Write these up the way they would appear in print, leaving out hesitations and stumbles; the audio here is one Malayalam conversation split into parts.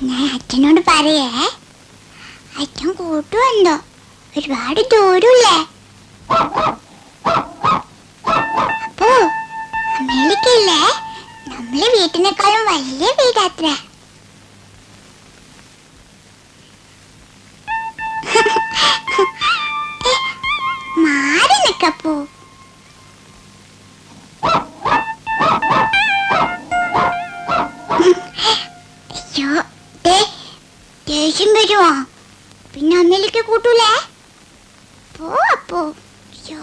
ഞാൻ അച്ഛനോട് പറയേ, അച്ഛൻ കൂട്ടുവന്നോ? ഒരുപാട് ദൂരല്ലേ? അപ്പോ അമ്മയിലേക്കില്ലേ നമ്മളെ വീട്ടിനേക്കാളും വലിയ വീടാത്ര. മാറി നിക്കപ്പോ. അയ്യോ, ദേഷ്യം വരുമോ? പിന്നെ അമ്മയിലേക്ക് കൂട്ടൂലേ? പോ അപ്പോ. അയ്യോ,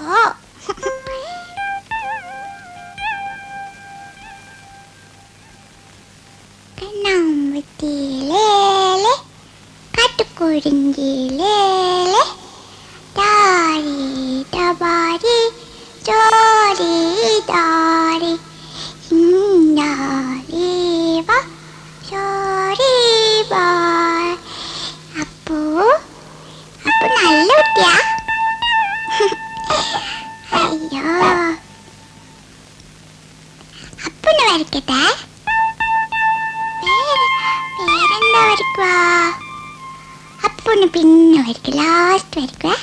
കണ്ണാമ്പത്തിയിലേലെ കാട്ടുകുരുങ്കിയിലേലെ താരി തബാരി ചോരി താരി ഇന്നാരീവ ചോരി ബായ്. അപ്പോ നല്ല കുട്ടിയാ. അയ്യോ, അപ്പനെ വരയ്ക്കട്ടെ. പേരെന്താ വരയ്ക്കുക? അപ്പന് പിന്നെ വരയ്ക്കുക, ലാസ്റ്റ് വരയ്ക്കുക.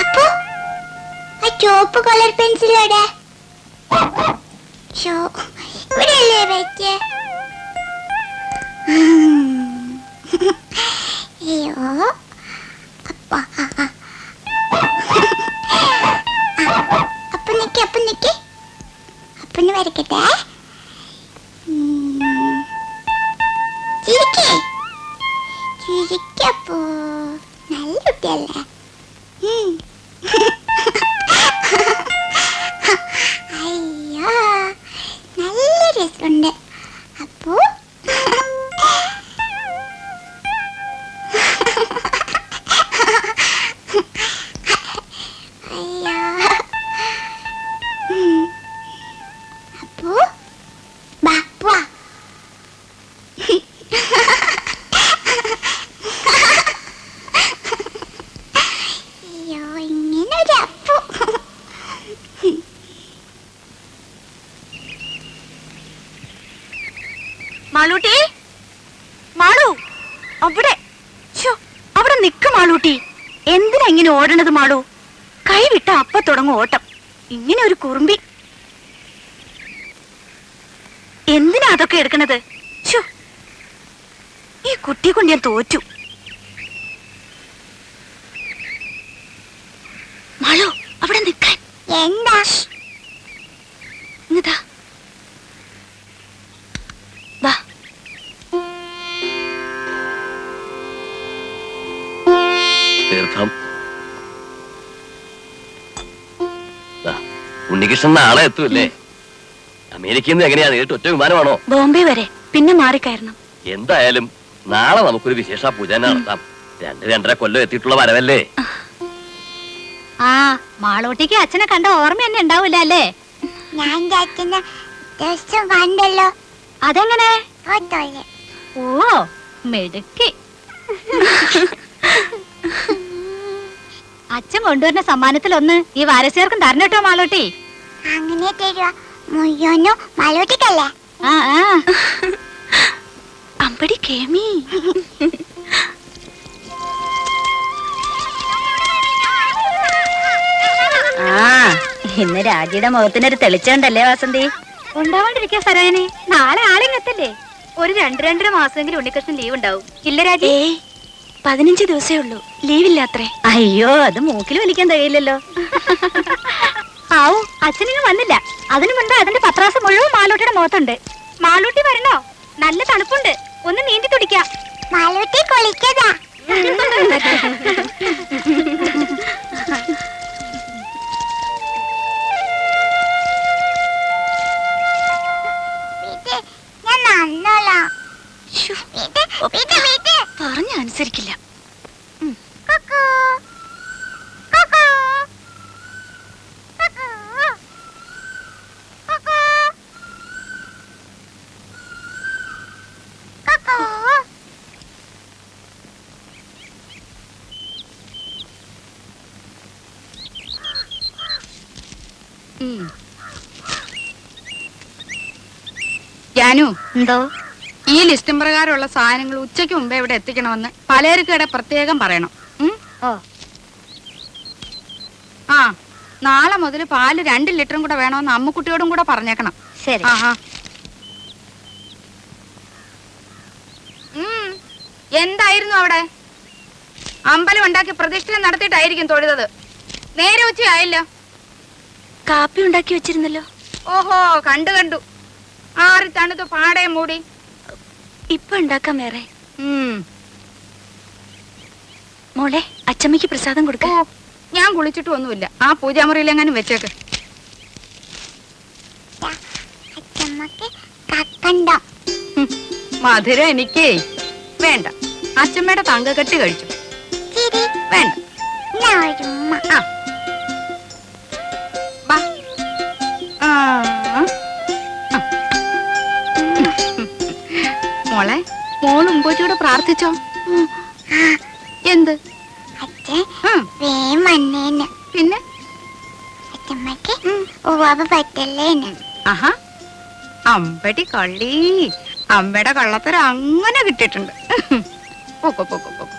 അപ്പോ ആ ചുവപ്പ് കളർ പെൻസിലോടെ ഇവിടെയല്ലേ വരയ്ക്കേ? അയ്യോ, അപ്പ നിക്ക് അപ്പന് വരയ്ക്കട്ടെ. ചിരിക്കപ്പോ നല്ല കുട്ടിയല്ലേ? അയ്യോ, നല്ല രസമുണ്ട്. അപ്പോ മാളൂട്ടി, മാളു, അവിടെ അവിടെ നിക്ക് മാളൂട്ടി. എന്തിനാ ഇങ്ങനെ ഓടണത് മാളു? കൈ വിട്ട അപ്പ തുടങ്ങും ഓട്ടം. ഇങ്ങനെ ഒരു കുറുമ്പി. എന്തിനാ അതൊക്കെ എടുക്കണത്? ഈ കുട്ടിയെ കൊണ്ട് ഞാൻ തോറ്റു. മാളു, അവിടെ നിക്കാൻ. എന്താ? ഇതാ തീർത്ഥം. ഉണ്ണികൃഷ്ണൻ നാളെ എത്തൂല്ലേ? അമേരിക്കയിൽ നിന്ന് എങ്ങനെയാ നേരിട്ട് ഒറ്റ വിമാനമാണോ? ബോംബെ വരെ, പിന്നെ മാറിക്കയറണം. എന്തായാലും നാളെ നമുക്കൊരു വിശേഷ പൂജ നടത്താം. 2-2.5 കൊല്ലം എത്തിയിട്ടുള്ള വരവല്ലേ? ആ, മാളൂട്ടിക്ക് അച്ഛനെ കണ്ട ഓർമ്മ തന്നെ ഉണ്ടാവില്ല അല്ലേ? ഞാൻ അച്ഛനെ ദിവസം കണ്ടല്ലോ. അതെങ്ങനെ? ഓ, മെടുക്കി. അച്ഛൻ കൊണ്ടുവരുന്ന സമ്മാനത്തിലൊന്ന് ഈ വാരസ്യർക്കും തരണട്ടോ മാളൂട്ടി. അങ്ങനെ തരുവ മുയ്യോനും മാളൂട്ടിക്കല്ലേ? അമ്പടി കേമി. ഇന്ന് രാജിയുടെ മുഖത്തിനൊരു തെളിച്ചുണ്ടല്ലേ വാസന്തി? ഉണ്ടാവാണ്ടിരിക്കാ സരോജിനി. നാളെ ആളിങ്ങത്തല്ലേ? ഒരു 2-2.5 മാസമെങ്കിലും ഉണ്ണികൃഷ്ണൻ ലീവ് ഉണ്ടാവും. ഇല്ല രാജി? 15 ദിവസേ ഉള്ളൂ, ലീവില്ലാത്രേ. അയ്യോ, അത് മൂക്കിൽ വലിക്കാൻ കഴിയില്ലല്ലോ. ആവൂ, അച്ഛനിങ്ങ് വന്നില്ല. അതിനു മുൻപ് അതിന്റെ പത്രാസം മുഴുവൻ മാളൂട്ടിയുടെ മുഖത്തുണ്ട്. മാളൂട്ടി വരണോ? നല്ല തണുപ്പുണ്ട്, ഒന്ന് നീന്തി തുടിക്കാം. മാളൂട്ടി കുളിക്കതാ. പറഞ്ഞ അനുസരിക്കില്ല. ജാനു, എന്തോ ഈ ലിസ്റ്റും പ്രകാരമുള്ള സാധനങ്ങൾ ഉച്ചയ്ക്ക് മുമ്പേ ഇവിടെ എത്തിക്കണമെന്ന് പലചരക്കടെ പ്രത്യേകം പറയണം. ഓ. ആ, നാളെ മുതൽ പാല് 2 ലിറ്ററും കൂടെ വേണമെന്ന് അമ്മുക്കുട്ടിയോടും കൂടെ പറഞ്ഞേക്കണം. ശരി. എന്തായിരുന്നു അവിടെ? അമ്പലം ഉണ്ടാക്കി പ്രതിഷ്ഠ നടത്തിയിട്ടായിരിക്കും തൊഴുതത്. നേരെ ഉച്ചയായല്ലോ. കാപ്പി ഉണ്ടാക്കി വെച്ചിരുന്നല്ലോ. ഓഹോ, കണ്ടു. ആറി തണുത്ത് പാടേ മൂടി. ഇപ്പൊ ഉണ്ടാക്കാം വേറെ. മോളെ, അച്ചമ്മയ്ക്ക് പ്രസാദം കൊടുക്ക. ഞാൻ കുളിച്ചിട്ട് ഒന്നുമില്ല. ആ പൂജാമുറിയിലെങ്ങാനും വെച്ചേക്ക്. മധുര എനിക്കേ വേണ്ട. അച്ചമ്മയുടെ തങ്കക്കെട്ടി കഴിച്ചു. വേണ്ട. മോളെ, മോൾ ഉമ്പോച്ചോട് പ്രാർത്ഥിച്ചോ? എന്ത്? പിന്നെ ആഹാ, അമ്പടി കള്ളി. അമ്മയുടെ കള്ളത്തരം അങ്ങനെ കിട്ടിയിട്ടുണ്ട്. പോക്കോ പോക്കോ പോക്കോ.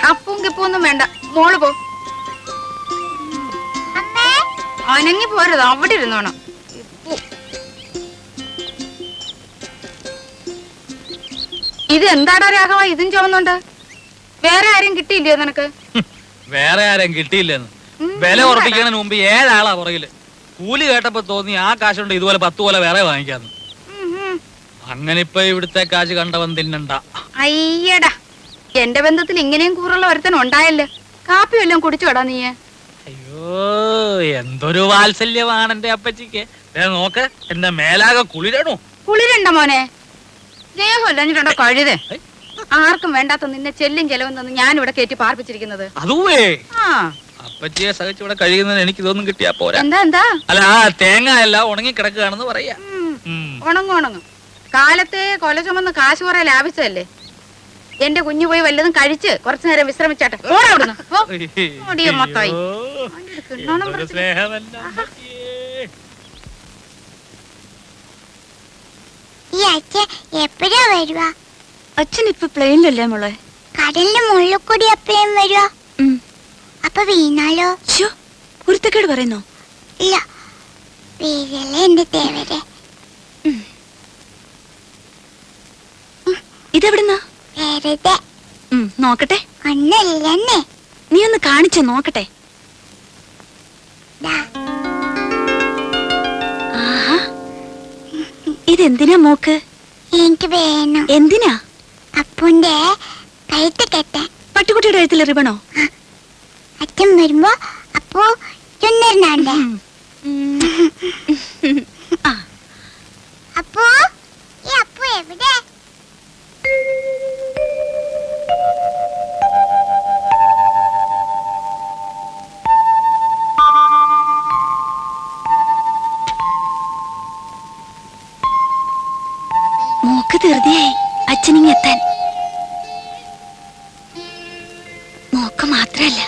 അപ്പവും കിപ്പൊന്നും വേണ്ട. മോള് പോ. അനങ്ങി പോരുത്, അവിടെ ഇരുന്നോണം. ഇത് എന്താടാ രാഘവ, ഇതും ചുമന്നുണ്ട്? വേറെ ആരും കിട്ടിയില്ലയോ നിനക്ക്? വേറെ ആരും കിട്ടിയില്ലെന്ന് വില ഉറപ്പിക്കുന്നതിന് മുമ്പ് 7 ആളാ പുറകില്. കൂലി കേട്ടപ്പോ തോന്നി ആ കാശുണ്ട് ഇതുപോലെ 10 പോലെ വേറെ വാങ്ങിക്കാന്ന്. അങ്ങനെ ഇപ്പൊ ഇവിടുത്തെ കാശ് കണ്ടവൻ തിന്നണ്ട. അയ്യടാ, എന്റെ ബന്ധത്തിൽ ഇങ്ങനെയും കൂറുള്ള ഒരുത്തൻ ഉണ്ടായല്ലോ. കാപ്പി വല്ലതും കുടിച്ചോടാ നീ? അയ്യോ, എന്തൊരു വാത്സല്യമാണ് എന്റെ അപ്പച്ചിക്ക്. നോക്ക്, എന്റെ മേലാകെ കുളിരണോ. കുളിരണ്ട മോനെ, ദേഹമല്ലോ കഴുതേ. ആർക്കും വേണ്ടാത്ത നിന്നെ ചെല്ലും ചെലവും തന്ന് ഞാൻ ഇവിടെ കയറ്റി പാർപ്പിച്ചിരിക്കുന്നത്. അതുവേ അപ്പച്ചിയെ സഹിച്ച് ഇവിടെ കഴിയുന്നതിന് എനിക്ക് ഇതൊന്നും കിട്ടിയാ പോരാ. എന്താ അല്ല, തേങ്ങ എല്ലാം ഉണങ്ങി കിടക്കുകയാണെന്ന് പറയാ. ഉണങ്ങും. കാലത്തെ കൊല ചുമന്ന് കാശ് കുറെ ലാഭിച്ചതല്ലേ. എന്റെ കുഞ്ഞു പോയി വല്ലതും കഴിച്ച് കുറച്ചു നേരം വിശ്രമിച്ചാട്ടെ. മൊത്തമായി എപ്പോഴാ വരുവാ? അച്ഛൻ ഇപ്പൊ പ്ലെയിനിലല്ലേ മോളെ? കടലിന് മുകളിൽ കൂടി എപ്പോഴും വരുവാ? അപ്പൊ വീണാലോ? ഒരുത്തക്കേട് പറയുന്നോ? ഇല്ല, വീഴല്ലേ എന്റെ തേവരെ. ഇതെവിടുന്നാ? വെറുതെ നോക്കട്ടെ. ഒന്നല്ലേ, നീ ഒന്ന് കാണിച്ചു നോക്കട്ടെ. ആഹാ, ഇതെന്തിനാ മോക്ക്? എനിക്ക് വേണം. എന്തിനാ? അപ്പുന്റെ കഴുത്ത് കെട്ടാൻ. പട്ടുകുട്ടിയുടെ കഴുത്തിൽ റിബണോ? അച്ഛൻ വരുമ്പോ അപ്പു ചുണ്ടരുന്നാണ്ട്. അപ്പു, ഈ അപ്പു എവിടെ? മോക്ക് ധൃതിയായി അച്ഛനിങ്ങെത്താൻ. മോക്ക് മാത്രല്ല,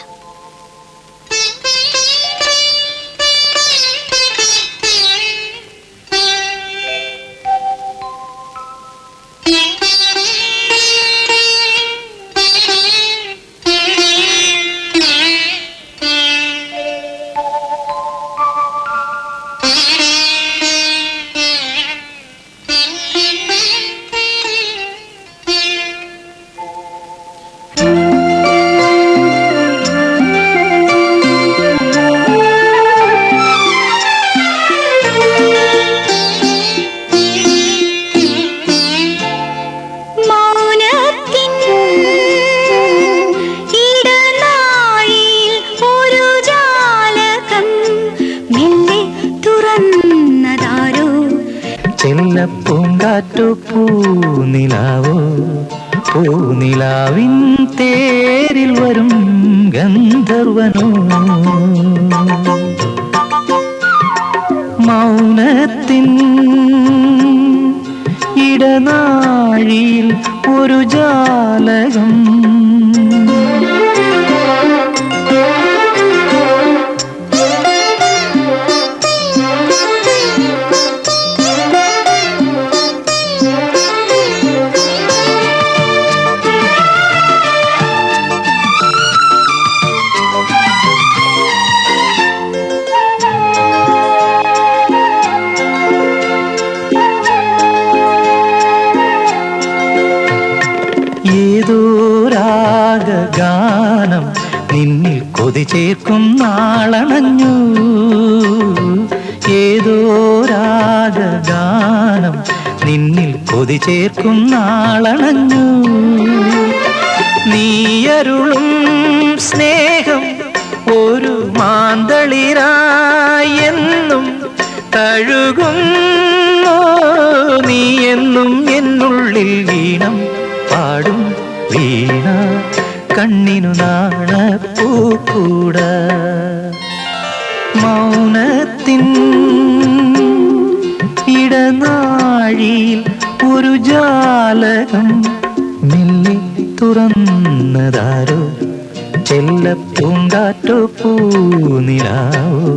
പൂങ്കാറ്റു പൂനിലാവോ, പൂനിലാവിൻ തേരിൽ വരും ഗന്ധർവനോ, മൗനത്തിൻ ഇടനാഴിയിൽ ഒരു ജാലകം, രാഗഗാനം നിന്നിൽ കൊതി ചേർക്കും നാളണഞ്ഞു. ഏതോ രാഗഗാനം നിന്നിൽ കൊതി ചേർക്കും നാളണഞ്ഞു. നീയരുളും സ്നേഹം ഒരു മാന്തളിരായെന്നും തഴുകുന്നു. നീ എന്നും എന്നുള്ളിൽ വീണം പാടും വീണ കണ്ണിനു നാണപ്പൂക്കൂട. മൗനത്തിൻ ഇടനാഴിയിൽ ഒരു ജാലകം മെല്ലെ തുറന്നതാരോ. ചെല്ലപ്പൂങ്കാറ്റോ പൂനിലാവോ.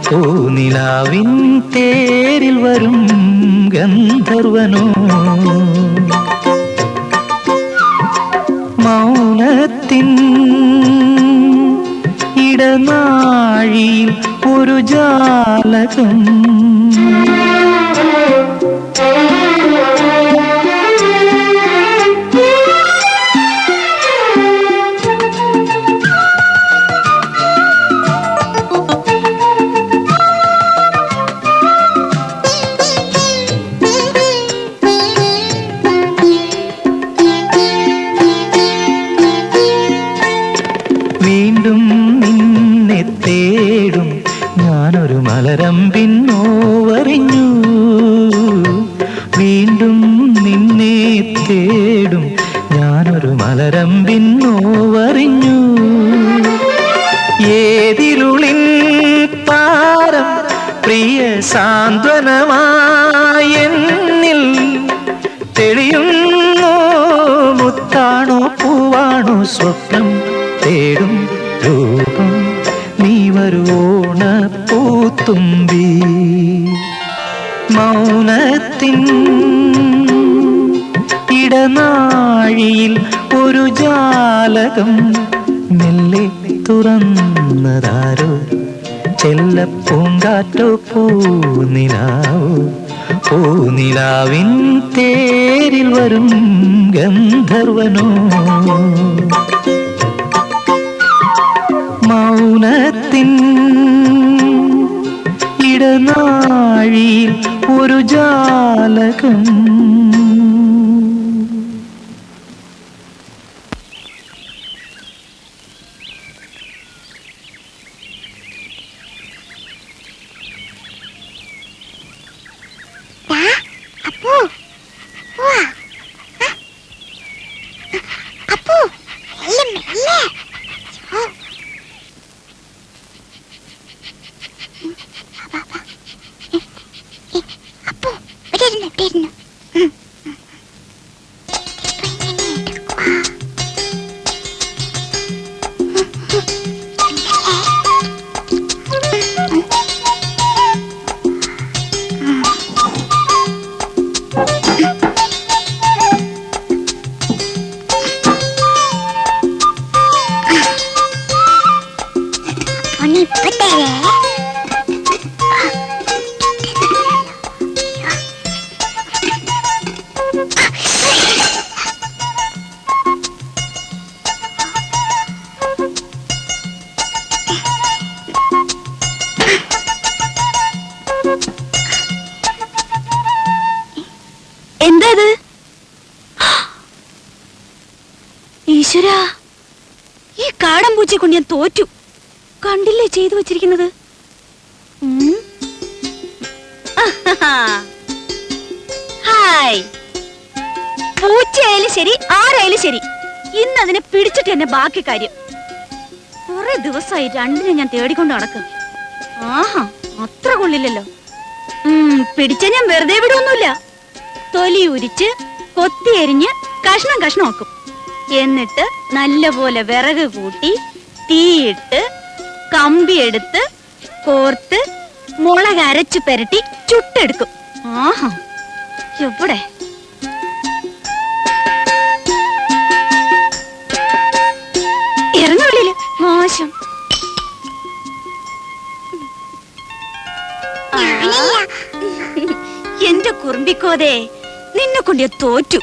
പൂനിലാവിൻ തേരിൽ വരും ഗന്ധർവനോ. മൗനത്തിൻ ഇടനാഴിയിൽ ഒരു ജാലകം. വീണ്ടും നിന്നെ തേടും ഞാനൊരു മലരമ്പിൻ നോവറിഞ്ഞു. വീണ്ടും നിന്നെ തേടും ഞാനൊരു മലരമ്പിൻ നോവറിഞ്ഞു. ഏതിരുളിൻ താരം പ്രിയ സാന്ത്വനമായെന്നിൽ തെളിയുന്നു. മുത്താണോ പൂവാണോ സ്വപ്നം തേടും രൂപം നീ വരുവോണ പൂത്തുമ്പി. മൗനത്തിൻ ഇടനാഴിയിൽ ഒരു ജാലകം മെല്ലെ തുറന്നതാരോ. ചെല്ലപ്പൂങ്കാറ്റോ പൂനിലാവോ. പൂനിലാവിൻ തേരിൽ വരും ഗന്ധർവനോ. മൗനത്തിൻ ഇടനാഴിയിൽ ഒരു ജാലകം. അപ്പു പോവാ. അപ്പു മെല്ലെ മെല്ലെ. അപ്പു ഇവിടെ ഇരുന്നു ഇവിടെ ഇരുന്നു. ഇപ്പൊ തരേ. എന്താ ഇത്? ഈശ്വരാ, ഈ കാടൻ പൂച്ചയെ കൊണ്ട് ഞാൻ തോറ്റു. കണ്ടില്ലേ ചെയ്തു വച്ചിരിക്കുന്നത്? ഹായ്. പൂച്ചയായാലും ശരി ആരായാലും ശരി, ഇന്ന് അതിനെ പിടിച്ചിട്ട് എന്നെ ബാക്കി കാര്യം. കുറെ ദിവസമായി രണ്ടിനെ ഞാൻ തേടിക്കൊണ്ട് നടക്കും. ആഹാ, അത്ര കൊള്ളില്ലല്ലോ. പിടിച്ച ഞാൻ വെറുതെ വിടുവൊന്നുമില്ല. തൊലി ഉരിച്ച് കൊത്തി എരിഞ്ഞ് കഷ്ണം കഷ്ണമാക്കും. എന്നിട്ട് നല്ലപോലെ വിറക് കൂട്ടി തീയിട്ട് കമ്പിയെടുത്ത് കോർത്ത് മുളക് അരച്ചു പെരട്ടി ചുട്ടെടുക്കും. ആഹാ, എവിടെ ഇറങ്ങുള്ളില് മോശം. എന്റെ കുറുമ്പിക്കോതേ, നിന്നെ കൊണ്ട് തോറ്റു.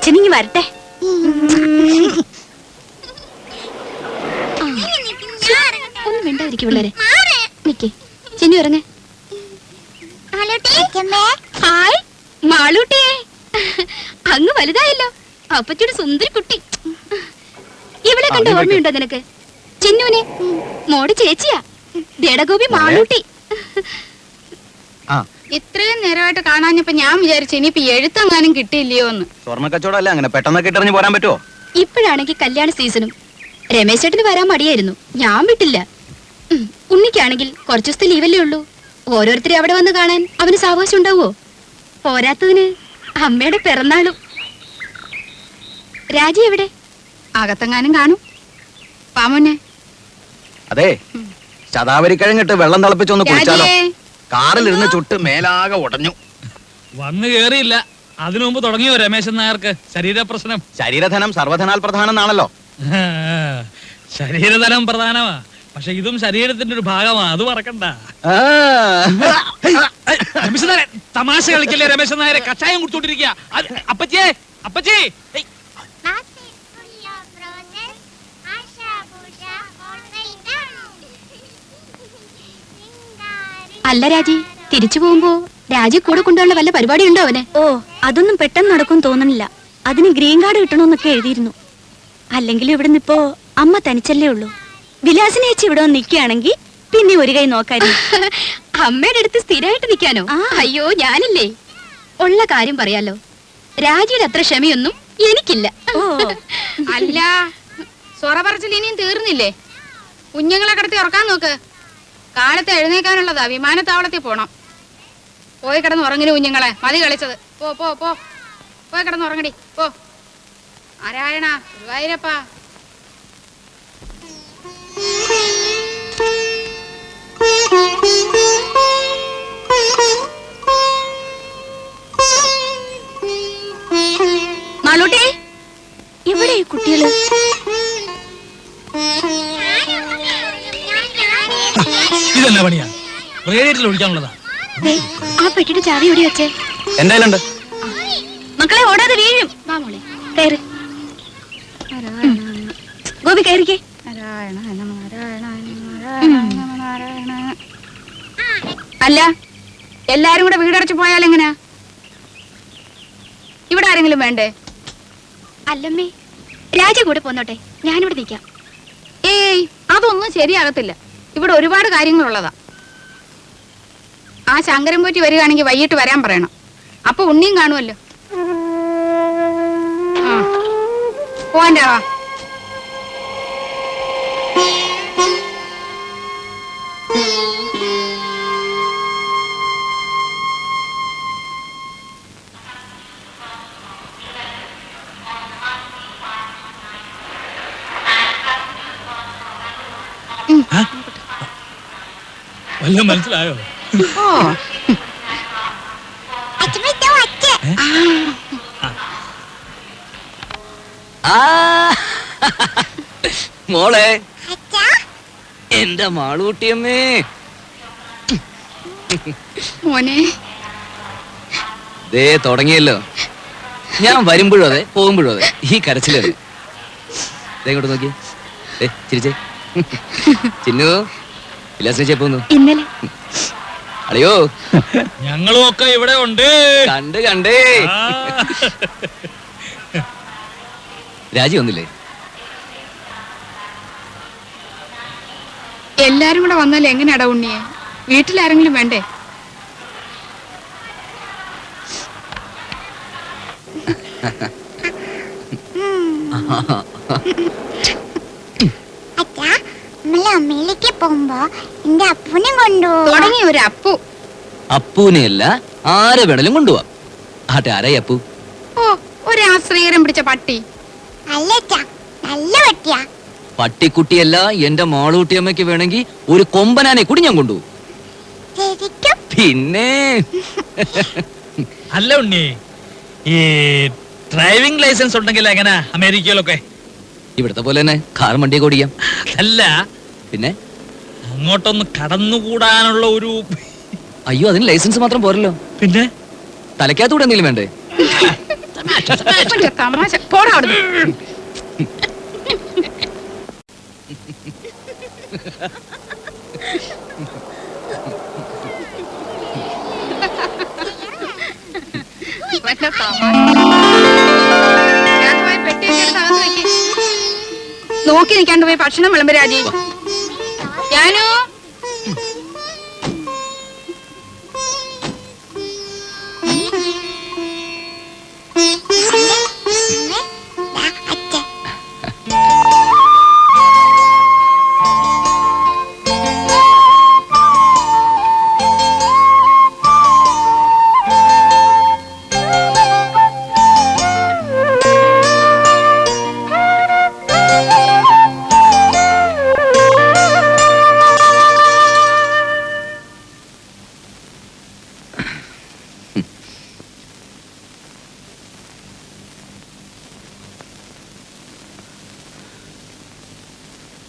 അച്ഛനിങ്ങി വരട്ടെ. ഒന്നും മിണ്ടാതിരിക്കും പിള്ളേരെ. നിക്കേ ചിന്നു ഇറങ്ങേ. ഹായ് മാളൂട്ടിയെ, അങ്ങ് വലുതായല്ലോ. അപ്പച്ചയുടെ സുന്ദരി കുട്ടി. ഇവളെ കണ്ട ഓർമ്മയുണ്ടോ നിനക്ക്? ചിന്നുവിനെ മോടെ ചേച്ചിയാ, ദേടഗോപി മാളൂട്ടി. ഇത്രയും നേരമായിട്ട് കാണാഞ്ഞപ്പോ ഞാൻ വിചാരിച്ചു ഇനിയിപ്പോ എഴുത്തെങ്ങാനും കിട്ടിയില്ലയോ എന്ന്. സ്വർണ്ണ കച്ചവടം അങ്ങനെ പെട്ടെന്നൊക്കെ ഇട്ടെറിഞ്ഞ് പോരാൻ പറ്റുമോ? ഇപ്പോഴാണെങ്കിൽ കല്യാണ സീസണും. രമേശ് ചേട്ടന് വരാൻ മടിയായിരുന്നു, ഞാൻ വിട്ടില്ല. ഉണ്ണിക്കാണെങ്കിൽ കുറച്ചു ദിവസത്തെ ലീവല്ലേ ഉള്ളൂ. ഓരോരുത്തരെ അവിടെ വന്ന് കാണാൻ അവന് സാവകാശം ഉണ്ടാവോ? പോരാത്തതിന് അമ്മയുടെ പിറന്നാളും. രാജി എവിടെ? അകത്തെങ്ങാനും കാണും. പാമോനെ അതെ, ശതാവരിക്കഴങ്ങിട്ട് വെള്ളം തിളപ്പിച്ചൊന്ന് കുടിച്ചാലോ? രാജിയേ. കാറിലിരുന്ന് ചുട്ട് മേലാകെ ഉടഞ്ഞു. വന്നു കേറിയില്ല, അതിനു മുമ്പ് തുടങ്ങിയോ രമേശൻ നായർക്ക് ശരീരപ്രശ്നം? ശരീരധനം സർവധനാൽ പ്രധാനം എന്നാണല്ലോ. ശരീരധനം പ്രധാനമാ, പക്ഷെ ഇതും ശരീരത്തിന്റെ ഒരു ഭാഗമാ, അത് മറക്കണ്ട. രമേശൻ നായരെ, തമാശ കളിക്കല്ലേ രമേശൻ നായരെ? കഷായം കുടിച്ചോണ്ടിരിക്കുക. അപ്പച്ചേ, അപ്പച്ചേ. ഏയ്, അല്ല രാജി, തിരിച്ചു പോകുമ്പോ രാജി കൂടെ കൊണ്ടുള്ള വല്ല പരിപാടി ഉണ്ടോ അവന്? ഓ, അതൊന്നും പെട്ടെന്ന് നടക്കും തോന്നണില്ല. അതിന് ഗ്രീൻ കാർഡ് കിട്ടണമെന്നൊക്കെ എഴുതിയിരുന്നു. അല്ലെങ്കിൽ ഇവിടുന്ന് ഇപ്പോ അമ്മ തനിച്ചല്ലേ ഉള്ളൂ. വിലാസിനെ വെച്ച് ഇവിടെ വന്ന് നിൽക്കുകയാണെങ്കിൽ പിന്നെ ഒരു കൈ നോക്കായിരുന്നു. അമ്മയുടെ അടുത്ത് സ്ഥിരമായിട്ട് നിൽക്കാനോ? അയ്യോ, ഞാനില്ലേ. ഉള്ള കാര്യം പറയാലോ, രാജിയുടെ അത്ര ക്ഷമയൊന്നും എനിക്കില്ല. അല്ല, സൊറ പറച്ചിൽ ഇനിയും തീർന്നില്ലേ? കുഞ്ഞുങ്ങളെ കിടത്തി ഉറക്കാൻ നോക്ക്. കാലത്ത് എഴുന്നേക്കാനുള്ളതാ, വിമാനത്താവളത്തിൽ പോണം. പോയി കിടന്ന് ഉറങ്ങിന് കുഞ്ഞുങ്ങളെ, മതി കളിച്ചത്. പോ പോ പോ, പോയി കിടന്ന് ഉറങ്ങടി പോ. നാരായണ ഗുരുവായൂരപ്പാ. മാളൂട്ടി, ഇവിടെ ഈ കുട്ടികള് ഇതെന്നാ പണിയാ? റേഡിയേറ്ററിൽ ഒഴിക്കാനുള്ളതാ. ആ പെട്ടിയുടെ ചാവി ഓടി വെച്ചേ. എന്റെ കയ്യിലുണ്ട്. മക്കളെ ഓടാതെ വീഴും. വാ മോളെ, കയറി. ഗോപി കയറിക്കേ. അല്ല, എല്ലാരും കൂടെ വീടടച്ചു പോയാൽ എങ്ങനെയാ? ഇവിടെ ആരെങ്കിലും വേണ്ടേ? അല്ലമ്മേ, രാജ കൂടെ പോന്നോട്ടെ, ഞാനിവിടെ നിൽക്കാം. ഏയ്, അതൊന്നും ശരിയാകത്തില്ല. ഇവിടെ ഒരുപാട് കാര്യങ്ങളുള്ളതാ. ആ ശങ്കരൻ പോറ്റി വരികയാണെങ്കിൽ വൈകിട്ട് വരാൻ പറയണം. അപ്പൊ ഉണ്ണിയും കാണുമല്ലോ. പോവാൻ്റെ വാ. വല്ലതും മനസ്സിലായോ? ഓ, മോളെ, എന്റെ മാളൂട്ടിയമ്മേ. മോനെ, ദേ തുടങ്ങിയല്ലോ. ഞാൻ വരുമ്പോഴും അതെ, പോകുമ്പോഴും അതെ, ഈ കരച്ചിലല്ലേ. ഇങ്ങോട്ട് നോക്കി, ചിരിച്ചേ. ചിന്നു, വിലാസിനെ ചേപ്പോന്നു. ഇന്നലെ അളിയോ, ഞങ്ങളും ഒക്കെ ഇവിടെ ഉണ്ട്. കണ്ടേ. ആ. രാജി ഒന്നില്ലേ? എല്ലാരും കൂടെ വന്നാൽ എങ്ങനെയാടാ ഉണ്ണിയെ? വീട്ടിലാരെങ്കിലും വേണ്ടേ? അച്ഛാ, നമ്മള് അമ്മയിലേക്ക് പോകുമ്പോ എന്റെ അപ്പൂനെ കൊണ്ടുപോകും. തുടങ്ങി ഒരു അപ്പു. അപ്പൂനെയല്ല, ആരെ വേണേലും കൊണ്ടുപോവാം. ആട്ടെ, ആരായി അപ്പു? ഓ, ഒരു ആശ്രയരം പിടിച്ച പട്ടി. അല്ല അച്ഛാ, നല്ല പറ്റിയാ. പട്ടിക്കുട്ടിയല്ല, എന്റെ മാളൂട്ടിയമ്മയ്ക്ക് വേണമെങ്കിൽ ഒരു കൊമ്പനാനെ കൂടി ഞാൻ കൊണ്ടുപോകും. ശരിക്കും? പിന്നെ അല്ല ഉണ്ണി, ഈ ഡ്രൈവിംഗ് ലൈസൻസ് ഉണ്ടെങ്കിൽ എങ്ങനെ അമേരിക്കയിലൊക്കെ? ഇവിടത്തെ പോലെ തന്നെ കാർ വണ്ടിയൊക്കെ ഓടിക്കാം. അല്ല, പിന്നെ അങ്ങോട്ടൊന്ന് കടന്നുകൂടാനുള്ള ഒരു... അയ്യോ, അതിന് ലൈസൻസ് മാത്രം പോരല്ലോ. പിന്നെ തലയ്ക്കകത്തൂടെ എന്തെങ്കിലും വേണ്ടേ? തമാശ പോടാ അവിടുന്ന്. വല്ല തമാശ. രാജു പോയി പെട്ടിയൊക്കെ എടുത്ത് അകത്ത് വെക്ക്. നോക്കി നിൽക്കാണ്ട് പോയി ഭക്ഷണം വിളമ്പ് രാജി. ഞാനോ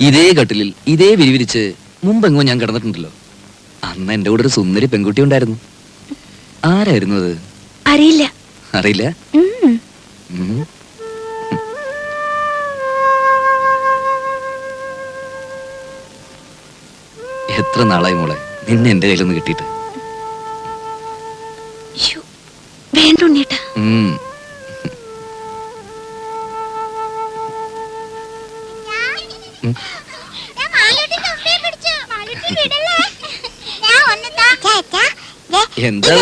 ഇതേ കട്ടിലിൽ ഇതേ വിരിവിരിച്ച് മുമ്പെങ്ങോ ഞാൻ കിടന്നിട്ടുണ്ടല്ലോ. അന്ന് എന്റെ കൂടെ ഒരു സുന്ദരി പെൺകുട്ടി ഉണ്ടായിരുന്നു. ആരായിരുന്നു അത്? അറിയില്ല. അറിയില്ല? ഉം. എത്ര നാളായി മോളെ നിന്നെ എന്റെ കയ്യിലൊന്ന് കിട്ടിയിട്ട്. വേണ്ട ഉണ്ണീട്ടാ. എന്താ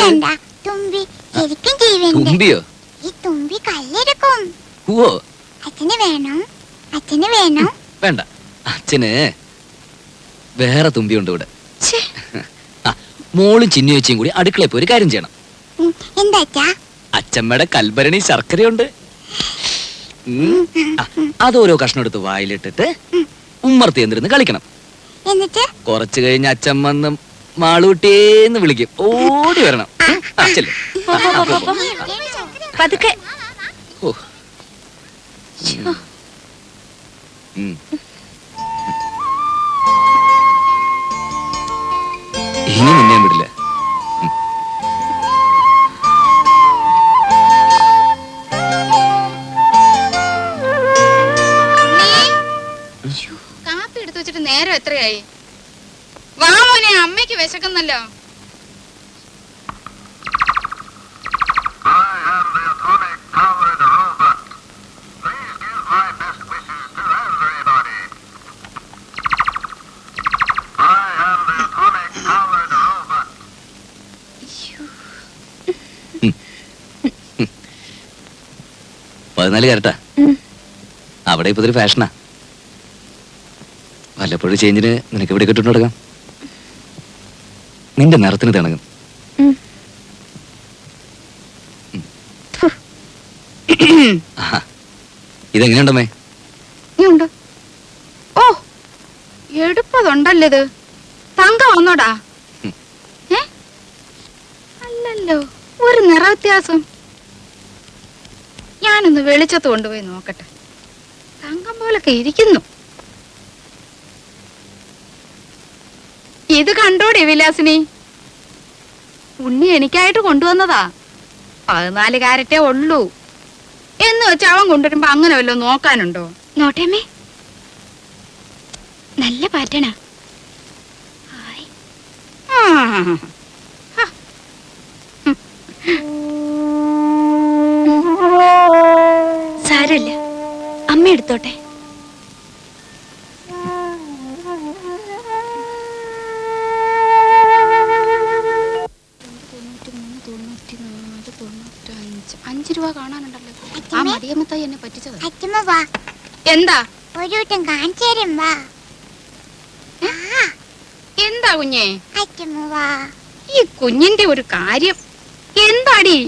തുമ്പി ശരിക്കും ജീവനുണ്ട്. തുമ്പിയോ? ഈ തുമ്പി കല്ലെടുക്കും. ഓ അച്ഛന് വേണം, അച്ഛന് വേണം. വേണ്ട, അച്ഛന് വേറെ തുമ്പിയുണ്ട് ഇവിടെ. ആ, മോളും ചിന്നു ചേച്ചിയും കൂടി അടുക്കളയിൽ പോയി ഒരു കാര്യം ചെയ്യണം. എന്താ അച്ഛാ? അച്ഛമ്മയുടെ കൽഭരണി ശർക്കരയുണ്ട്. അതോരോ കഷ്ണം എടുത്ത് വായിലിട്ടിട്ട് ഉമ്മർത്തി എന്തിരുന്ന് കളിക്കണം. എന്നിട്ട് കുറച്ചു കഴിഞ്ഞ് അച്ഛമ്മന്ന് മാളൂട്ടിയേന്ന് വിളിക്കും. ഓടി വരണം. ചെല്ലേ. പതുക്കെ. ഓ ഇനി നിന്നെ വിടില്ല. കാപ്പി എടുത്തു വെച്ചിട്ട് നേരം എത്രയായി? വാ മോനെ, അമ്മയ്ക്ക് വിശക്കുന്നല്ലോ. പതിനാല് കരട്ടാ. അവിടെ ഇപ്പൊ ഇതൊരു ഫാഷനാ. വല്ലപ്പോഴും ചേഞ്ചിന് നിനക്ക് ഇവിടെ കിട്ടുന്നു തുടങ്ങാം. നിന്റെ നിറത്തിന് തിണങ്ങും. ഇതെങ്ങനെയുണ്ടമ്മേ? ഉണ്ട്. ഓ എടുപ്പതുണ്ടല്ലോ ഇത്. തങ്കം വന്നോടാ? അല്ലല്ലോ, ഒരു നിറ വ്യത്യാസം. ഞാനൊന്ന് വെളിച്ചത്ത് കൊണ്ടുപോയി നോക്കട്ടെ. തങ്കം പോലൊക്കെ ഇരിക്കുന്നു. ഇത് കണ്ടോടെ വിലാസിനി? ഉണ്ണി എനിക്കായിട്ട് കൊണ്ടുവന്നതാ. 14 കാരറ്റേ ഉള്ളൂ എന്ന് വെച്ച് അവൻ കൊണ്ടുവരുമ്പോ അങ്ങനെ വല്ലോ നോക്കാനുണ്ടോ? നോട്ടേമ്മേ, നല്ല പാറ്റണ. സാരമില്ല, അമ്മ എടുത്തോട്ടെ. രൂപ കാണാനുണ്ടല്ലോ. ആ മടിയമ്മത്തായി എന്നെ പറ്റിച്ചത്. അച്ഛമ്മ വാ, എന്താ? ഒരു വട്ടം കാണിച്ചു തരും വാ. എന്താ കുഞ്ഞേ? അച്ഛമ്മ വാ. ഈ കുഞ്ഞിന്റെ ഒരു കാര്യം എന്താടി?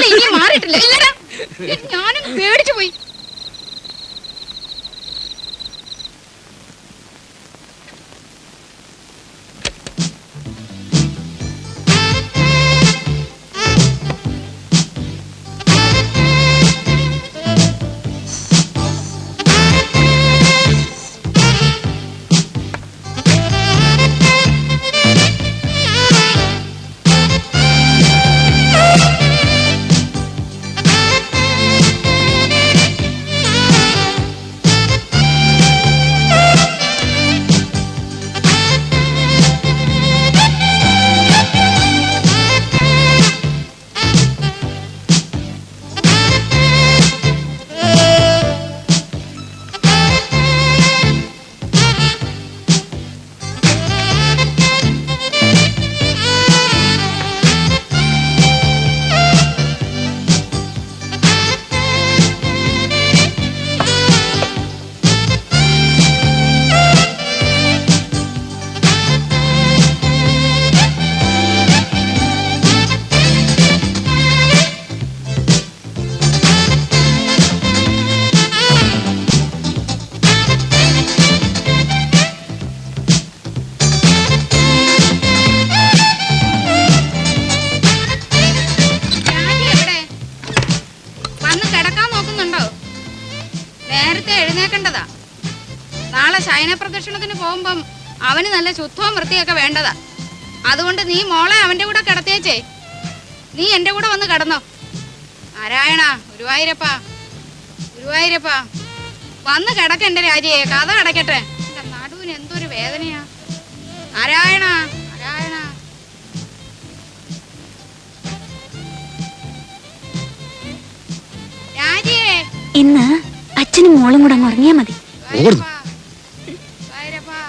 ഇനി മാറിയിട്ടില്ല. ഞാനും പേടിച്ചു പോയി. വെക്കേണ്ടതാ. നാളെ ശയന പ്രദക്ഷിണത്തിന് പോകുമ്പം അവന് നല്ല ശുദ്ധവും വൃത്തിയൊക്കെ വേണ്ടതാ. അതുകൊണ്ട് നീ മോളെ അവന്റെ കൂടെ കിടത്തിയേച്ചേ. നീ എന്റെ കൂടെ വന്ന് കിടന്നോ. നാരായണ, ഗുരുവായൂരപ്പാ, ഗുരുവായൂരപ്പാ, വന്ന് കിടക്ക എന്റെ രാജിയെ. കഥ അടയ്ക്കട്ടെ. എന്റെ നടുവിന് എന്തൊരു വേദനയാ. നാരായണ, നാരായണ. രാജിയെ, ഇന്ന് അച്ഛനും മോളും കൂടെ അങ്ങ് ഉറങ്ങിയാ മതി. ഗുരുവായൂരപ്പാ, ഗുരുവായൂരപ്പാ.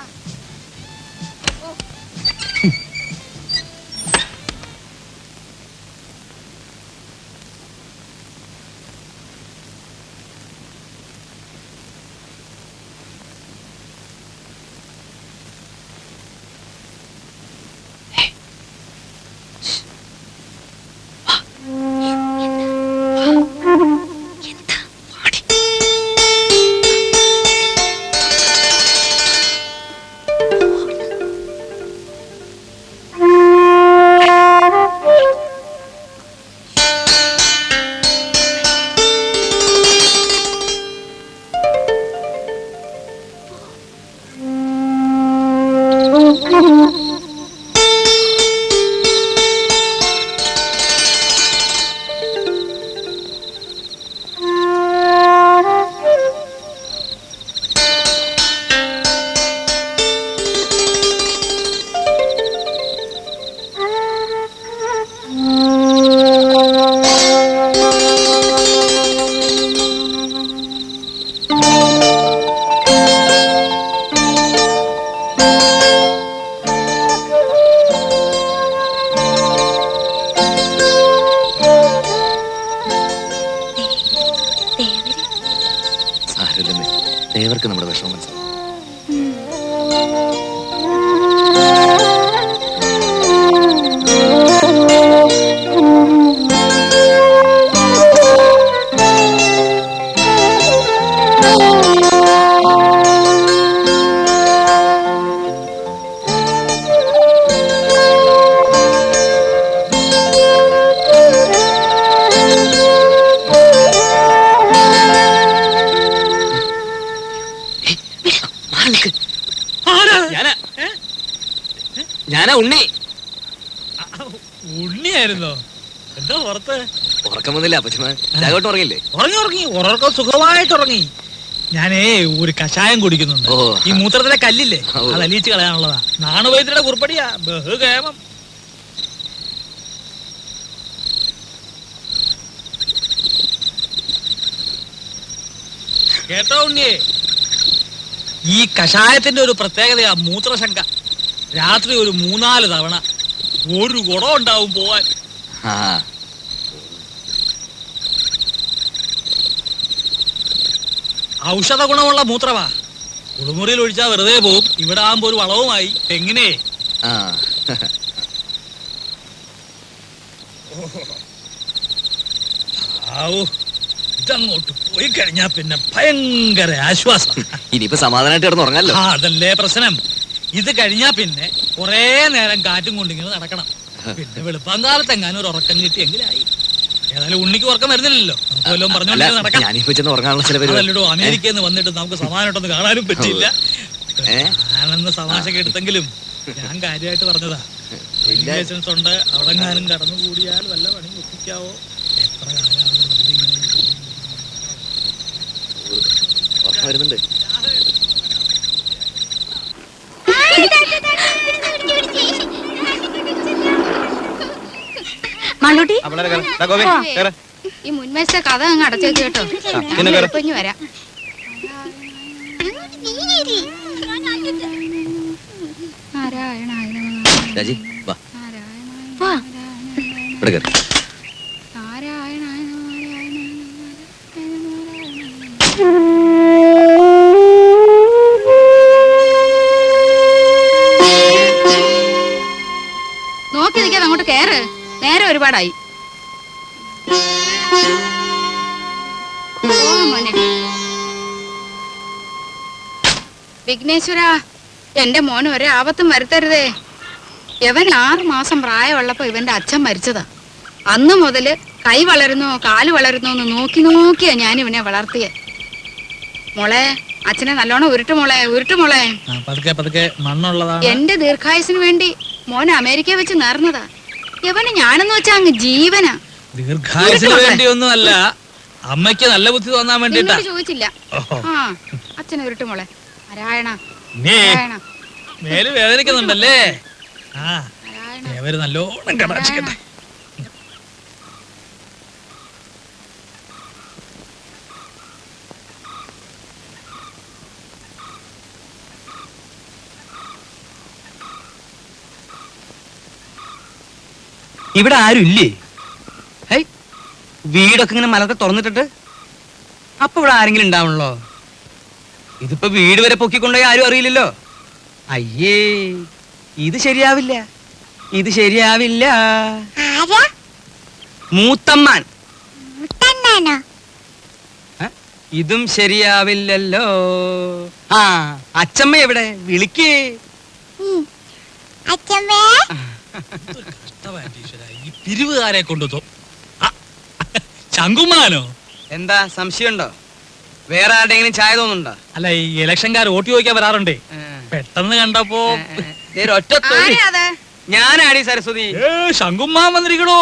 ദേവർക്ക് നമ്മുടെ വിഷമം മനസ്സിലാവും. ഞാനാ ഉണ്ണി. ഉണ്ണിയായിരുന്നോ? എന്താ പുറത്ത്? ഉറക്കം വന്നില്ല അപ്പച്ചോട്ട് ഉറങ്ങില്ലേ? ഉറങ്ങി ഉറക്കം സുഖമായിട്ട് ഉറങ്ങി. ഞാനേ ഒരു കഷായം കുടിക്കുന്നുണ്ട്. ഓ. ഈ മൂത്രത്തിലെ കല്ലില്ലേ, ഓ. അത് അലിയിച്ച് കളയാനുള്ളതാ. നാണുവൈദ്യരുടെ കുറിപ്പടിയാ, ബഹുകേമം. കേട്ടോ ഉണ്ണിയേ, ഈ കഷായത്തിന്റെ ഒരു പ്രത്യേകതയാ മൂത്രശങ്ക. രാത്രി ഒരു 3-4 തവണ ഒരു കുടം ഉണ്ടാവും പോവാൻ. ആ ഔഷധ ഗുണമുള്ള മൂത്രമാ. കുളിമുറിയിൽ ഒഴിച്ചാൽ വെറുതെ പോവും. ഇവിടെ ആകുമ്പോ ഒരു വളവുമായി. എങ്ങനെ? ആ ഇതങ്ങോട്ട് പോയി കഴിഞ്ഞാ പിന്നെ ഭയങ്കര ആശ്വാസം. ഇനിയിപ്പോ സമാധാനമായിട്ട് കിടന്ന് ഉറങ്ങാലോ. അതല്ലേ പ്രശ്നം. ഇത് കഴിഞ്ഞാ പിന്നെ കൊറേ നേരം കാറ്റും കൊണ്ടിങ്ങനെ നടക്കണം. പിന്നെ വെളുപ്പാങ്കാലത്ത് എങ്ങാനും ഒരു ഉറക്കം കിട്ടിയെങ്കിലായി. ഏതായാലും ഉണ്ണിക്ക് ഉറക്കം വരുന്നില്ലല്ലോ. നമുക്ക് വല്ലതും പറഞ്ഞോണ്ട് നടക്കാം. ഞാനിപ്പോ ചെന്ന് ഉറങ്ങാനുള്ള ചില അതല്ലോ, അമേരിക്കയിൽ നിന്ന് വന്നിട്ട് നമുക്ക് സമാധാനമായിട്ടൊന്ന് കാണാനും പറ്റിയില്ല. ഞാനെന്ന് തമാശക്ക് എടുത്തെങ്കിലും ഞാൻ കാര്യമായിട്ട് പറഞ്ഞതാ. ലൈസൻസ് ഉണ്ട്, അവിടെങ്ങാനും കടന്നു കൂടിയാൽ വല്ല പണി ഒപ്പിക്കാവോ? എത്ര കാലമാണ് ഉറക്കം വരുന്നുണ്ട്. മാളൂട്ടി, ഈ മുൻവശത്തെ കഥ അങ്ങ് അടച്ചേക്ക് കേട്ടോ. ഞാൻ വരാം. രാജി വാ, വാ. ഇവിടെ കയറി. നോക്കി നിൽക്കാതെ അങ്ങോട്ട് കേറ്. നേരെ ഒരുപാടായി. വിഘ്നേശ്വര, എന്റെ മോന് ഒരേ ആപത്തും വരുത്തരുതേ. ഇവൻ 6 മാസം പ്രായമുള്ളപ്പോ ഇവന്റെ അച്ഛൻ മരിച്ചതാ. അന്ന് മുതല് കൈ വളരുന്നോ കാല് വളരുന്നോ എന്ന് നോക്കി നോക്കിയാ ഞാൻ ഇവനെ വളർത്തിയ. മോളെ അച്ഛനെ നല്ലോണം ഉരുട്ട് മോളെ, ഉരുട്ട് മോളെ. ആ, പതുക്കെ പതുക്കെ മണ്ണുള്ളതാണ്. എന്റെ ദീർഘായുസിന് വേണ്ടി മോൻ അമേരിക്ക വെച്ച് നേർന്നതാ. യവന് ഞാനെന്ന് വെച്ചാ അങ്ങ് ജീവനാ. ദീർഘായുസിന് വേണ്ടിയൊന്നും അല്ല, അമ്മയ്ക്ക് നല്ല ബുദ്ധി തോന്നാൻ വേണ്ടിട്ടാ. നിന്നോട് ചോദിച്ചില്ല. ആ അച്ഛനെ ഉരുട്ട് മോളെ. നാരായണ നീ നാരായണ മേല് വേദനിക്കുന്നുണ്ടല്ലേ? ആ നാരായണ. അവര് നല്ലോണം കടാക്ഷിക്കട്ടെ. ഇവിടെ ആരും ഇല്ലേ? ഹൈ, വീടൊക്കെ ഇങ്ങനെ മലത്തെ തുറന്നിട്ടിട്ട് അപ്പൊ ഇവിടെ ആരെങ്കിലും ഉണ്ടാവണല്ലോ. ഇതിപ്പോ വീട് വരെ പൊക്കിക്കൊണ്ടുപോയി ആരും അറിയില്ലല്ലോ. അയ്യേ, ഇത് ശരിയാവില്ല, ഇത് ശരിയാവില്ല. ആരാ? മൂത്തമ്മാൻ. മുത്തണ്ണാനോ? ഇതും ശരിയാവില്ലല്ലോ. ആ, അച്ചമ്മ എവിടെ? വിളിക്കേ. അച്ഛമ്മേ. ഈ പിരിവുകാരെ കൊണ്ടു ശങ്കുമാനോ? എന്താ സംശയമുണ്ടോ? വേറെ ആരുടെയെങ്കിലും ചായ തോന്നുന്നുണ്ടോ? അല്ല, ഈ ഇലക്ഷൻകാർ വോട്ട് ചോദിക്കാൻ വരാറുണ്ടേ. പെട്ടെന്ന് കണ്ടപ്പോ ഒറ്റ ആരാ അത്? ഞാനാടി സരസ്വതി. ശങ്കുമാൻ വന്നിരിക്കണോ?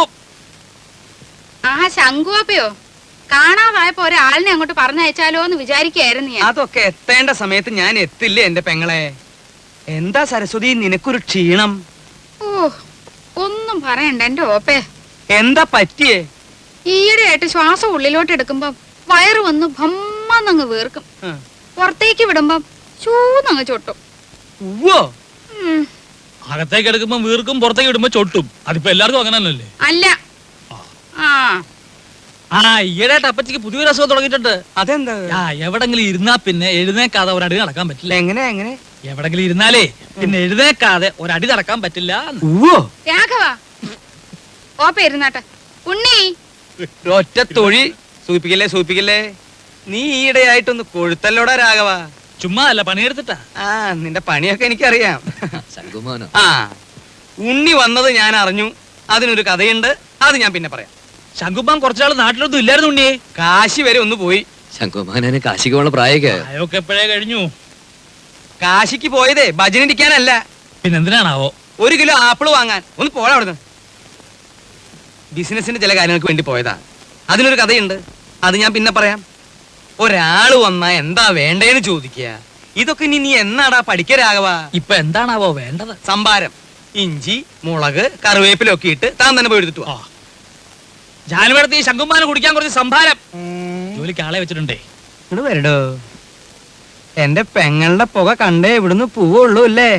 ആ ശങ്കുവാപ്പയോ? കാണാതായപ്പോ ഒരാളിനെ അങ്ങോട്ട് പറഞ്ഞയച്ചാലോ എന്ന് വിചാരിക്കായിരുന്നു ഞാൻ. അതൊക്കെ എത്തേണ്ട സമയത്ത് ഞാൻ എത്തില്ലേ എന്റെ പെങ്ങളെ. എന്താ സരസ്വതി നിനക്കൊരു ക്ഷീണം? ഓ ഒന്നും പറയണ്ട എന്റെ ഓപ്പേ. എന്താ പറ്റിയേ? ഈയിടെയായിട്ട് ശ്വാസം ഉള്ളിലോട്ട് എടുക്കുമ്പം വയറ് വന്ന് ഭമ്മന്നങ്ങ് വീർക്കും. പുറത്തേക്ക് വിടുമ്പം ചൂന്നങ്ങ് ചൊട്ടും. ഉവ്വോ. അകത്തേക്ക് എടുക്കുമ്പോ വീർക്കും, പുറത്തേക്ക് വിടുമ്പോ ചൊട്ടും. അതിപ്പോ എല്ലാവർക്കും അങ്ങനെ തന്നെയല്ലേ? അല്ല. ആ ഈയിടെയായിട്ട് അപ്പച്ചിക്ക് പുതിയൊരു അസുഖം തുടങ്ങിയിട്ടുണ്ട്. അതെന്താ? ആ എവിടെങ്കിലും ഇരുന്നാ പിന്നെ എഴുന്നേക്കാതെ ഒരടി നടക്കാൻ പറ്റില്ല. എങ്ങനെ എങ്ങനെ? എവിടെങ്കിലും ഇരുന്നാലേ പിന്നെ എഴുന്നേക്കാതെ ഒരടി നടക്കാൻ പറ്റില്ല. ഉവ്വോ. രാഘവ ഓപ്പ ഇരുന്നാട്ടെ. ഉണ്ണി ഒറ്റ തൊഴി. സൂപ്പിക്കല്ലേ സൂപ്പിക്കല്ലേ. നീ ഈയിടെയായിട്ടൊന്ന് കൊഴുത്തല്ലോടാ രാഘവ. ചുമ്മാ അല്ല, പണിയെടുത്തിട്ടാ. ആ, നിന്റെ പണിയൊക്കെ എനിക്കറിയാം. ശങ്കുമാനോ? ആ, ഉണ്ണി വന്നത് ഞാൻ അറിഞ്ഞു. അതിനൊരു കഥയുണ്ട്, അത് ഞാൻ പിന്നെ പറയാം. ശങ്കുമാൻ കുറച്ചാൾ നാട്ടിലൊന്നും ഇല്ലായിരുന്നു ഉണ്ണിയെ. കാശി വരെ ഒന്ന് പോയി. ശങ്കുമാനെ കാശിക്ക് പോണ പ്രായൊക്കെ ആയോ? അയൊക്കെ എപ്പോഴേ കഴിഞ്ഞു. കാശിക്ക് പോയതേ ഭജനിരിക്കാനല്ല, പിന്നെന്തിനാണാവോ? 1 കിലോ ആപ്പിള് വാങ്ങാൻ. ഒന്ന് പോടാ അവിടുന്ന്. ബിസിനസിന്റെ ചില കാര്യങ്ങൾക്ക് വേണ്ടി പോയതാ. അതിനൊരു കഥയുണ്ട്, അത് ഞാൻ പിന്നെ പറയാം. ഒരാള് വന്നാ എന്താ വേണ്ടേന്ന് ചോദിക്കുക. ഇതൊക്കെ നീ എന്നാടാ പഠിക്കരാകവാ? ഇപ്പൊ എന്താണാവോ വേണ്ടത്? സംഭാരം, ഇഞ്ചി, മുളക്, കറിവേപ്പിലൊക്കെ ഇട്ട് താൻ തന്നെ പോയി എടുത്തിട്ട് വാ. ജാനുവടത്ത് ഈ ശങ്കുമാനെ കുടിക്കാൻ കുറച്ച് സംഭാരം. ജോലിക്ക് ആളെ വെച്ചിട്ടുണ്ടേ. ഇങ്ങോട്ട് വരടോ. എന്റെ പെങ്ങളുടെ പുക കണ്ടേ ഇവിടുന്ന് പോവുള്ളൂ അല്ലേ?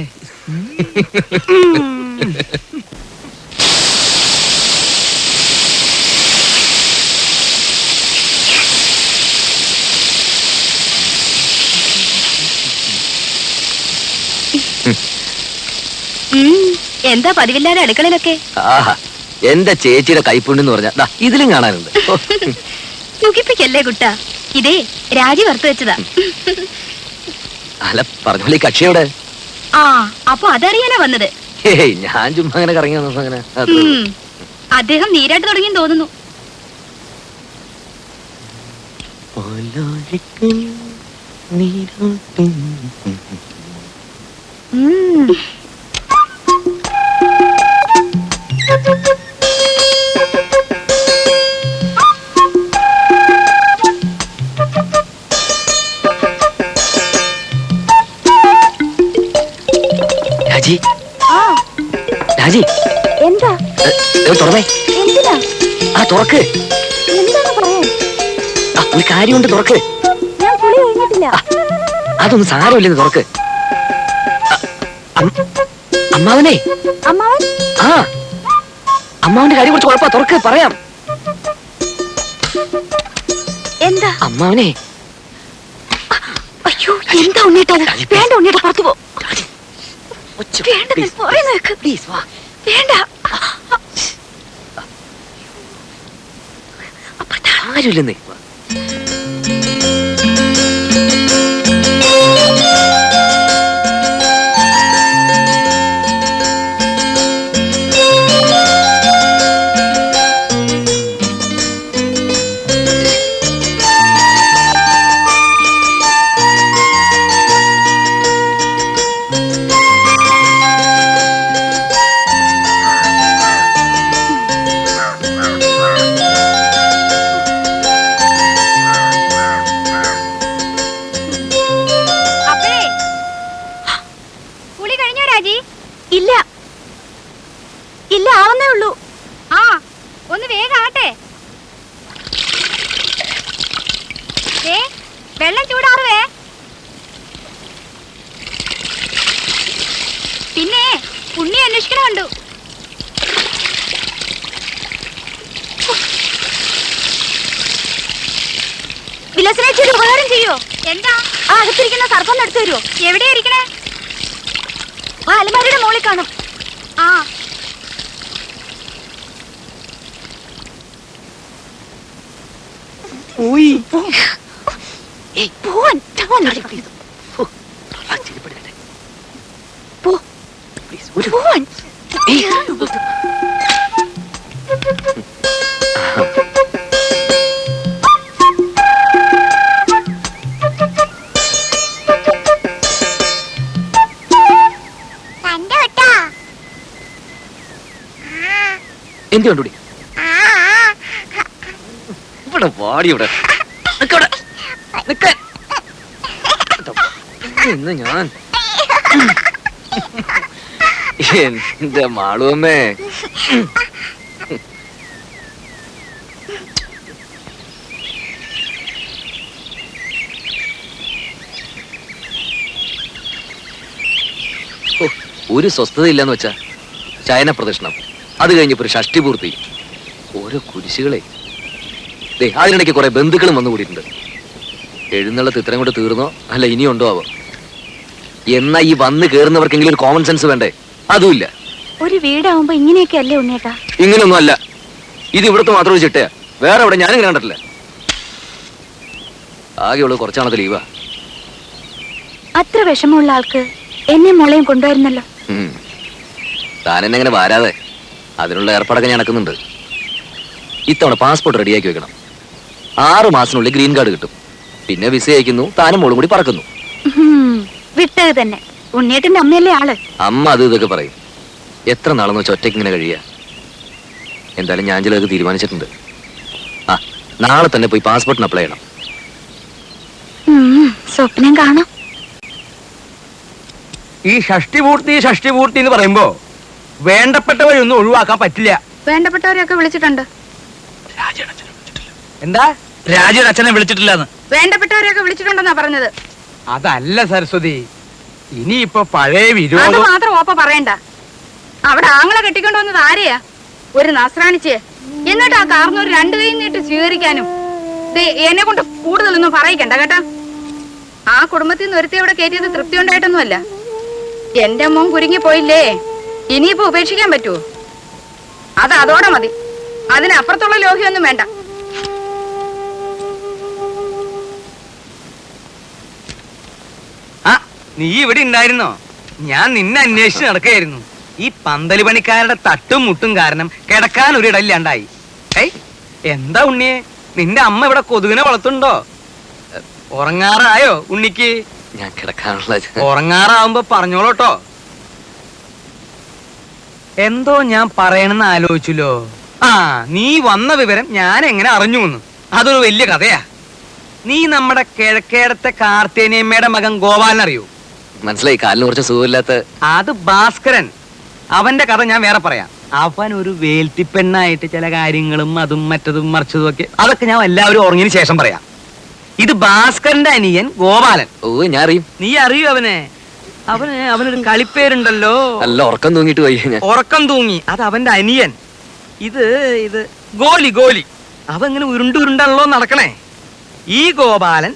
എന്താ പതിവില്ലാതെ അടുക്കളയിലൊക്കെ? ആഹാ, എന്റെ ചേച്ചിയുടെ കൈപ്പുണ്ടെന്ന് പറഞ്ഞ ഇതിലും കാണാനുണ്ട്. സുഖിപ്പിക്കല്ലേ കുട്ടാ, ഇതേ രാജി വറുത്തു വെച്ചതാ. അല്ല, പറഞ്ഞോളി കക്ഷിയോടെ. ആ, അപ്പൊ അതറിയാനാ വന്നത്. ഏയ്, ഞാൻ ചുമ്മാ അങ്ങനെ കറങ്ങി വന്നപ്പോ അങ്ങനെ. അദ്ദേഹം നീരാട്ട് തുടങ്ങി തോന്നുന്നു. രാജി, രാജി, എന്താ തുറന്നേ. എന്തിനാ? ആ തുറക്ക്. എന്താണ് പറയാൻ? ഒരു കാര്യമുണ്ട്, തുറക്ക്. ഞാൻ കുളി കഴിഞ്ഞിട്ടില്ല. അതൊന്നും സാരമില്ലെന്ന് തുറക്ക്. അമ്മാവനെ. അമ്മാവൻ? ആ, അമ്മാവന്റെ കാര്യം കുറച്ച് കുഴപ്പ. തുറക്ക്, പറയാം. എന്താ? അമ്മാവനെ. അയ്യോ, എന്താ ഉണ്ണീട്ടത്? വേണ്ട ഉണ്ണീട്ട, പുറത്തു പോ. വേണ്ട, പ്ലീസ് വാ. വേണ്ട. ആരുമില്ലെന്നേ. വെള്ളം ചൂടാറുവേ. പിന്നെ ഉണ്ണി അന്വേഷിക്കണ കണ്ടു. വിലാസിനേച്ചി ഒരു ഉപകാരം ചെയ്യോ? എന്താ? ആ അകത്തിരിക്കുന്ന സർപ്പം എടുത്തു തരുമോ? എവിടെയാ ഇരിക്കണേ? ആ അലമാരിയുടെ മുകളിൽ കാണും. ആ എന്ത് കണ്ടുപിടി ഇവിടെ വാടി ഇവിടെ ഇന്ന് ഞാൻ എന്റെ മാളുവമ്മേ. ഒരു സ്വസ്ഥത ഇല്ലെന്ന് വെച്ചാ ശയന പ്രദക്ഷിണം, അത് കഴിഞ്ഞപ്പോ ഒരു ഷഷ്ടി പൂർത്തി, ഓരോ കുരിശുകളെ. അതിനിടയ്ക്ക് കുറെ ബന്ധുക്കളും വന്നു കൂടിയിട്ടുണ്ട്. എഴുന്നള്ളത്ത് ഇത്രയും കൊണ്ട് തീർന്നോ അല്ല ഇനിയുണ്ടോ ആവോ? എന്നാ ഈ വന്ന് കേറുന്നവർക്കെങ്കിലും ഒരു കോമൺ സെൻസ് വേണ്ടേ? അതുമില്ല. ഒരു വീടാവുമ്പോ ഇങ്ങനെയൊക്കെ അല്ലേ ഉണ്ണേട്ടാ? ഇങ്ങനെയൊന്നും അല്ല. ഇത് ഇവിടുത്തെ മാത്രം ഒരു ചിട്ടയാ, വേറെ എവിടെ ഞാനും കണ്ടിട്ടില്ല. ആകെയുള്ളത് കുറച്ചാണത് ലീവാ. അത്ര വിഷമമുള്ള ആൾക്ക് എന്നെ മോളെയും കൊണ്ടുവരുന്നല്ലോ. താൻ എന്നെ അങ്ങനെ വാരാതെ അതിനുള്ള ഏർപ്പാടൊക്കെ ഞാൻ നടക്കുന്നുണ്ട്. ഇത്തവണ പാസ്പോർട്ട് റെഡിയാക്കി വെക്കണം. 6 മാസത്തിനുള്ളിൽ ഗ്രീൻ കാർഡ് കിട്ടും. പിന്നെ വിസ അയക്കുന്നു, താനും മോളും കൂടി പറക്കുന്നു. വിട്ടത് തന്നെ. ഉണ്ണിയേട്ടന്റെ അമ്മയല്ലേ ആള്. അമ്മ അത് ഇതൊക്കെ പറയും. എത്ര നാളെന്ന് വെച്ചാൽ ഒറ്റയ്ക്ക് ഇങ്ങനെ കഴിയാ? എന്തായാലും ഞാൻ ചിലതൊക്കെ തീരുമാനിച്ചിട്ടുണ്ട്. ആ നാളെ തന്നെ പോയി പാസ്പോർട്ടിന് അപ്ലൈ ചെയ്യണം. സ്വപ്നം കാണാം. ഈ ഷഷ്ടി പൂർത്തി എന്ന് പറയുമ്പോ വേണ്ടപ്പെട്ടവരൊന്നും ഒഴിവാക്കാൻ പറ്റില്ല. വേണ്ടപ്പെട്ടവരെയൊക്കെ വിളിച്ചിട്ടുണ്ട്. എന്താ? രാജയുടെ അച്ഛനെ വിളിച്ചിട്ടില്ലെന്ന്. വേണ്ടപ്പെട്ടവരെയൊക്കെ വിളിച്ചിട്ടുണ്ടെന്നാ പറഞ്ഞത്. അതല്ല സരസ്വതി, ഇനിയിപ്പോ പഴയ അത് വിരോധം മാത്രം ഓപ്പ പറയണ്ട. അവിടെ ആങ്ങളെ കെട്ടിക്കൊണ്ടുവന്നത് ആരെയാ? ഒരു നസ്രാണിച്ച്. എന്നിട്ട് ആ കാർന്നൂർ 2 കൈ നീട്ട് സ്വീകരിക്കാനും. എന്നെ കൊണ്ട് കൂടുതലൊന്നും പറയിക്കണ്ട കേട്ടാ. ആ കുടുംബത്തിൽ നിന്ന് ഒരുത്തി ഇവിടെ കയറ്റിയത് തൃപ്തി ഉണ്ടായിട്ടൊന്നുമല്ല. എന്റെ മോൻ കുരുങ്ങി പോയില്ലേ, ഇനിയിപ്പോ ഉപേക്ഷിക്കാൻ പറ്റുമോ? അത് അതോടെ മതി. അതിനപ്പുറത്തുള്ള ലോഹ്യൊന്നും വേണ്ട. ആ നീ ഇവിടെ ഉണ്ടായിരുന്നോ? ഞാൻ നിന്നെ അന്വേഷിച്ച് നടക്കുകയായിരുന്നു. ഈ പന്തല് പണിക്കാരുടെ തട്ടും മുട്ടും കാരണം കിടക്കാൻ ഒരു ഇടയില്ലാണ്ടായി. ഏയ് എന്താ ഉണ്ണിയെ, നിന്റെ അമ്മ ഇവിടെ കൊതുകിനെ വളർത്തുണ്ടോ? ഉറങ്ങാറായോ ഉണ്ണിക്ക്? ഞാൻ കിടക്കാനുള്ള ഉറങ്ങാറാവുമ്പോ പറഞ്ഞോളൂട്ടോ. എന്തോ ഞാൻ പറയണെന്ന് ആലോചിച്ചല്ലോ. ആ നീ വന്ന വിവരം ഞാൻ എങ്ങനെ അറിഞ്ഞു എന്ന്, അതൊരു വലിയ കഥയാ. നീ നമ്മുടെ കിഴക്കേടത്തെ കാർത്തേനിയമ്മയുടെ മകൻ ഗോപാലൻ അറിയൂ? മനസ്സിലായി. കാലിന് കുറച്ച് സുഖമില്ലാത്ത. അത് ഭാസ്കരൻ. അവന്റെ കഥ ഞാൻ വേറെ പറയാം. അവൻ ഒരു വേൽത്തിപ്പെണ്ണായിട്ട് ചില കാര്യങ്ങളും അതും മറ്റതും മറിച്ചതും ഒക്കെ, അതൊക്കെ ഞാൻ എല്ലാവരും ഉറങ്ങിയതിന് ശേഷം പറയാം. ഇത് ഭാസ്കരന്റെ അനിയൻ ഗോപാലൻ. ഓ ഞാൻ അറിയും. നീ അറിയൂ അവനെ? അവനൊരു കളിപ്പേരുണ്ടല്ലോ. നല്ല ഉറക്കം തൂങ്ങിട്ട് പോയി. ഉറക്കം തൂങ്ങി, അത് അവന്റെ അനിയൻ. ഇത് ഗോലി. അവ ഇങ്ങനെ ഉരുണ്ടാണല്ലോ നടക്കണേ. ഈ ഗോപാലൻ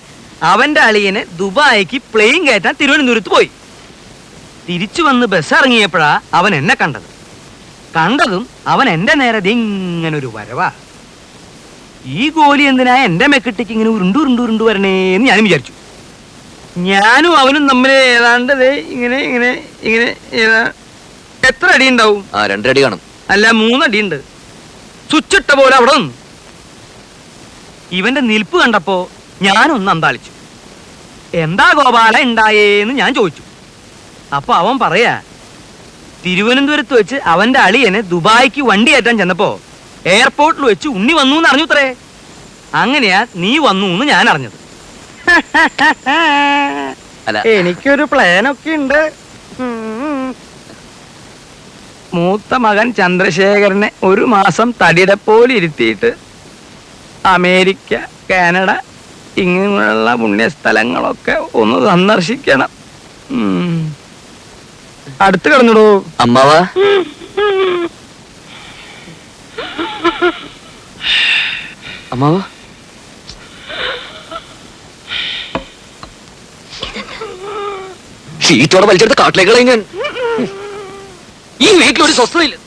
അവന്റെ അളിയനെ ദുബായിക്ക് പ്ലെയിൻ കയറ്റാൻ തിരുവനന്തപുരത്ത് പോയി. തിരിച്ചു വന്ന് ബസ് ഇറങ്ങിയപ്പോഴാ അവൻ എന്നെ കണ്ടതും അവൻ എന്റെ നേരെ ഇങ്ങനെ ഒരു വരവാ. ഈ ഗോലി എന്തിനാ എന്റെ മെക്കിട്ടേക്ക് ഇങ്ങനെ ഉരുണ്ടു വരണേന്ന് ഞാനും വിചാരിച്ചു. ഞാനും അവനും തമ്മിൽ ഏതാണ്ട് ഇങ്ങനെ എത്ര അടി ഉണ്ടാവും? 2 അടി കാണും. അല്ല 3 അടിയുണ്ട്. സ്വിച്ചിട്ട പോലെ അവിടെ നിന്നു. ഇവന്റെ നിൽപ്പ് കണ്ടപ്പോ ഞാനൊന്ന് അന്താളിച്ചു. എന്താ ഗോപാല ഉണ്ടായേന്ന് ഞാൻ ചോദിച്ചു. അപ്പൊ അവൻ പറയാ, തിരുവനന്തപുരത്ത് വെച്ച് അവന്റെ അളിയനെ ദുബായിക്ക് വണ്ടി കയറ്റാൻ ചെന്നപ്പോ എയർപോർട്ടിൽ വെച്ച് ഉണ്ണി വന്നു എന്ന് അറിഞ്ഞുത്രേ. അങ്ങനെയാ നീ വന്നു എന്ന് ഞാൻ അറിഞ്ഞത്. എനിക്കൊരു പ്ലാനൊക്കെ ഉണ്ട്. മൂത്ത മകൻ ചന്ദ്രശേഖരനെ 1 മാസം തടിയുടെ പോലെ ഇരുത്തിയിട്ട് അമേരിക്ക, കാനഡ, ഇങ്ങനെയുള്ള പുണ്യസ്ഥലങ്ങളൊക്കെ ഒന്ന് സന്ദർശിക്കണം. അടുത്ത് കിടന്നിടൂ. അമ്മാവാ അമ്മാവാ ഷീറ്റോടെ വലിച്ചെടുത്ത് കാട്ടിലേക്ക് കളയും ഞാൻ. ഈ വീട്ടിലൊരു സ്വസ്ഥതയില്ല.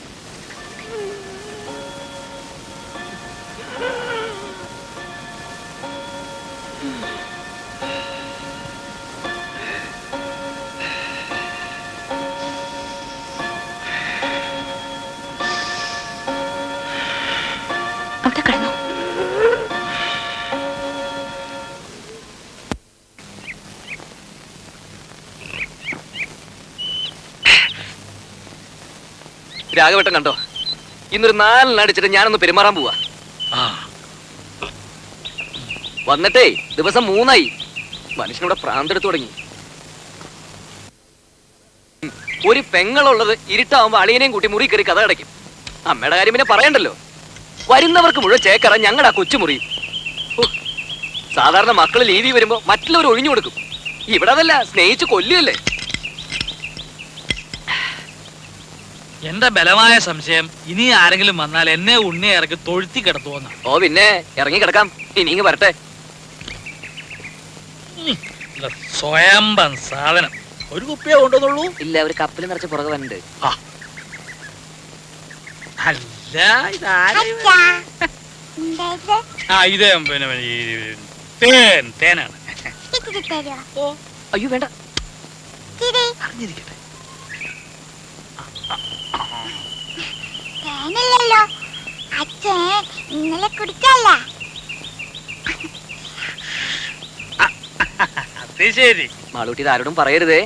അവിടെ കിടന്നു. രാഘവട്ടം കണ്ടോ, ഇന്നൊരു 4 അടിച്ചിട്ട് ഞാനൊന്ന് പെരുമാറാൻ പോവാ. വന്നിട്ടേ ദിവസം 3 മനുഷ്യനിവിടെ പ്രാന്തെടുത്തു തുടങ്ങി. ഒരു പെങ്ങളുള്ളത് ഇരുട്ടാവുമ്പോ അളിയനെയും കൂട്ടി മുറി കയറി കഥ അടയ്ക്കും. അമ്മയുടെ കാര്യം പിന്നെ പറയണ്ടല്ലോ. വരുന്നവർക്ക് മുഴുവൻ ചേക്കറ ഞങ്ങളുടെ ആ കൊച്ചുമുറി. സാധാരണ മക്കള് ലീവി വരുമ്പോ മറ്റുള്ളവർ ഒഴിഞ്ഞു കൊടുക്കും. ഇവിടെ അതല്ല, സ്നേഹിച്ച് കൊല്ലുകയല്ലേ. എന്റെ ബലമായ സംശയം ഇനി ആരെങ്കിലും വന്നാൽ എന്നെ ഉണ്ണി ഇറക്കി തൊഴുത്തി കിടത്തുവന്ന. ഓ പിന്നെ ഇറങ്ങി കിടക്കാം. ഇനി ഇങ്ങ് വരട്ടെ. സ്വയംബൻ സാധനം. ഒരു കുപ്പിയെ കൊണ്ടുവന്നുള്ളൂ. ഇല്ല, ഒരു കപ്പിൽ നിറച്ച് പുറകെ വന്നിട്ട്. അല്ല ഇതാരാ? ഇത് പിന്നെ തേനാണ്. അയ്യോ വേണ്ട, അറിഞ്ഞിരിക്കട്ടെ. തേനില്ലല്ലോ അച്ഛൻ ഇന്നലെ കുടിച്ചല്ല. അത് ശരി. മാളൂട്ടി ഇത് ആരോടും പറയരുതേ.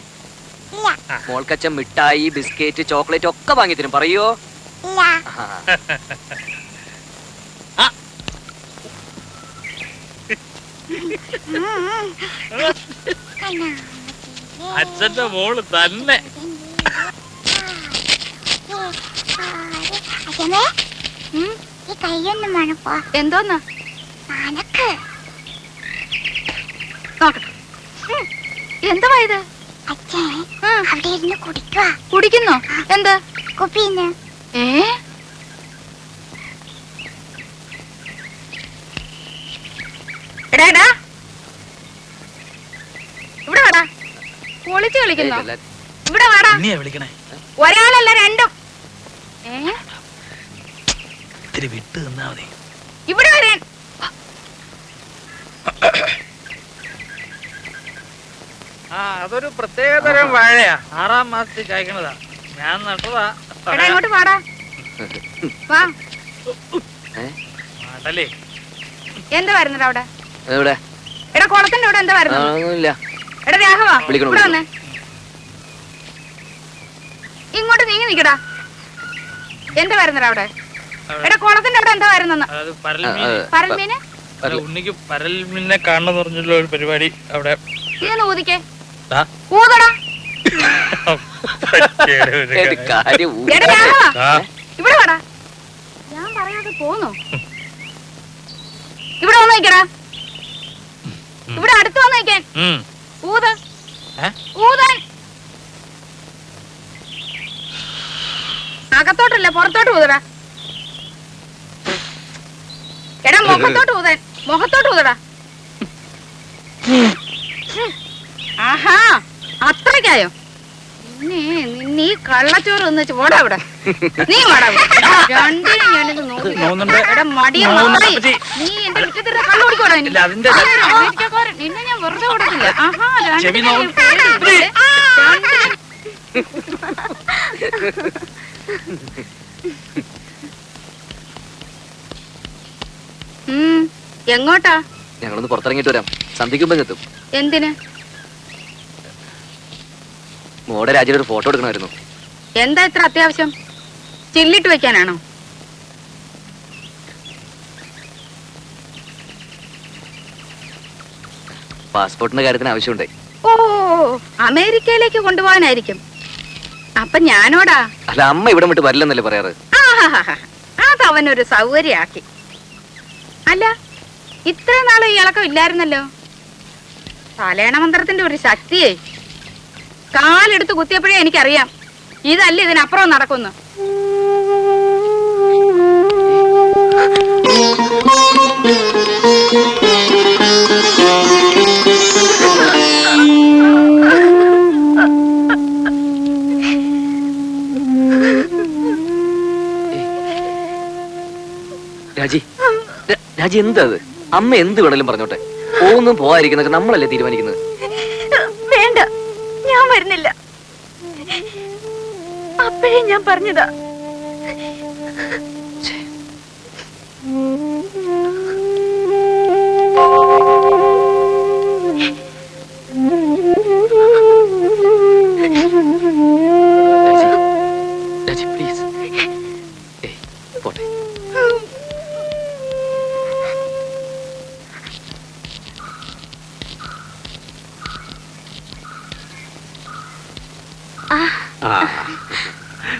ഇല്ല മോൾക്കച്ഛൻ മിഠായി, ബിസ്ക്കറ്റ്, ചോക്ലേറ്റ് ഒക്കെ വാങ്ങി തരും. പറയോ? ഇല്ല. അച്ഛന്റെ മോള് തന്നെ. അച്ഛനെ ഈ കൈയൊന്നും വേണപ്പോ. എന്തോന്നാ അനക്ക് നോക്കട്ടെ. എന്താ ഇത്? അച്ഛൻ അവിടെ ഇരുന്ന് കുടിക്കുക. കുടിക്കുന്നോ? എന്താ കുപ്പിന്ന്? എടാ ഇവിടെ വാടാ. പൊളിച്ച് കളിക്കുന്നോ? ഇവിടെ വാടാ. ഇനിയാ വിളിക്കണേ. ഒരാളല്ല രണ്ടും. ഇത്തിരി വിട്ട് നിന്നാ മതി. ഇവിടെ വരാൻ. അതൊരു പ്രത്യേകതരം വാഴയാ. 6ാം മാസത്തിൽ കായ്ക്കണതാ. ഞാൻ നട്ടതാ. എടാ ഇങ്ങോട്ട് വാടാ. വാ. മാടലേ. എന്താ വരുന്നത് അവിടെ? എവിടെ? എടാ കുളത്തിന്റെ അവിടെ എന്താ വരുന്നത്? എടാ രാഘവാ ഇവിടെ വന്നേ. ഇങ്ങോട്ട് നീങ്ങി നിക്കടാ. എന്താ വരുന്നത് അവിടെ? എടാ കുളത്തിന്റെ അവിടെ എന്താ വരുന്നെന്ന്? പരൽമീന്. ഉണ്ണിക്ക് പരൽമീനെ കാണണം പറഞ്ഞുള്ള ഒരു പരിപാടി അവിടെ. ഇതൊന്ന് ഊതിക്കേ. ഊതടാ. എടാ രാഘവാ ഇവിടെ വാടാ. ഞാൻ പറയാതെ പോന്നോ? ഇവിടെ വന്ന് നിക്കടാ. ഇവിടെ അടുത്ത് വന്ന് നിക്കാൻ. ഊത്. ഊതാൻ. അകത്തോട്ടല്ല പുറത്തോട്ട് ഊതടാ. എടാ മുഖത്തോട്ട് ഊതാൻ. മുഖത്തോട്ട് ഊതടാ. ആഹാ അത്രയ്ക്കായോ? നീ കള്ളച്ചോറ് ഒന്ന് ഓടാ ഇവിടെ. നീ ഓടാ. രണ്ടിനും ഞാനിത് നോക്കുന്നുണ്ട്. മടിയ നീ എന്റെ മുറ്റത്തിരുന്ന് കള്ളു കുടിക്കോടാ. നിന്നെ ഞാൻ വെറുതെ കൊടുക്കില്ല. ആഹാ എങ്ങോട്ടാ? ഞങ്ങളൊന്ന് പുറത്തിറങ്ങിട്ട് വരാം. സന്ധിക്കുമ്പോ എത്തും. എന്തിന്? മോടെ രാജ്യയുടെ ഒരു ഫോട്ടോ എടുക്കണമായിരുന്നു. എന്താ ഇത്ര അത്യാവശ്യം? ചില്ലിട്ട് വെക്കാനാണോ? പാസ്പോർട്ടിന്റെ കാര്യത്തിന് ആവശ്യമുണ്ടേ. ഓ അമേരിക്കയിലേക്ക് കൊണ്ടുപോകാനായിരിക്കും. അപ്പൊ ഞാനോടാ? അല്ല, അമ്മ ഇവിടെ വിട്ട് വരില്ലെന്നല്ലേ പറയാറ്. അതവനൊരു സൗകര്യാക്കി. അല്ല ഇത്രയും നാളും ഈ ഇളക്കം ഇല്ലായിരുന്നല്ലോ. തലേണ മന്ത്രത്തിന്റെ ഒരു ശക്തിയെ കാലെടുത്ത് കുത്തിയപ്പോഴേ എനിക്കറിയാം ഇതല്ല ഇതിനപ്പുറം നടക്കുന്നു. രാജി എന്താ അത്? അമ്മ എന്ത് വേണേലും പറഞ്ഞോട്ടെ. പോകുന്നും പോവാതിരിക്കുന്നൊക്കെ നമ്മളല്ലേ തീരുമാനിക്കുന്നത്. വേണ്ട, ഞാൻ വരുന്നില്ല. അപ്പോഴേ ഞാൻ പറഞ്ഞതാ. രാജി പ്ലീസ്. പോട്ടെ.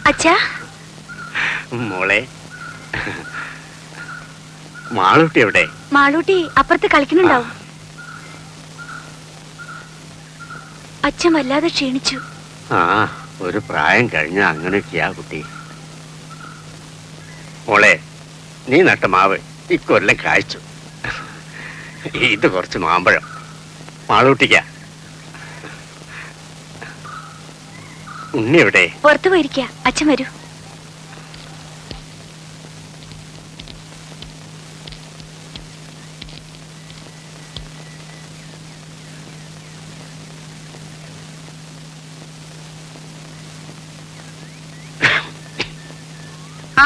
അച്ഛാ, മോളെ, മാളൂട്ടി എവിടെ? മാളൂട്ടി അപ്പുറത്ത് കളിക്കുന്നുണ്ടാവും. അച്ഛൻ വല്ലാതെ ക്ഷീണിച്ചു. ആ, ഒരു പ്രായം കഴിഞ്ഞ അങ്ങനെയൊക്കെയാ കുട്ടി. മോളെ, നീ നട്ട മാവ് ഇക്കൊല്ലം കായ്ച്ചു. ഇത് കുറച്ച് മാമ്പഴം മാളൂട്ടിക്ക. ഉണ്ണി എവിടെ? പുറത്തു പോയിരിക്ക. അച്ഛൻ വരൂ.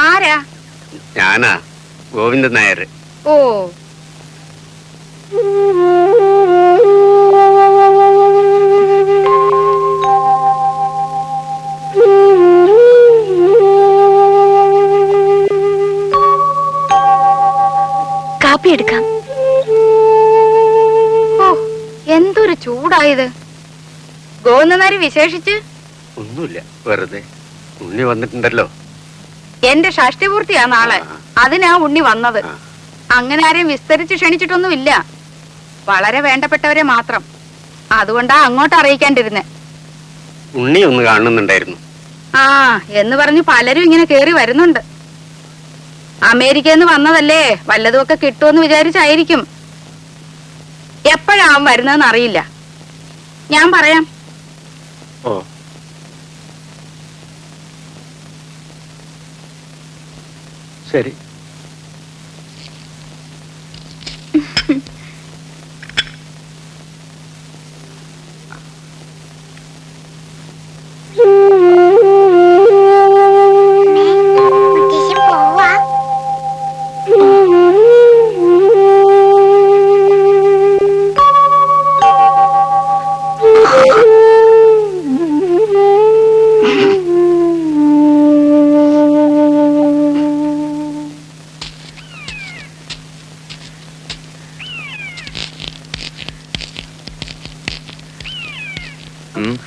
ആരാ? ഞാനാ, ഗോവിന്ദൻ നായർ. ഓ, കാപ്പി എടുക്കാം. ഓ, എന്തൊരു ചൂടായത്. ഗോവിന്ദനാരി വിശേഷിച്ച് ഒന്നുമില്ല, വെറുതെ. ഉണ്ണി വന്നിട്ടുണ്ടല്ലോ. എന്റെ ഷഷ്ടിപൂർത്തിയാ നാളെ. അതിനാ ഉണ്ണി വന്നത്. അങ്ങനെ ആരെയും വിസ്തരിച്ച് ക്ഷണിച്ചിട്ടൊന്നുമില്ല. വളരെ വേണ്ടപ്പെട്ടവരെ മാത്രം. അതുകൊണ്ടാ അങ്ങോട്ട് അറിയിക്കാണ്ടിരുന്നെ. ഉണ്ണി ഒന്ന് കാണുന്നുണ്ടായിരുന്നു. ആ, എന്ന് പറഞ്ഞു പലരും ഇങ്ങനെ കേറി വരുന്നുണ്ട്. അമേരിക്കയിൽ നിന്ന് വന്നതല്ലേ, വല്ലതുമൊക്കെ കിട്ടുമെന്ന് വിചാരിച്ചായിരിക്കും. എപ്പോഴാവും വരുന്നതെന്ന് അറിയില്ല. ഞാൻ പറയാം. ഓ, ശരി. പോവാ.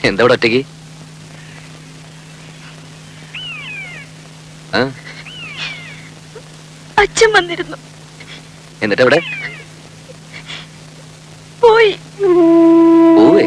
എന്താ ഇവിടെ ഒറ്റയ്ക്ക്? അച്ഛൻ വന്നിരുന്നു. എന്നിട്ട് എവിടെ പോയി. പോവേ?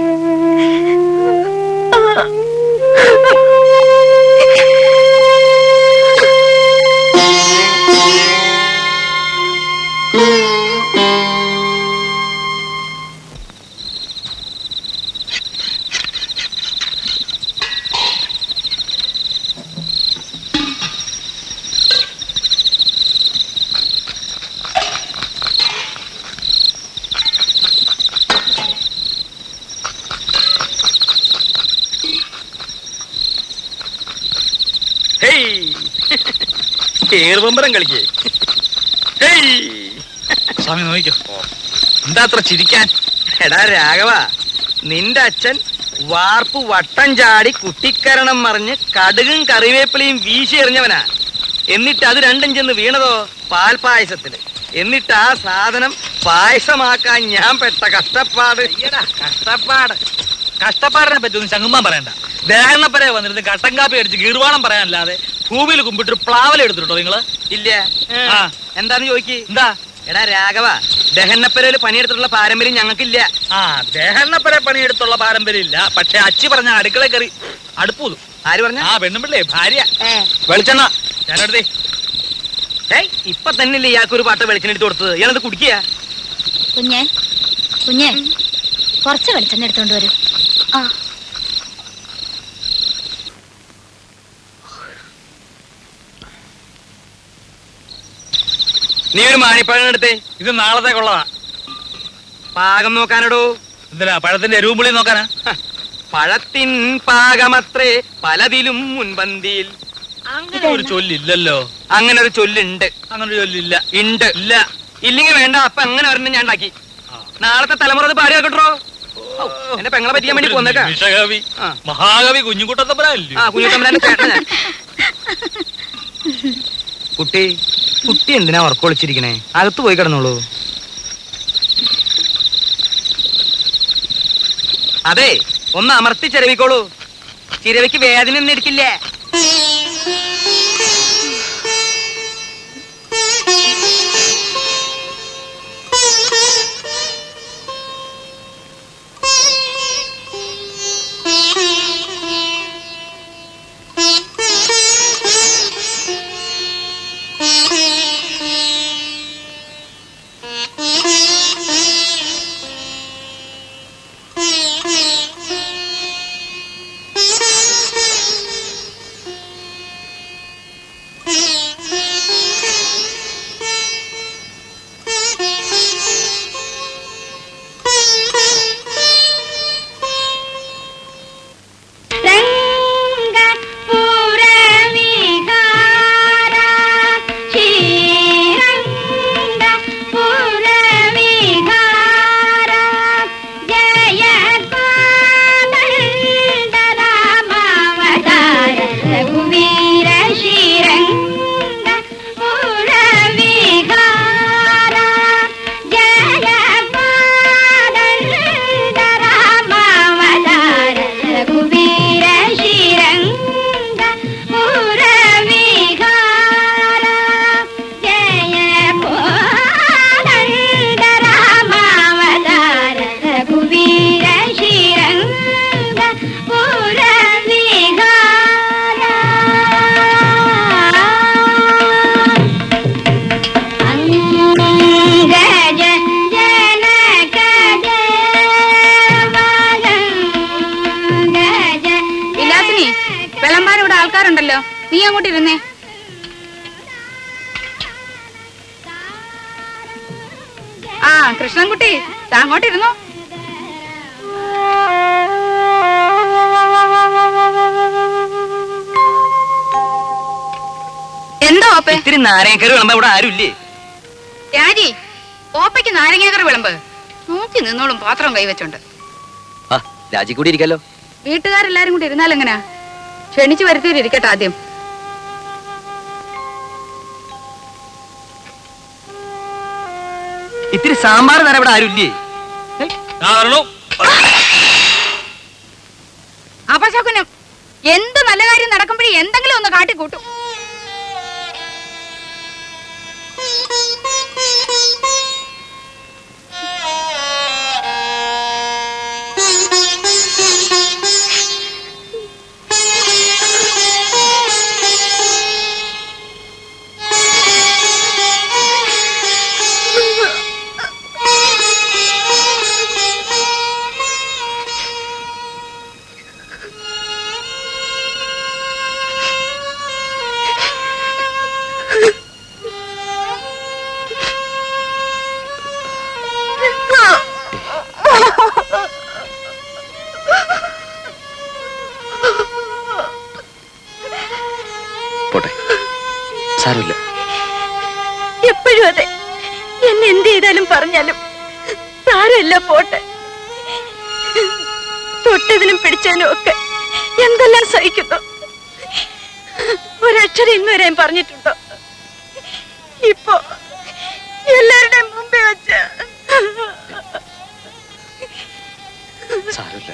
ഏറുപമ്പരം കളിക്കേ. സ്വാമി നോക്കിക്കോ. എന്താ അത്ര ചിരിക്കാൻ? എടാ രാഘവ, നിന്റെ അച്ഛൻ വാർപ്പ് വട്ടം ചാടി കുട്ടിക്കരണം മറിഞ്ഞ് കടുകും കറിവേപ്പിലയും വീശി എറിഞ്ഞവനാ. എന്നിട്ട് അത് രണ്ടും ചെന്ന് വീണതോ പാൽപായസത്തില്. എന്നിട്ട് ആ സാധനം പായസമാക്കാൻ ഞാൻ പെട്ട കഷ്ടപ്പാട്. കഷ്ടപ്പാടിനെ പറ്റൊന്നും ചങ്ങുമ്പാൻ പറയണ്ട. ദേഹണപ്പരെ വന്നിരുന്ന് കട്ടൻ കാപ്പി അടിച്ച് ഗീർവാണം പറയാനല്ലാതെ ഭൂമിയിൽ കുമ്പിട്ട് പ്ലാവല എടുത്തിട്ടുണ്ടോ നിങ്ങള്? ഇല്ല. എന്താന്ന് ചോദിക്ക്. എന്താ എടാ രാഘവ, ദഹന്നപ്പരയില് പണിയെടുത്തിട്ടുള്ള പാരമ്പര്യം ഞങ്ങൾക്കില്ല. ആ ദേഹന്നപ്പരെ പണിയെടുത്തുള്ള പാരമ്പര്യം ഇല്ല. പക്ഷെ അച്ചി പറഞ്ഞ അടുക്കള കയറി അടുപ്പൂതും. ആര് പറഞ്ഞ? ആ പെണ്ണുമ്പിള്ളേ ഭാര്യ. വെളിച്ചെണ്ണ ഞാനെടുത്തേ. ഇപ്പൊ തന്നെയല്ലേ ഇയാൾക്കൊരു പാട്ട വെളിച്ചെണ്ണ എടുത്ത് കൊടുത്തത്. ഇയാളത് കുടിക്കുക. കുഞ്ഞേ കുറച്ച് വെളിച്ചെണ്ണ എടുത്തോണ്ട് വരൂ. നീ ഒരു മാണിപ്പഴം എടുത്തേ. ഇത് നാളത്തേക്കുള്ളതാ. പാകം നോക്കാനടോ. എന്തിനാ? പഴത്തിന്റെ എരുവുമ്പുളി നോക്കാനാ? പഴത്തിൻ പാകമത്രേ പലതിലും മുൻപന്തിയിൽ. അങ്ങനെ ഒരു ചൊല്ലില്ലല്ലോ. അങ്ങനെ ഒരു ചൊല്ലുണ്ട്. അങ്ങനെ ഒരു ചൊല്ലില്ല. ഉണ്ട്. ഇല്ല. ഇല്ലെങ്കിൽ വേണ്ട. അപ്പൊ അങ്ങനെ ഒരെണ്ണം ഞാൻ ഉണ്ടാക്കി. നാളത്തെ തലമുറ അത് ഭാര്യ കേട്ടോ. എന്റെ പെങ്ങളെ പറ്റിയാൻ വേണ്ടി പോന്നേക്കാ. വിഷകവി മഹാകവി കുഞ്ഞുകുട്ടത്തമ്പലല്ലേ? ആ കുഞ്ഞുട്ടമ്പലാന്റെ ചേട്ടനാ. കുട്ടി എന്തിനാ ഉറക്കൊളിച്ചിരിക്കണേ? അകത്ത് പോയി കിടന്നോളൂ. അതെ, ഒന്ന് അമർത്തി ചിരവിക്കോളൂ. ചിരവിക്ക് വേദന ഒന്നും എടുക്കില്ലേ? ആൾക്കാരുണ്ടല്ലോ, നീ അങ്ങോട്ടിരുന്നേ. ആ കൃഷ്ണൻകുട്ടി, അങ്ങോട്ടിരുന്നോ. എന്താ ഓപ്പേ? ഇത്തിരി നാരങ്ങക്കറി വിളമ്പ ഇവിടെ ആരുമില്ലേ? രാജി, ഓപ്പയ്ക്ക് നാരങ്ങക്കറി വിളമ്പ്. നോക്കി നിന്നോളും പാത്രം കൈവച്ചോണ്ട്. രാജി കൂടി ഇരിക്കല്ലോ. വീട്ടുകാരെല്ലാരും കൂടി ഇരുന്നാൽ എങ്ങനെയാ? ക്ഷണിച്ചു വരുത്തിയിരിക്കട്ടെ ആദ്യം. ഇത്തിരി സാമ്പാർ തരാൻ ഇവിടെ ആരുമില്ലേ? അപശകുനം. എന്ത് നല്ല കാര്യം നടക്കുമ്പോഴേ എന്തെങ്കിലും ഒന്ന് കാട്ടിക്കൂട്ടും. സാരമില്ല. എപ്പോഴും അതെ. എന്നെ എന്ത് ചെയ്താലും പറഞ്ഞാലും സാരമില്ല, പോട്ടെ. തൊട്ടതിനും പിടിച്ചതിനും ഒക്കെ എന്തെല്ലാം സഹിക്കുന്നു. ഒരക്ഷരം ഇന്നുവരെ പറഞ്ഞിട്ടുണ്ടോ? ഇപ്പൊ എല്ലാവരുടെയും മുമ്പേ വെച്ച്. സാരമില്ല,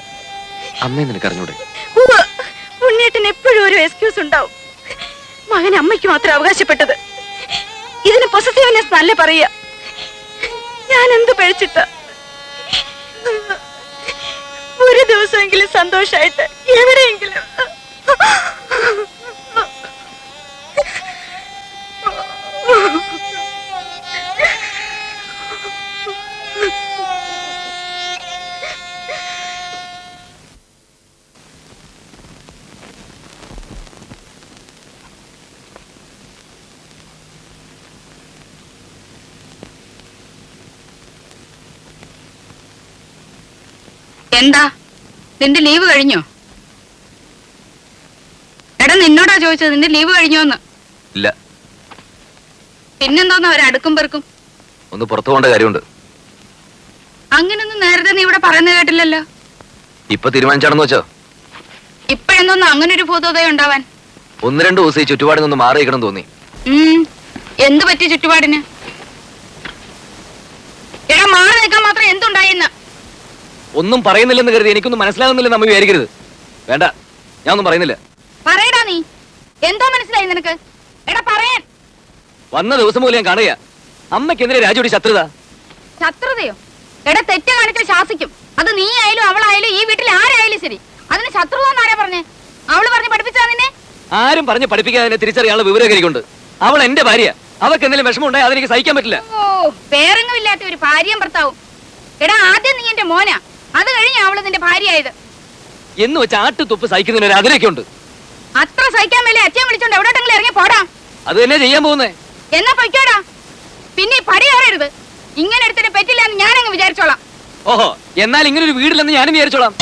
അമ്മയെ നിനക്കറിഞ്ഞൂടെ? ഉണ്ണിയേട്ടന് എപ്പോഴും ഒരു എക്സ്ക്യൂസ് ഉണ്ടാവും. മകൻ അമ്മയ്ക്ക് മാത്രം അവകാശപ്പെട്ടത്. ഇതിന് പൊസസീവ്നെസ് നല്ല പറയുക. ഞാൻ എന്ത് പഴിച്ചിട്ട? ഒരു ദിവസമെങ്കിലും സന്തോഷായിട്ട് എവിടെയെങ്കിലും. എന്താ നിന്റെ ലീവ് കഴിഞ്ഞോ? എടാ നിന്നോടാ ചോദിച്ചത്, നിന്റെ ലീവ് കഴിഞ്ഞോന്ന്. ഇല്ല. പിന്നെന്തോന്ന് അവരടുക്കും പെറുക്കും? ഒന്ന് പുറത്തു പോകേണ്ട കാര്യമുണ്ട്. അങ്ങനൊന്നും നേരത്തെ നീ ഇവിടെ പറയുന്നത് കേട്ടില്ലല്ലോ. ഇപ്പൊ തീരുമാനിച്ചാണെന്ന് വെച്ചോ? ഇപ്പഴെന്തോന്ന് അങ്ങനെ ഒരു ഭൂതോദയം ഉണ്ടാവാൻ? 1-2 ദിവസം ഈ ചുറ്റുപാടിൽ നിന്ന് മാറിയിക്കണം തോന്നി. എന്ത് പറ്റി ചുറ്റുപാടിന്? എടാ മാറി നിൽക്കാൻ മാത്രം എന്തുണ്ടായിന്ന്? ഒന്നും പറയുന്നില്ലെന്ന് കരുതി എനിക്കൊന്നും മനസ്സിലാകുന്നില്ലെന്ന് അമ്മ വിചാരിക്കരുത്. വേണ്ട, ഞാൻ ഒന്നും പറയുന്നില്ല. പറയടാ നീ. എന്തോ മനസ്സിലായി നിനക്ക്? എടാ പറയാൻ. വന്ന ദിവസം മുതൽ ഞാൻ കാണുക അമ്മയ്ക്കെതിരെ രാജുവിടെ ശത്രുത. ശത്രുതയോ? എടാ തെറ്റ് കാണിച്ച ശാസിക്കും. അത് നീ ആയാലും അവളായാലും ഈ വീട്ടിൽ ആരായാലും ശരി. അതിന് ശത്രുത എന്നാരാ പറഞ്ഞേ? അവള് പറഞ്ഞ് പഠിപ്പിച്ചാ നിന്നെ? ആരും പറഞ്ഞ് പഠിപ്പിക്കാതെ തിരിച്ചറിയാനുള്ള വിവരകരിക്കുണ്ട്. അവൾ എന്റെ ഭാര്യ. അവർക്ക് എന്തെങ്കിലും വിഷമം ഉണ്ടായി അതെനിക്ക് സഹിക്കാൻ പറ്റില്ല. ഓ, പേരെങ്ങും ഇല്ലാത്ത ഒരു ഭാര്യയും ഭർത്താവും. എടാ ആദ്യം നീ എന്റെ മോനാ, അത് കഴിഞ്ഞ അവള് നിന്റെ ഭാര്യയായത്. എന്ന് വെച്ച് ആട്ടുതുപ്പ് സഹിക്കുന്നതിന് ഒരു അതിരൊക്കെ ഉണ്ട്. അത്ര സഹിക്കാൻ മേലെ അച്ഛൻ വിളിച്ചോണ്ട് എവിടോട്ടെങ്കിലും ഇറങ്ങി പോടാ. അത് തന്നെ ചെയ്യാൻ പോകുന്നേ. എന്നാ പൊയ്ക്കോടാ. പിന്നെ പടി കയറരുത്. ഇങ്ങനെ എടുത്തിട്ട് പറ്റില്ല എന്ന് ഞാനങ്ങ് വിചാരിച്ചോളാം. ഓഹോ, എന്നാൽ ഇങ്ങനെ ഒരു വീടില്ലെന്ന് ഞാനും വിചാരിച്ചോളാം.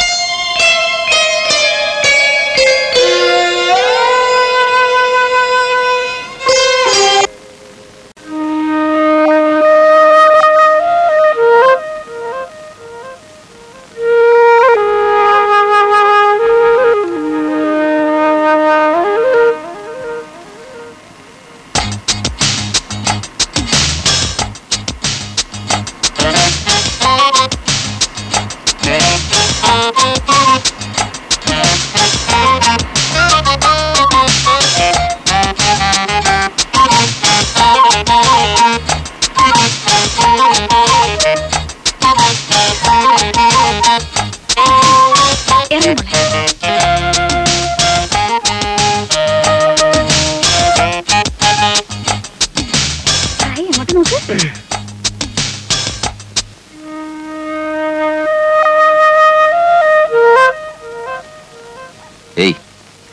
ഏയ്,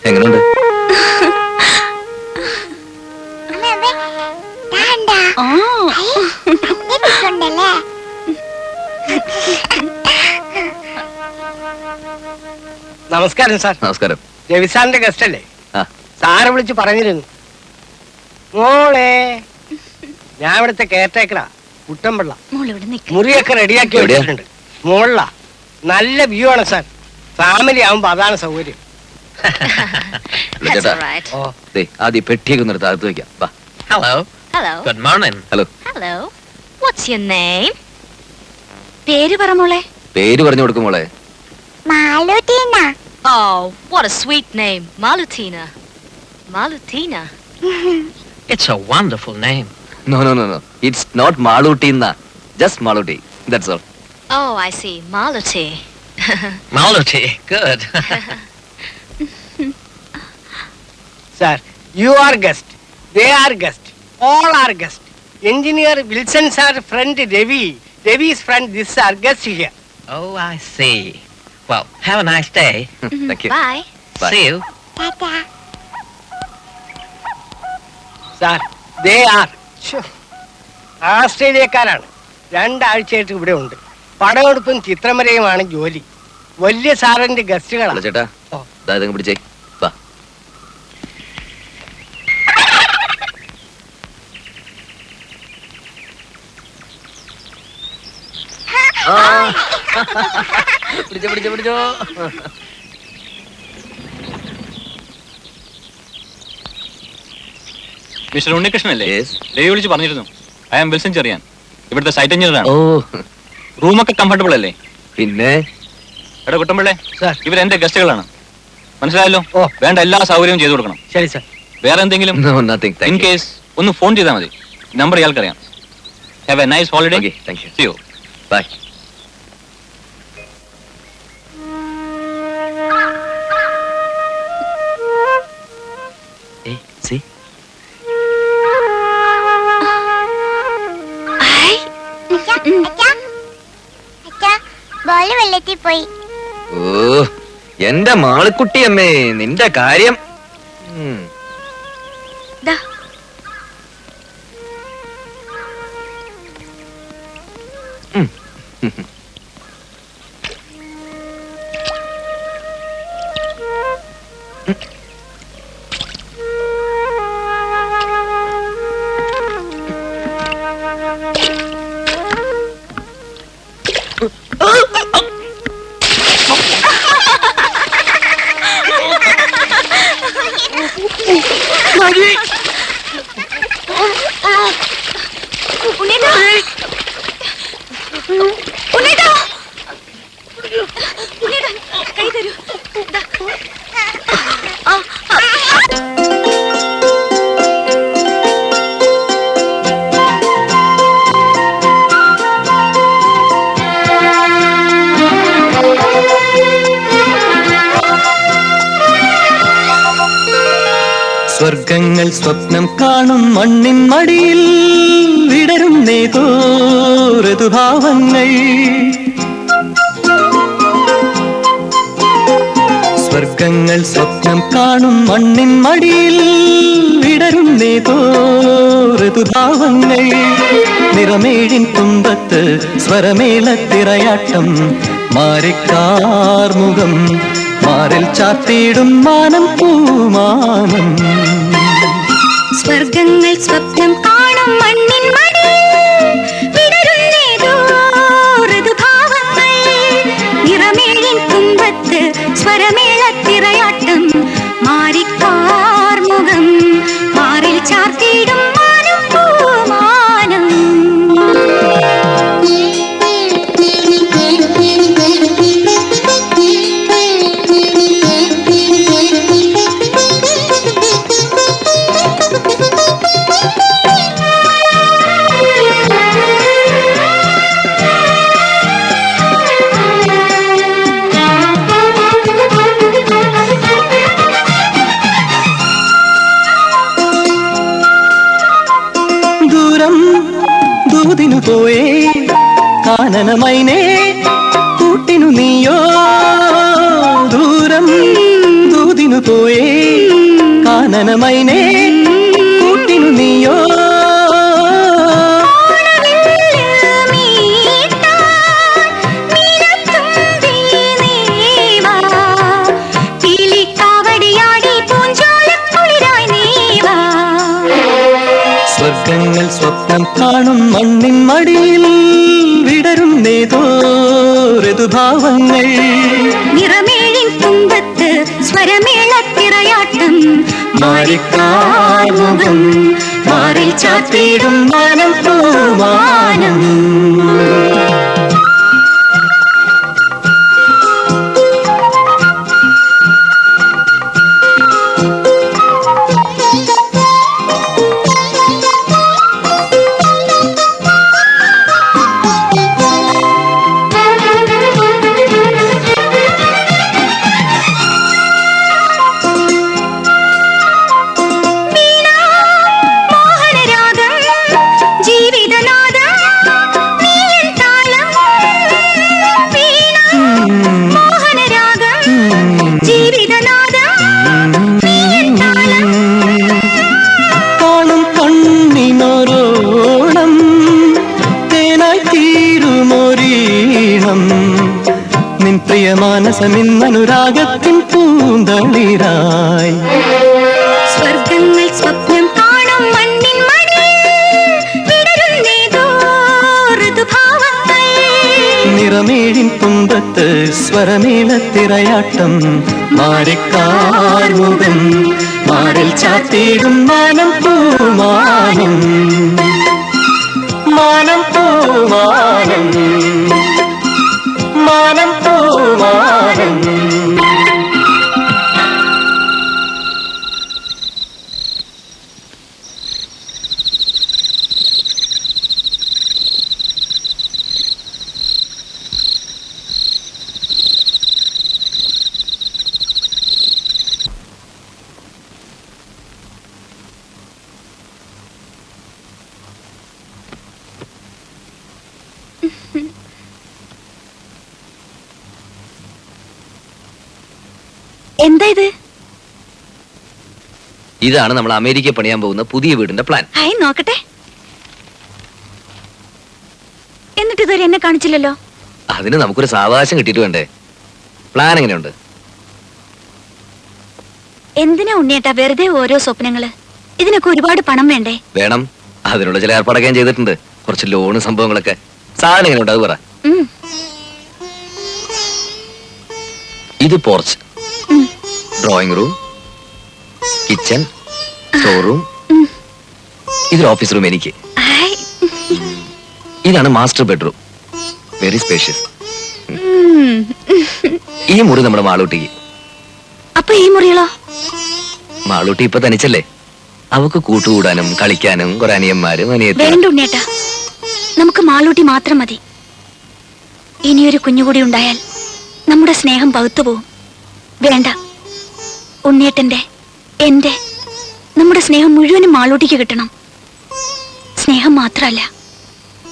എങ്ങനെയുണ്ട്? നമസ്കാരം സാർ. നമസ്കാരം. രവി സാറിന്റെ ഗസ്റ്റ് അല്ലേ? ആ. സാറ് വിളിച്ച് പറഞ്ഞിരുന്നു. മോളെ, ഞാൻ ഇവിടുത്തെ കെയർടേക്കറാ, കുട്ടമ്പിള്ള. മുറിയൊക്കെ റെഡിയാക്കി വെച്ചിട്ടുണ്ട്. മോളിലാ. നല്ല വ്യൂ ആണ് സാർ. ഫാമിലി ആവുമ്പോ അതാണ് സൗകര്യം. ആദ്യം പെട്ടിയൊക്കെ നിർത്തി അകത്ത് വെക്കാം. Hello. Good morning. Hello. Hello. What's your name? പേര് പറ മോളെ. പേര് പറഞ്ഞു കൊടുക്കും മോളെ. മാലുട്ടീന. Oh, what a sweet name, Malutina. Malutina. It's a wonderful name. No. It's not Malutina. Just Maluti. That's all. Oh, I see. Maluti. Maluti. Good. Sir, you are guest, they are guest, all are guest. Engineer Wilson sir friend Ravi, Ravi's friend this are guest here. Oh, I see. Well, have a nice day. Thank you. Bye. Bye. See you. ടാറ്റാ. സാർ, ദേ ആർ ആസ്ട്രേലിയക്കാരാണ്. 2 ആഴ്ചയായിട്ട് ഇവിടെ ഉണ്ട്. പടമെടുപ്പും ചിത്രമരയുമാണ് ജോലി. വലിയ സാറിന്റെ ഗസ്റ്റുകളാണ്. ചേട്ടാ, ഇതങ്ങ് പിടിച്ചേ. വാ. പിടിച്ചോ. മിസ്റ്റർ ഉണ്ണികൃഷ്ണനല്ലേ? Yes. രവി വിളിച്ച് പറഞ്ഞിരുന്നു. ഐ ആം വിൽസൺ ചെറിയാൻ, ഇവിടുത്തെ സൈറ്റ് എഞ്ചിനീയർ ആണ്. ഓ, റൂമൊക്കെ കംഫർട്ടബിൾ അല്ലേ? പിന്നെ എടാ കുട്ടമ്പിള്ളേ, സാർ. ഇവരെന്റെ ഗസ്റ്റുകളാണ്, മനസ്സിലായല്ലോ? വേണ്ട എല്ലാ സൗകര്യവും ചെയ്തു കൊടുക്കണം. ശരി സാർ. വേറെ എന്തെങ്കിലും No, nothing. In Thank you. Case ഒന്ന് ഫോൺ ചെയ്താൽ മതി. Number ഇയാൾക്കറിയാം. Have a nice holiday. Okay, thank you. See you. Bye. Hey, see? Ball വെള്ളത്തിൽ പോയി. ഓ എന്റെ മാളിക്കുട്ടിയമ്മേ, നിന്റെ കാര്യം. ദാ. സ്വർഗങ്ങൾ സ്വപ്നം കാണും മണ്ണിൻ മടിയിൽ വിടരും നേതോ ഋതുഭാവങ്ങൾ. സ്വർഗങ്ങൾ സ്വപ്നം കാണും മണ്ണിൻ മടിയിൽ വിടരും നേതോ ഋതുഭാവങ്ങൾ. നിറമേഴിൻ തുമ്പത്ത് സ്വരമേളത്തിറയാട്ടം മാറിക്കാർമുഖം മാറിൽ ചാത്തിയിടും മാനം പൂമാനം. സ്വർഗങ്ങൾ സ്വപ്നം കാണും മണ്ണിൻ മടിയിൽ വിടരുന്നേതോ ഋതുഭാവങ്ങൾ. നിറമേഴിൻ തുമ്പത്ത് സ്വരമേളത്തിറയാട്ടം മാറിക്കാർമുഖം മാറിൽ ചാർത്തിയിടും മാനം പൂമാനം. ദൂതിനു പോയേ കാനനമൈനേ കൂട്ടിനു നീയോ. ദൂരം ദൂതിനു പോയേ കാനനമൈനേ കൂട്ടിനു നീയോ. സ്വർഗങ്ങൾ സ്വപ്നം കാണും മണ്ണിൻ മടിയിൽ വിടരും നേതോ ഋതുഭാവങ്ങൾ. നിറമേഴിൻ തുമ്പത്ത് സ്വരമേളത്തിറയാട്ടം മാറിക്കാർമുഖം മാറിൽ ചാത്തിയിടും മാനം പൂമാനം. നിൻ പ്രിയമാനസമിന്നനുരാഗത്തിൻ പൂന്തളിരായി. സ്വർഗങ്ങൾ സ്വപ്നം കാണും മണ്ണിൻ മടിയിൽ വിടരുന്നേതോ ഋതുഭാവങ്ങൾ. നിറമേഴിൻ തുമ്പത്ത് സ്വരമേളത്തിറയാട്ടം മാറിക്കാർമുഖം മാറിൽ ചാത്തിയിടും മാനം പൂമാനം. മാനം പൂമാനം മാനം പൂമാനം. എന്താ ഇത്? ഇതാണ് നമ്മൾ അമേരിക്കയിൽ പണിയാൻ പോകുന്ന പുതിയ വീടിന്റെ പ്ലാൻ. ഹായ് നോക്കട്ടെ. എന്നിട്ട് ഇതുവരെ എന്നെ കാണിച്ചില്ലല്ലോ. അതിന് നമുക്കൊരു സാവകാശം കിട്ടിയിട്ട് വേണ്ടേ? പ്ലാൻ എങ്ങനെയുണ്ട്? എന്തിനാ ഉണ്ണിയേട്ടാ വെറുതെ ഓരോ സ്വപ്നങ്ങള്? ഇതിനൊക്കെ ഒരുപാട് പണം വേണ്ടേ? വേണം. അതിനുള്ള ചില ഏർപ്പാടൊക്കെ ഞാൻ ചെയ്തിട്ടുണ്ട്. കുറച്ച് ലോണ് സംഭവങ്ങളൊക്കെ. സാധനം എങ്ങനെയുണ്ട് അത് പറ. ഇത് porch, drawing room, kitchen, store room, ഇതൊരു ഓഫീസ് റൂം എനിക്ക്. ഇതാണ് മാസ്റ്റർ ബെഡ്റൂം, വെരി സ്പേഷ്യസ്. ഈ മുറി നമ്മുടെ മാളൂട്ടിക്ക്. അപ്പൊ ഈ മുറികളോ? മാളൂട്ടി ഇപ്പൊ തനിച്ചല്ലേ, അവക്ക് കൂട്ടുകൂടാനും കളിക്കാനും കുറെ അനിയന്മാരും വേണ്ട ഉണ്ണേട്ടാ, നമുക്ക് മാളൂട്ടി മാത്രം മതി. ഇനിയൊരു കുഞ്ഞുകൂടി ഉണ്ടായാൽ നമ്മുടെ സ്നേഹം പകുത്തുപോകും. വേണ്ട, ഉണ്ണിയേട്ടന്റെ എന്റെ നമ്മുടെ സ്നേഹം മുഴുവനും മാളൂട്ടിക്ക് കിട്ടണം. സ്നേഹം മാത്രമല്ല,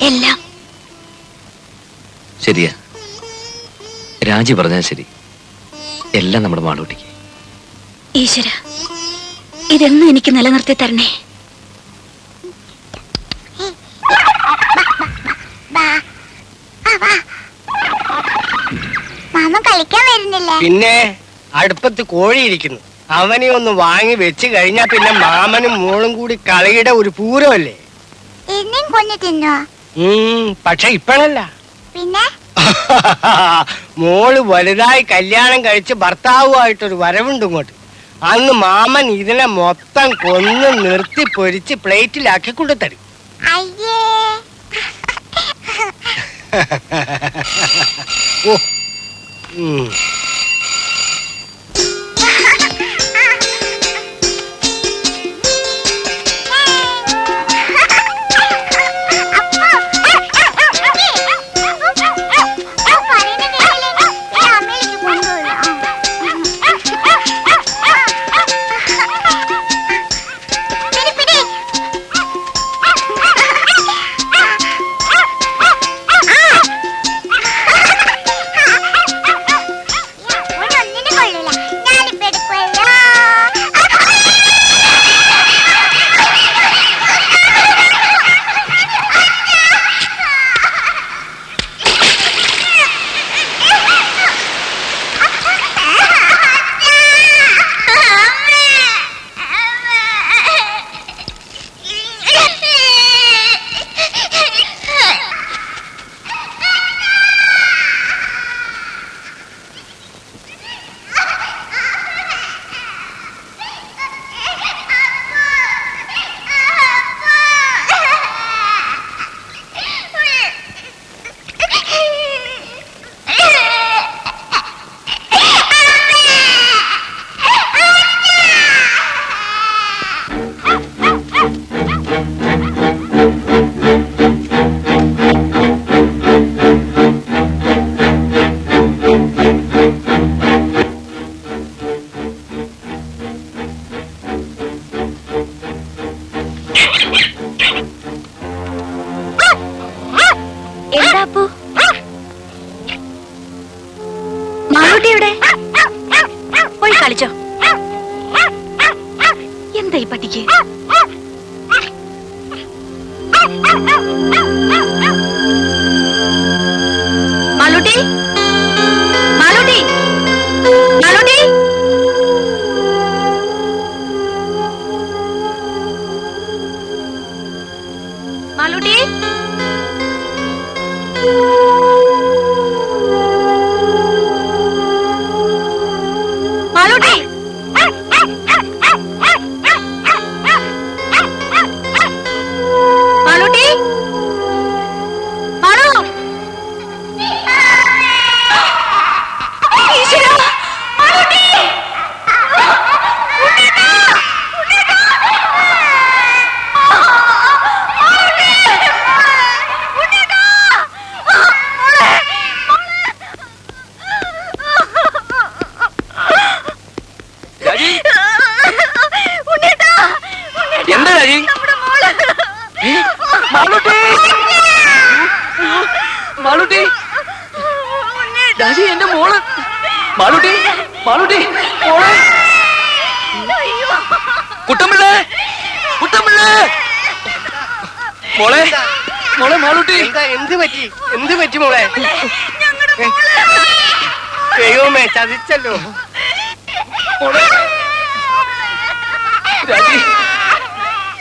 എല്ലാം. ശരിയാ, രാജി പറഞ്ഞാൽ ശരി. എല്ലാം നമ്മുടെ മാളൂട്ടിക്ക്. ഈശ്വര, ഇതെന്നും എനിക്ക് നിലനിർത്തി തരണേ. മാമ കളിക്കാൻ വരുന്നില്ലേ? പിന്നെ അടുപ്പത്ത് കോഴിയിരിക്കുന്നു. അവനെ ഒന്ന് വാങ്ങി വെച്ച് കഴിഞ്ഞാ പിന്നെ മാമനും മോളും കൂടി കളിയുടെ ഒരു പൂരമല്ലേ. എന്നെയും കൊന്നു തിന്നോ? പക്ഷെ ഇപ്പഴല്ല. പിന്നെ മോള് വലുതായി കല്യാണം കഴിച്ച് ഭർത്താവുമായിട്ടൊരു വരവുണ്ട് ഇങ്ങോട്ട്. അന്ന് മാമൻ ഇതിനെ മൊത്തം കൊന്ന് നിർത്തി പൊരിച്ച് പ്ലേറ്റിലാക്കി കൊണ്ടുതരും. അയ്യേ. ഓ പോയി കളിച്ചോ. എന്താ ഈ പട്ടിക്ക്? മാളൂട്ടി, മാളൂട്ടി, മാളൂട്ടി. മാളൂട്ടി, മാളൂട്ടി. മാളൂട്ടി, മാളൂ. ഈശ്വരാ, മാളൂട്ടി. ഉണ്ണേട്ടാ, ഉണ്ണേട്ടാ. മാളൂട്ടി, ഉണ്ണേട്ടാ. എന്താ രാജി? മാളൂട്ടി, മാളൂട്ടി, രാജി എന്റെ മോള്. മാളൂട്ടി, മാളൂട്ടി. കുട്ടമ്പിള്ളേ കുട്ടമ്പിള്ളേ മോളെ മോളെ മാളൂട്ടി എന്താ എന്ത് പറ്റി മോളെ ദൈവമേ ചതിച്ചല്ലോ മോളെ രാജി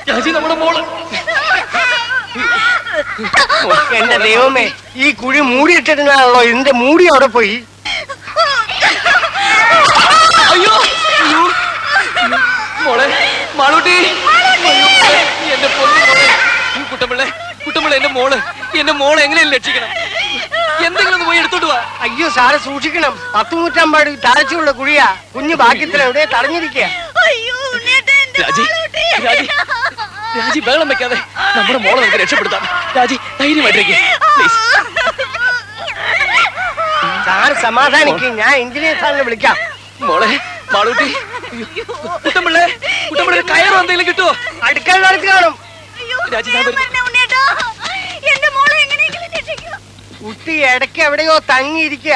രാജി നമ്മുടെ മോള് എന്റെ ദൈവമേ ഈ കുഴി മൂടിയിട്ടിരുന്നാണല്ലോ എന്റെ മൂടി അവിടെ പോയി അയ്യോ അയ്യോ മോളെ മാളൂട്ടി എന്റെ പൊന്നു മോളെ കുട്ടമ്പിള്ളേ കുട്ടമ്പിള്ള എന്റെ മോളെ എങ്ങനെയും രക്ഷിക്കണം എന്തെങ്കിലും ഒന്ന് പോയി എടുത്തോട്ട് വാ അയ്യോ സാറ് സൂക്ഷിക്കണം 10 നൂറ്റാമ്പാട് താഴ്ചയുള്ള കുഴിയാ കുഞ്ഞു ഭാഗ്യത്തിൽ എവിടെ തടഞ്ഞിരിക്കുക രാജി രാജി രാജി വെള്ളം വെക്കാതെ നമ്മുടെ മോളെ നമുക്ക് രക്ഷപ്പെടുത്താം രാജി ധൈര്യമായിട്ടേക്ക് പ്ലീസ് സാറ് സമാധാനിക്കും ഞാൻ എഞ്ചിനീയർ സാറിനെ വിളിക്കാം മോളെ മാളൂട്ടി കുട്ടമ്പിള്ളേ കുട്ടമ്പിള്ളേ കയറോ എന്തെങ്കിലും കിട്ടുമോ അടുക്കളത്ത് കാണും രാജി ഞാൻ വരുന്നു. കുട്ടി ഇടയ്ക്ക് എവിടെയോ തങ്ങിയിരിക്കുക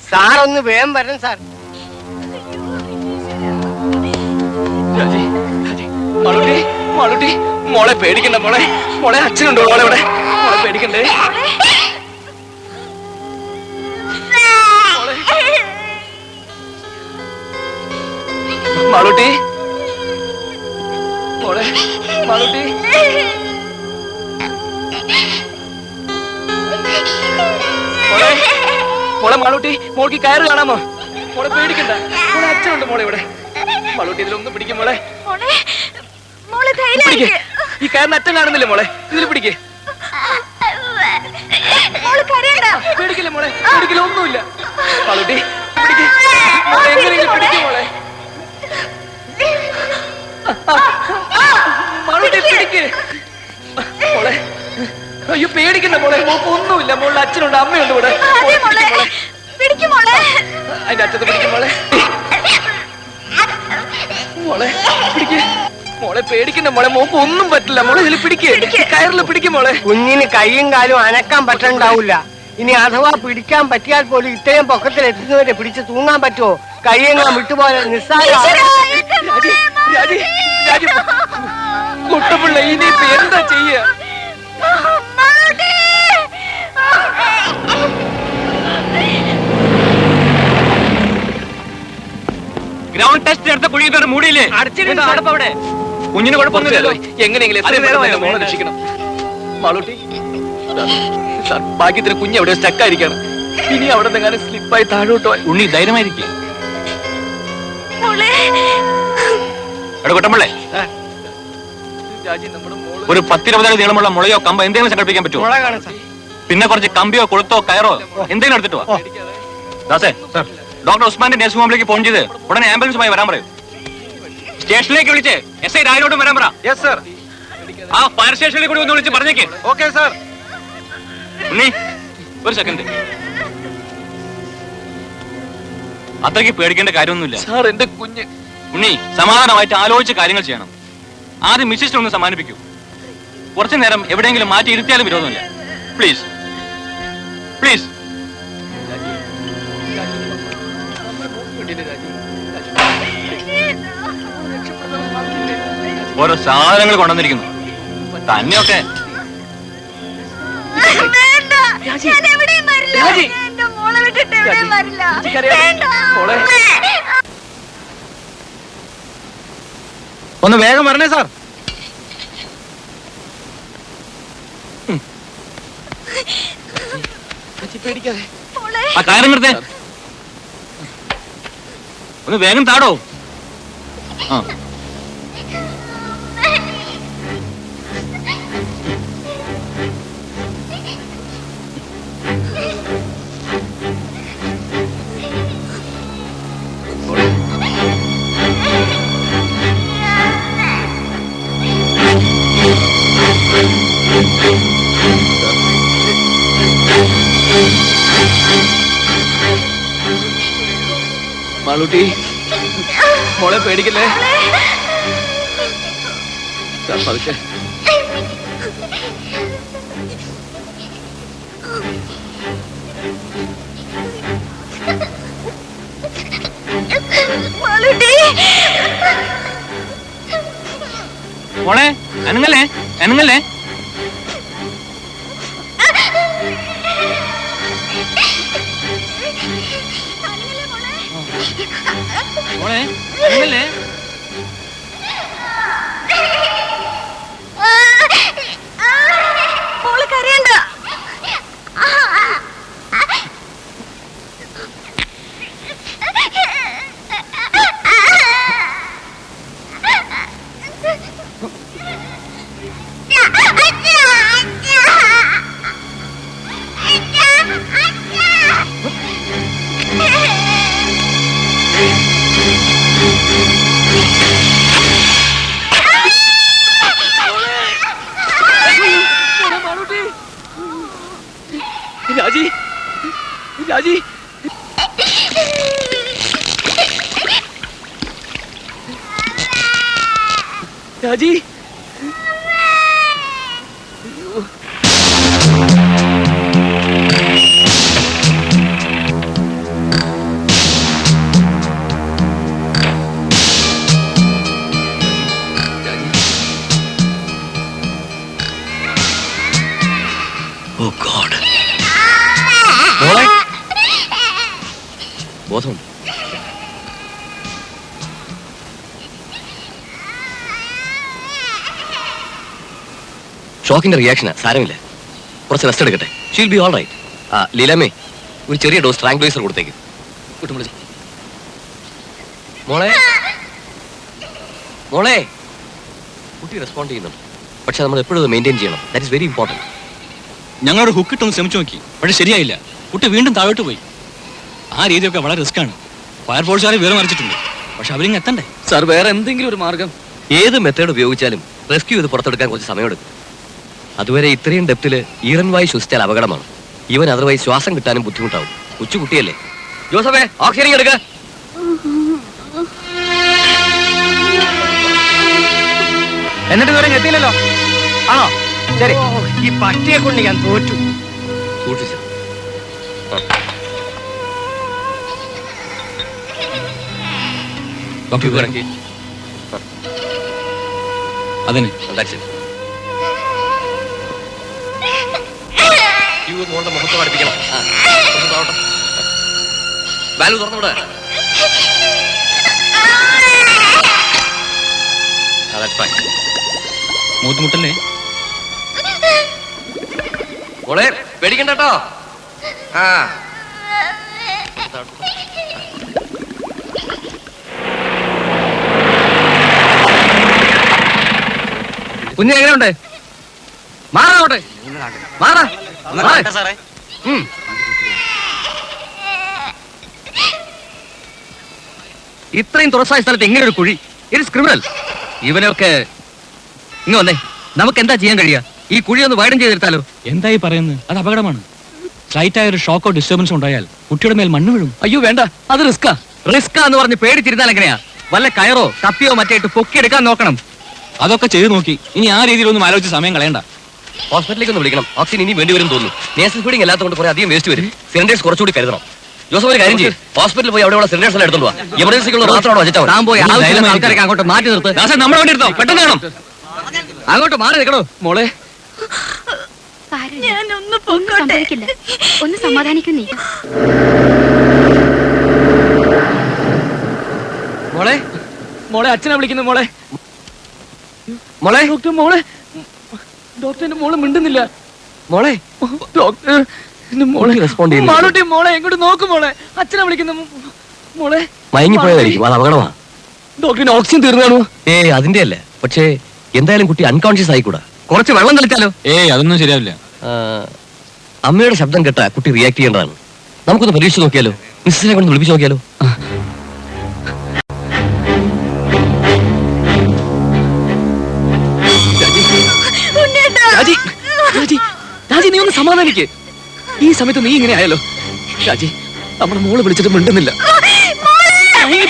സാറൊന്ന് വേഗം വരണം സാർ രാജി രാജി മാളൂട്ടി മാളൂട്ടി മോളെ പേടിക്കണ്ട മോളെ മോളെ അച്ഛനുണ്ടോ മോളെ ഇവിടെ മോളെ പേടിക്കണ്ടേ മാളൂട്ടി മോളെ മാളൂട്ടി മോളെ മോളെ മാളൂട്ടി മോൾക്ക് കയറ് കാണാമോ മോളെ പേടിക്കണ്ട മോളെ അച്ഛനുണ്ട് മോളെ ഇവിടെ മാളൂട്ടി ഇതിലൊന്നും പിടിക്കും മോളെ പിടിക്ക് ഈ കയറിന് അച്ഛൻ കാണുന്നില്ലേ മോളെ ഇതിൽ പിടിക്ക് പേടിക്കില്ല മോളെ പേടിക്കില്ല ഒന്നുമില്ല മാളൂട്ടി പിടിക്ക് മോളെ എങ്ങനെയെങ്കിലും പിടിക്കും മോളെ മാളൂട്ടി പിടിക്ക് മോളെ അയ്യോ പേടിക്കണ്ട മോളെ മോക്ക് ഒന്നുമില്ല മോളുടെ അച്ഛനുണ്ട് അമ്മയുണ്ട് ഇവിടെ അതിന്റെ അച്ഛത്തെ പിടിക്കും മോളെ മോളെ പിടിക്ക് മോളെ പേടിക്കണ്ട മോളെ മോക്ക് ഒന്നും പറ്റില്ല മോളെ ഇതിൽ പിടിക്ക് കയറിൽ പിടിക്കും മോളെ കുഞ്ഞിന് കൈയും കാലും അനക്കാൻ പറ്റണ്ടാവില്ല ഇനി അഥവാ പിടിക്കാൻ പറ്റിയാൽ പോലും ഇത്രയും പൊക്കത്തിൽ എത്തുന്നവരെ പിടിച്ച് തൂങ്ങാൻ പറ്റുമോ കൈയെങ്ങാൻ വിട്ടുപോലെ നിസ്സാര രാജി രാജി രാജി കുട്ടപ്പിള്ള ഇനിയിപ്പോ എന്താ ചെയ്യ ഗ്രൗണ്ട് ടെസ്റ്റ് എടുത്ത കുഴി ഇതുവരെ മൂടിയില്ലേ അവിടെ കുഞ്ഞിന് കുഴപ്പമൊന്നുമില്ലല്ലോ എങ്ങനെയെങ്കിലും മോളെ രക്ഷിക്കണം മാളൂട്ടി സാർ ഭാഗ്യത്തിന് കുഞ്ഞ് എവിടെ സ്റ്റക്കായിരിക്കാണ് ഇനി അവിടെ നിന്നെങ്ങനെ സ്ലിപ്പായി താഴോട്ടോ ഉണ്ണി ധൈര്യമായിരിക്കും കുട്ടമ്പിള്ളേ രാജി നമ്മുടെ മോള് ഒരു 10-20 അടി നീളമുള്ള മുളയോ കമ്പോ എന്തെങ്കിലും സംഘടിപ്പിക്കാൻ പറ്റുമോ മുള കാണാം സാർ പിന്നെ കുറച്ച് കമ്പിയോ കൊളുത്തോ കയറോ എന്തെങ്കിലും എടുത്തിട്ട് വാ ദാസേ ഡോക്ടർ ഉസ്മാന്റെ നഴ്സിംഗ് ഹോമിലേക്ക് ഫോൺ ചെയ്ത് ഉടനെ ആംബുലൻസുമായി വരാൻ പറയൂ സ്റ്റേഷനിലേക്ക് വിളിച്ച് SI രാജോട്ടും വരാൻ പറ ആ ഫയർ സ്റ്റേഷനിൽ കൂടി ഒന്ന് വിളിച്ച് പറഞ്ഞേക്ക് ഓക്കെ സാർ ഉണ്ണി ഒരു സെക്കൻഡ് അത്രയ്ക്ക് പേടിക്കേണ്ട കാര്യമൊന്നുമില്ല സാർ എന്റെ കുഞ്ഞ് ഉണ്ണി സമാധാനമായിട്ട് ആലോചിച്ച് കാര്യങ്ങൾ ചെയ്യണം ആദ്യം മിസ്സിനെ ഒന്ന് സമാനിപ്പിക്കൂ കുറച്ചു നേരം എവിടെയെങ്കിലും മാറ്റി ഇരുത്തിയാലും വിരോധമില്ല പ്ലീസ് പ്ലീസ് ഓരോ സാധനങ്ങൾ കൊണ്ടുവന്നിരിക്കുന്നു തന്നെയൊക്കെ ഒന്ന് വേഗം വരണേ സാർ പേടിക്കാതെ ആ കയറി നിർത്തേ ഒന്ന് വേഗം താടോ ആ മാളൂട്ടി മോളെ പേടിക്കല്ലേ സാർ പതുക്കെ മോളെ അനങ്ങല്ലേ അനങ്ങല്ലേ മോളെ അനങ്ങല്ലേ മോള് കരയണ്ട. രാജി രാജി രാജി ഓ ഗോഡ് മോളെ ബോധം ഷോക്കിന്റെ റിയാക്ഷനാ സാരമില്ല കുറച്ച് റെസ്റ്റ് എടുക്കട്ടെ ഷീൽ ബി ഓൾ റൈറ്റ് ലീലാമ്മേ ഒരു ചെറിയ ഡോസ് ട്രാങ്ക്ലൈസർ കൊടുത്തേക്ക് മോളെ മോളെ കുട്ടി റെസ്പോണ്ട് ചെയ്യുന്നുണ്ട് പക്ഷെ നമ്മൾ എപ്പോഴും മെയിൻറ്റെയിൻ ചെയ്യണം ദാറ്റ് ഇസ് വെരി ഇമ്പോർട്ടൻറ്റ് ഞങ്ങളോട് ഹുക്കിട്ടൊന്ന് ശ്രമിച്ചു നോക്കി പക്ഷെ ശരിയായില്ല കുട്ടി വീണ്ടും താഴോട്ട് പോയി ആ രീതിയൊക്കെ വളരെ റിസ്ക് ആണ് ഫയർഫോഴ്സുകാരെ വിവരം അറിയിച്ചിട്ടുണ്ട് പക്ഷെ അവരിങ്ങ് എത്തണ്ടേ സാർ വേറെ എന്തെങ്കിലും ഒരു മാർഗം ഏത് മെത്തേഡ് ഉപയോഗിച്ചാലും റെസ്ക്യൂ ചെയ്ത് പുറത്തെടുക്കാൻ കുറച്ച് സമയമെടുക്കും അതുവരെ ഇത്രയും ഡെപ്തിൽ ഈറൻ വായു ശ്വസിച്ചാൽ അപകടമാണ് ഈവൻ അതർവൈസ് ശ്വാസം കിട്ടാനും ബുദ്ധിമുട്ടാവും കൊച്ചുകുട്ടിയല്ലേ ജോസഫേ ഓക്സിജൻ എടുക്ക എന്നിട്ട് ഇതുവരെ എത്തിയില്ലല്ലോ ആണോ ശരി ഈ പട്ടിയെ കൊണ്ട് ഞാൻ തോറ്റു സൂക്ഷിച്ചു അതിന് മുഖത്ത് പഠിപ്പിക്കണം വാൽവ് തുറന്നുവിടെ മൂത്തുമുട്ടല്ലേ മോളെ പേടിക്കണ്ട കേട്ടോ ആ കുഞ്ഞ് എങ്ങനെയുണ്ട് മാറാട്ടെ മാറാ ഇത്രയും തുറസായ സ്ഥലത്ത് എങ്ങനെ ഒരു കുഴി ഇറ്റ്സ് ക്രിമിനൽ ഇവനൊക്കെ ഇങ്ങ് വന്നേ നമുക്ക് എന്താ ചെയ്യാൻ കഴിയുക ഈ കുഴി ഒന്ന് വൈഡൻ ചെയ്തെടുത്താലോ എന്തായി പറയുന്നത് അത് അപകടമാണ് സ്ലൈറ്റ് ആയ ഒരു ഷോക്കോ ഡിസ്റ്റർബൻസ് ഉണ്ടായാൽ കുട്ടിയുടെ മേൽ മണ്ണ് വീഴും അയ്യോ വേണ്ട അത് റിസ്കാ എന്ന് പറഞ്ഞ് പേടിച്ചിരുന്നാൽ എങ്ങനെയാ വല്ല കയറോ കപ്പിയോ മറ്റേട്ട് പൊക്കിയെടുക്കാൻ നോക്കണം അതൊക്കെ ചെയ്തു നോക്കി ഇനി ആ രീതിയിലൊന്നും ആലോചിച്ച് സമയം കളയണ്ട ഹോസ്പിറ്റലിലേക്ക് ഒന്ന് വിളിക്കണം ഓക്സിജൻ ഇനി വേണ്ടി വരും തോന്നുന്നു നേഴ്സൽ ഫീഡിംഗ് എല്ലാത്തതുകൊണ്ട് കുറെ അധികം വേസ്റ്റ് വരും സിലിണ്ടേഴ്സ് കുറച്ചുകൂടി കരുതണം ജോസഫ് ഒരു കാര്യം ചെയ്യും ഹോസ്പിറ്റലിൽ പോയി അവിടെയുള്ള സിലിണ്ടേഴ്സ് എല്ലാം എടുത്തോണ്ട് പോവാ എമർജൻസിക്കുള്ള മാത്രമാണ് വെച്ചാൽ താൻ പോയി ആൾക്കാരൊക്കെ അങ്ങോട്ട് മാറ്റി നിർത്ത് നമ്മുടെ വണ്ടി എടുത്തോ പെട്ടെന്ന് വേണം അങ്ങോട്ട് മാറി നിൽക്കണോ മോളെ ഞാനൊന്ന് സംഭവിക്കില്ല ഒന്ന് സമാധാനിക്കും നീ മോളെ മോളെ അച്ഛനെ വിളിക്കുന്നു മോളെ മോളെ ഡോക്ടർ മോളെ ഡോക്ടറിന്റെ മോള് മിണ്ടുന്നില്ല മോളെ ഡോക്ടർ മോളെ റെസ്പോണ്ട് ചെയ്യുന്നു മോളെ എങ്ങോട്ട് നോക്കും മോളെ അച്ഛനെ വിളിക്കുന്നു മോളെ മയങ്ങിപ്പോയതായിരിക്കും അത് അപകടമാണ് ഡോക്ടറിന് ഓക്സിജൻ തീർന്നാണോ അതിന്റെ അല്ല പക്ഷേ എന്തായാലും കുട്ടി അൺകോൺഷ്യസ് ആയിക്കൂടാ കുറച്ച് വെള്ളം തളിച്ചാലോ അതൊന്നും ശരിയാവില്ല അമ്മയുടെ ശബ്ദം കേട്ടാ കുട്ടി റിയാക്ട് ചെയ്യേണ്ടതാണ് നമുക്കൊന്ന് പരീക്ഷിച്ച് നോക്കിയാലോ മിസ്സിനെ കൊണ്ട് വിളിപ്പിച്ച് നോക്കിയാലോ നീ ഒന്ന് സമാധാനിക്ക് ഈ സമയത്ത് നീ ഇങ്ങനെ ആയാലോ രാജി നമ്മുടെ മോള് വിളിച്ചിട്ട് മിണ്ടുന്നില്ല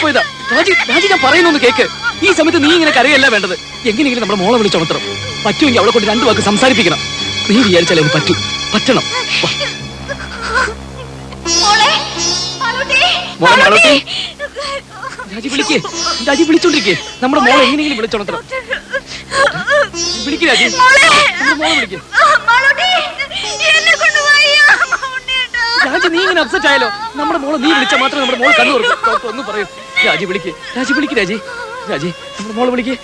പോയതാ രാജി ഞാൻ പറയുന്നൊന്ന് കേക്ക് ഈ സമയത്ത് നീ ഇങ്ങനെ കരയല്ല വേണ്ടത് എങ്ങനെയെങ്കിലും നമ്മുടെ മോളെ വിളിച്ചുണർത്തണം പറ്റുമെങ്കിൽ അവളെ കൊണ്ട് രണ്ടു വാക്ക് സംസാരിപ്പിക്കണം നീ വിചാരിച്ചാൽ എനിക്ക് പറ്റണം മോളെ രാജി വിളിക്ക്. രാജി വിളിച്ചോണ്ടിരിക്കേ. നമ്മുടെ മോളെ എങ്ങനെയെങ്കിലും വിളിച്ചോണത്ര. വിളിക്ക് രാജി. നമ്മുടെ മോളെ വിളിക്ക്. രാജി നീ ഇങ്ങനെ അപ്സെറ്റ് ആയാലോ? നമ്മുടെ മോളെ നീ വിളിച്ചാൽ മാത്രമേ നമ്മുടെ മോൾ കണ്ണു തുറക്കൂ. ഡോക്ടർ ഒന്ന് പറയൂ. രാജി വിളിക്ക്. രാജി വിളിക്ക്. രാജി രാജി നമ്മുടെ മോളെ വിളിക്ക്.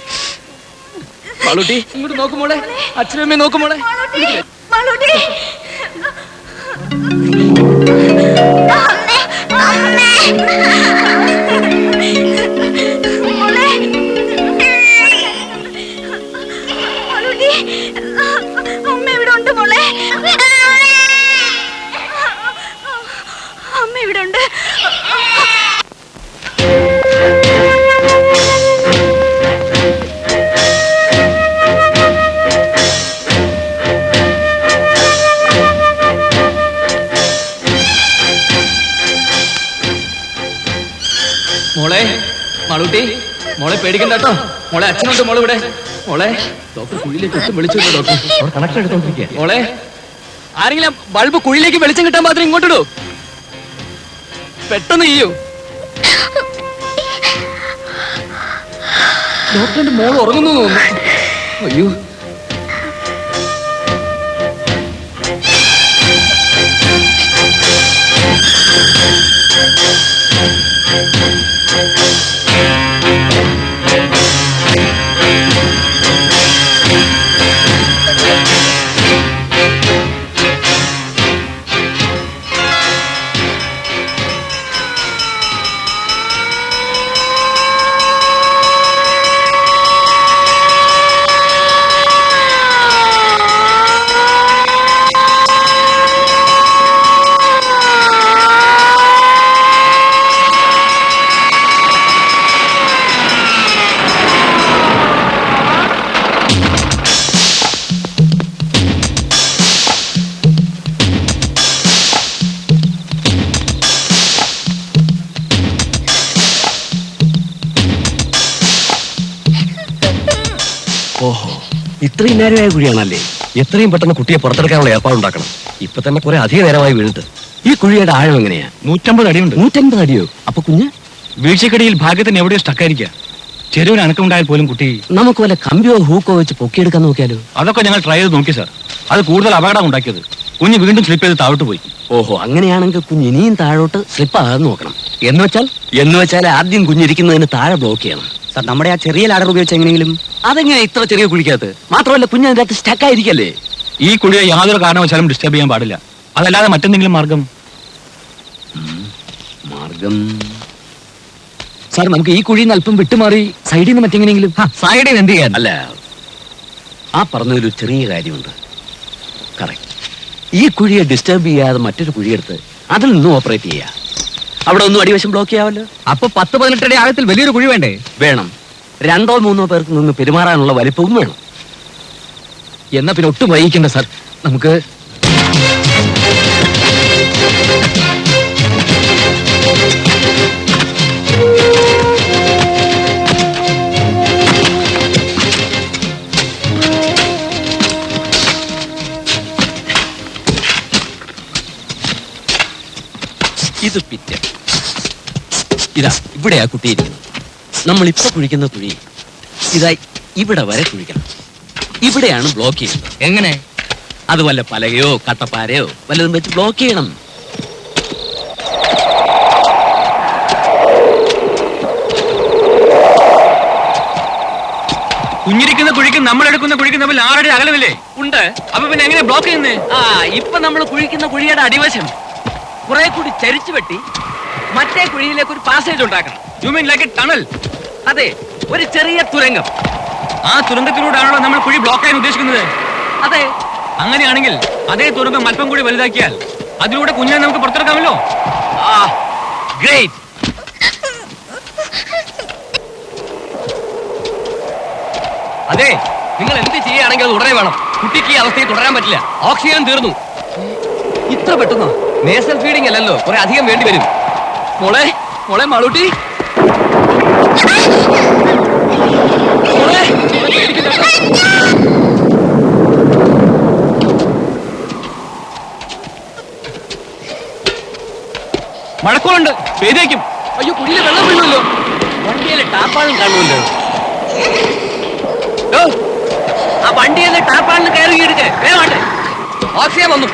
മാളൂട്ടി ഇങ്ങോട്ട് നോക്കുമോളെ. അച്ഛനമ്മയെ നോക്കുമോളെ. അമ്മ ഇവിടെ ഉണ്ട് മോളെ. അമ്മ ഇവിടെ ഉണ്ട്. മോളെ മാളൂട്ടി മോളെ പേടിക്കണ്ട കേട്ടോ. മോളെ അച്ഛനുണ്ട് മോളെ ഇവിടെ. മോളെ ഡോക്ടർ കുഴിയിലേക്ക് ഒട്ടും വിളിച്ചു. ഡോക്ടർ കണക്ഷൻ എടുത്തോണ്ടിരിക്കുക. മോളെ ആരെങ്കിലും ബൾബ് കുഴിയിലേക്ക് വെളിച്ചം കിട്ടാൻ മാത്രം ഇങ്ങോട്ടിടൂ. പെട്ടെന്ന് ചെയ്യൂ. ഡോക്ടറിന്റെ മോൾ ഉറങ്ങുന്നു തോന്നുന്നു. അയ്യോ ഓഹോ, ഇത്രയും നേരമായ കുഴിയാണല്ലേ? എത്രയും പെട്ടെന്ന് കുട്ടിയെ പുറത്തെടുക്കാനുള്ള ഏർപ്പാടുണ്ടാക്കണം. ഇപ്പൊ തന്നെ കുറെ അധിക നേരമായി വീണിട്ട്. ഈ കുഴിയുടെ ആഴം എങ്ങനെയാ? 150 അടിയുണ്ട്. 150 അടിയോ? അപ്പൊ കുഞ്ഞ് വീഴ്ചക്കടിയിൽ ഭാഗ്യത്തിന് എവിടെയോ സ്റ്റക്കായിരിക്കുക. ചെരുവിന് അനക്കമുണ്ടായാൽ പോലും കുട്ടി. നമുക്ക് വല്ല കമ്പിയോ ഹൂക്കോ വെച്ച് പൊക്കിയെടുക്കാൻ നോക്കിയാലോ? അതൊക്കെ ഞങ്ങൾ ട്രൈ ചെയ്ത് നോക്കി സാർ. അത് കൂടുതൽ അപകടം ഉണ്ടാക്കിയത്. കുഞ്ഞ് വീണ്ടും സ്ലിപ്പ് ചെയ്ത് താഴോട്ട് പോയി. ഓഹോ, അങ്ങനെയാണെങ്കിൽ കുഞ്ഞ് ഇനിയും താഴോട്ട് സ്ലിപ്പ് ആകാതെ നോക്കണം. എന്ന് വെച്ചാൽ ആദ്യം കുഞ്ഞിരിക്കുന്നതിന് താഴെ ബ്ലോക്ക് ചെയ്യണം. സാർ നമ്മുടെ ആ ചെറിയ ലാഡർ ഉപയോഗിച്ച് എങ്ങനെയെങ്കിലും. അതെങ്ങനെ ഇത്ര ചെറിയ കുഴിക്കകത്ത്? മാത്രമല്ല കുഞ്ഞ് അതിന്റെ അകത്ത് സ്റ്റക്കായിരിക്കല്ലേ? ഈ കുഴിയെ യാതൊരു കാരണവശാലും ഡിസ്റ്റർബ് ചെയ്യാൻ പാടില്ല. അതല്ലാതെ മറ്റെന്തെങ്കിലും മാർഗം? സാർ നമുക്ക് ഈ കുഴിയിൽ നിന്ന് അല്പം വിട്ടുമാറി സൈഡിൽ നിന്ന് മറ്റെങ്ങനെയെങ്കിലും. സൈഡിൽ നിന്ന് എന്ത് ചെയ്യാൻ? അല്ല, ആ പറഞ്ഞൊരു ചെറിയ കാര്യമുണ്ട്. കറക്റ്റ്. ഈ കുഴിയെ ഡിസ്റ്റർബ് ചെയ്യാതെ മറ്റൊരു കുഴിയെടുത്ത് അതിൽ നിന്നും ഓപ്പറേറ്റ് ചെയ്യാം. അവിടെ ഒന്നും അടിവശം ബ്ലോക്ക് ചെയ്യാമല്ലോ. അപ്പൊ 10-18 അടി ആഴത്തിൽ വലിയൊരു കുഴി വേണ്ടേ? വേണം. 2-3 പേർക്ക് നിന്ന് പെരുമാറാനുള്ള വലിപ്പവും വേണം. എന്നാ പിന്നെ ഒട്ടും വൈകിക്കണ്ട സാർ. നമുക്ക് ഇത് പിറ്റ്. ഇതാ ഇവിടെയാ കുട്ടിയിരിക്കുന്നത്. നമ്മൾ ഇപ്പൊ കുഴിക്കുന്ന കുഴി ഇതാ ഇവിടെ വരെ കുഴിക്കണം. ഇവിടെയാണ് ബ്ലോക്ക് ചെയ്യുന്നത്. എങ്ങനെ? അത് വല്ല പലകയോ കട്ടപ്പാരയോ വല്ലതും വെച്ച് ബ്ലോക്ക് ചെയ്യണം. കുഞ്ഞിരിക്കുന്ന കുഴിക്കും നമ്മൾ എടുക്കുന്ന കുഴിക്കും തമ്മിൽ 6 അടി അകലമില്ലേ? ഉണ്ട്. അപ്പൊ പിന്നെ എങ്ങനെ ബ്ലോക്ക് ചെയ്യുന്നേ? ഇപ്പൊ നമ്മൾ കുഴിക്കുന്ന കുഴിയുടെ അടിവശം കുറെ കൂടി ചരിച്ചു വെട്ടി മറ്റേ കുഴിയിലേക്ക് ഒരു പാസേജ് ഉണ്ടാക്കണം. You mean like A tunnel? അതെ, ഒരു ചെറിയ തുരങ്കം. ആ തുരങ്കത്തിലൂടെയാണല്ലോ നമ്മൾ കുഴി ബ്ലോക്ക് ചെയ്യാൻ ഉദ്ദേശിക്കുന്നത്. അതെ. അങ്ങനെയാണെങ്കിൽ അതേ തുരങ്കം അല്പം കൂടി വലുതാക്കിയാൽ അതിലൂടെ കുഞ്ഞിനെ നമുക്ക് പുറത്തിറക്കാമല്ലോ. ഗ്രേറ്റ്. അതെ, നിങ്ങൾ എന്ത് ചെയ്യുകയാണെങ്കിൽ അത് ഉടനെ വേണം. കുട്ടിക്ക് ഈ അവസ്ഥയിൽ തുടരാൻ പറ്റില്ല. ഓക്സിജൻ തീർന്നു. ഇത്ര പെട്ടെന്നോ? നേസൽ ഫീഡിംഗ് അല്ലല്ലോ, കുറെ അധികം വേണ്ടി വരും. മോളെ മോളെ മാളൂട്ടി, മോളെ മഴക്കോളുണ്ട്, പെയ്തേക്കും. അയ്യോ, കുടിയിലെ വെള്ളം വീഴുമല്ലോ. ടാർപ്പാളിൽ കാണുമല്ലോ. ആ വണ്ടി എന്ന് ടാർപ്പാളിൽ കയറി എടുക്ക വേണ്ടേ. ഓക്സിജൻ വന്നു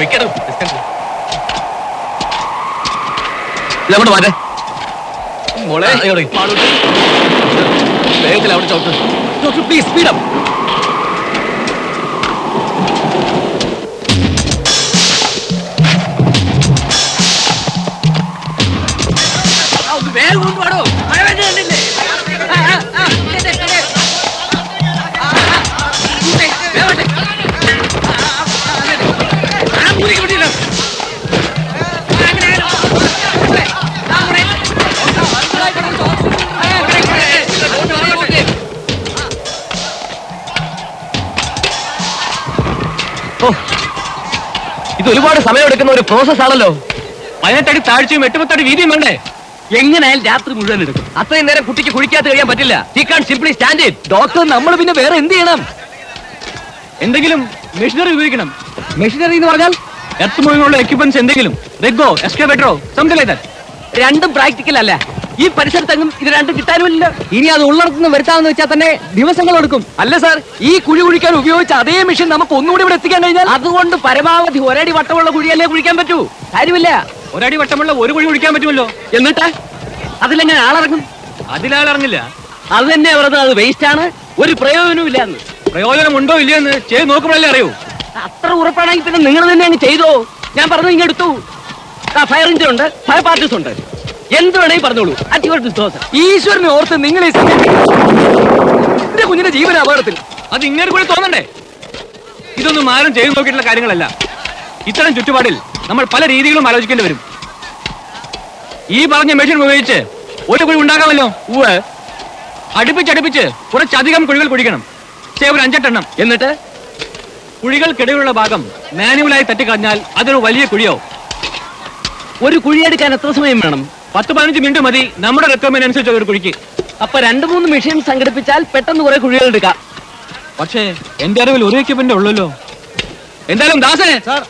വെക്കണം. ഇതങ്ങോട്ട് മാറ്റേ മോളെ. വേഗത്തിൽ അവിടെ ചവിട്ട്. Please speed up. വേഗം കൊണ്ടുപാടോ. മഴ വേണ്ടില്ലേ. ഇത് ഒരുപാട് സമയമെടുക്കുന്ന ഒരു പ്രോസസ് ആണല്ലോ. 18 അടി താഴ്ചയും 8 അടി വീതിയും വേണ്ടേ? എങ്ങനെയായാലും രാത്രി മുഴുവൻ എടുക്കും. അത്രയും നേരം കുട്ടിക്ക് കുഴിക്കാത്ത കഴിയാൻ പറ്റില്ല. He can simply stand it. Doctor, നമ്മൾ പിന്നെ വേറെ എന്ത് ചെയ്യണം? എന്തെങ്കിലും മെഷീനറി ഉപയോഗിക്കണം. മെഷീനറി എന്ന് പറഞ്ഞാൽ എർത്ത് മൂവിങ്ങുള്ള എക്യുപ്മെന്റ്സ് എന്തെങ്കിലും, റിഗോ, എക്സ്കവേറ്ററോ, സംതിങ് ലൈക്ക് ദാറ്റ്. രണ്ടും പ്രാക്ടിക്കൽ അല്ല. ഈ പരിസരത്തെങ്ങും ഇത് രണ്ടും കിട്ടാനുമില്ല. ഇനി അത് ഉള്ളിടത്തുനിന്ന് വരുത്താമെന്ന് വെച്ചാൽ തന്നെ ദിവസങ്ങൾ എടുക്കും. അല്ല സാർ, ഈ കുഴി കുഴിക്കാൻ ഉപയോഗിച്ച അതേ മെഷീൻ നമുക്ക് ഒന്നുകൂടി ഇവിടെ എത്തിക്കാൻ കഴിഞ്ഞാൽ അതുകൊണ്ട് പരമാവധി ഒരടി വട്ടമുള്ള കുഴിയല്ലേ കുഴിക്കാൻ പറ്റൂ. കാര്യമില്ല. ഒരടി വട്ടമുള്ള ഒരു കുഴി കുഴിക്കാൻ പറ്റുമല്ലോ. എന്നിട്ട് അതിലെങ്ങനെ ആളിറങ്ങും? അതിലാളിറങ്ങില്ല. അത് തന്നെ പറഞ്ഞത് അത് വേസ്റ്റ് ആണ്, ഒരു പ്രയോജനവും ഇല്ല എന്ന്. പ്രയോജനം ഉണ്ടോ ഇല്ലയെന്ന് ചെയ്ത് നോക്കുമ്പോഴല്ലേ അറിയൂ. അത്ര ഉറപ്പാണെങ്കിൽ പിന്നെ നിങ്ങൾ തന്നെ അങ്ങ് ചെയ്തോ. ഞാൻ പറഞ്ഞു ഇങ്ങെടുത്തു. ഫയർ എഞ്ചിൻ ഉണ്ട്, ഫയർ പാർട്ടീസ് ഉണ്ട്, എന്ത് വേണമെങ്കിൽ പറഞ്ഞോളൂ. ഈശ്വരനെ ഓർത്ത് നിങ്ങൾ എന്റെ കുഞ്ഞിന്റെ ജീവന അപകടത്തിൽ. അത് ഇങ്ങനെ കൂടി തോന്നണ്ടേ? ഇതൊന്നും ആരും ചെയ്തു നോക്കിയിട്ടുള്ള കാര്യങ്ങളല്ല. ഇത്തരം ചുറ്റുപാടിൽ നമ്മൾ പല രീതികളും ആലോചിക്കേണ്ടി വരും. ഈ പറഞ്ഞ മെഷീൻ ഉപയോഗിച്ച് ഒരു കുഴി ഉണ്ടാക്കാമല്ലോ. അടുപ്പിച്ചടുപ്പിച്ച് കുറച്ചധികം കുഴികൾ കുഴിക്കണം. ഒരു 5-8 എണ്ണം. എന്നിട്ട് കുഴികൾക്കിടയിലുള്ള ഭാഗം മാനുവലായി തട്ടിക്കഴിഞ്ഞാൽ അതൊരു വലിയ കുഴിയോ. ഒരു കുഴിയെടുക്കാൻ എത്ര സമയം വേണം? 10-15 മിനിറ്റ് മതി നമ്മുടെ റിക്വയർമെന്റ് അനുസരിച്ച് ഒരു കുഴിക്ക്. അപ്പൊ 2-3 മെഷീൻ സംഘടിപ്പിച്ചാൽ പെട്ടെന്ന് കുറെ കുഴികൾ എടുക്കാം. പക്ഷേ എന്റെ അറിവിൽ ഒരു എക്യുപ്മെന്റ് ഉള്ളല്ലോ. എന്തായാലും ദാസനെ സാർ,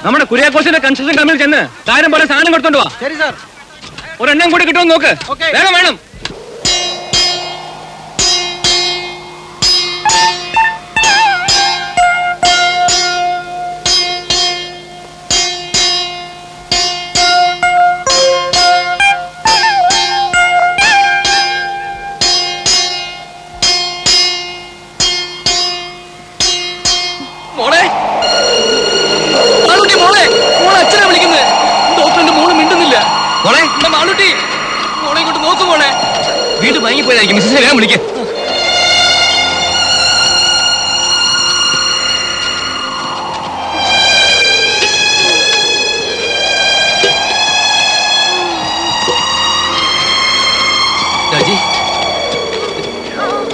നമ്മുടെ കുര്യാക്കോസിന്റെ കൺസ്ട്രക്ഷൻ കമ്പനിയിൽ ചെന്ന് കാര്യം പോലെ സാധനം കൊടുത്തോണ്ട് വാ. ശരി സാർ. ഒരെണ്ണം കൂടി കിട്ടുമെന്ന് നോക്ക്. വേഗം വേണം. മോളെ, മാളൂട്ടി മോളെ, മോളെ അച്ഛനെ വിളിക്കുന്നത്. ഡോക്ടറിന്റെ മോള് മിണ്ടുന്നില്ല. മോളെ, എന്റെ മാളൂട്ടി, മോളെ ഇങ്ങോട്ട് നോക്കൂ. മോളെ വീണ്ടും വാങ്ങിപ്പോയതായിരിക്കും. മിസ്സിനെ വേഗം വിളിക്ക. രാജി,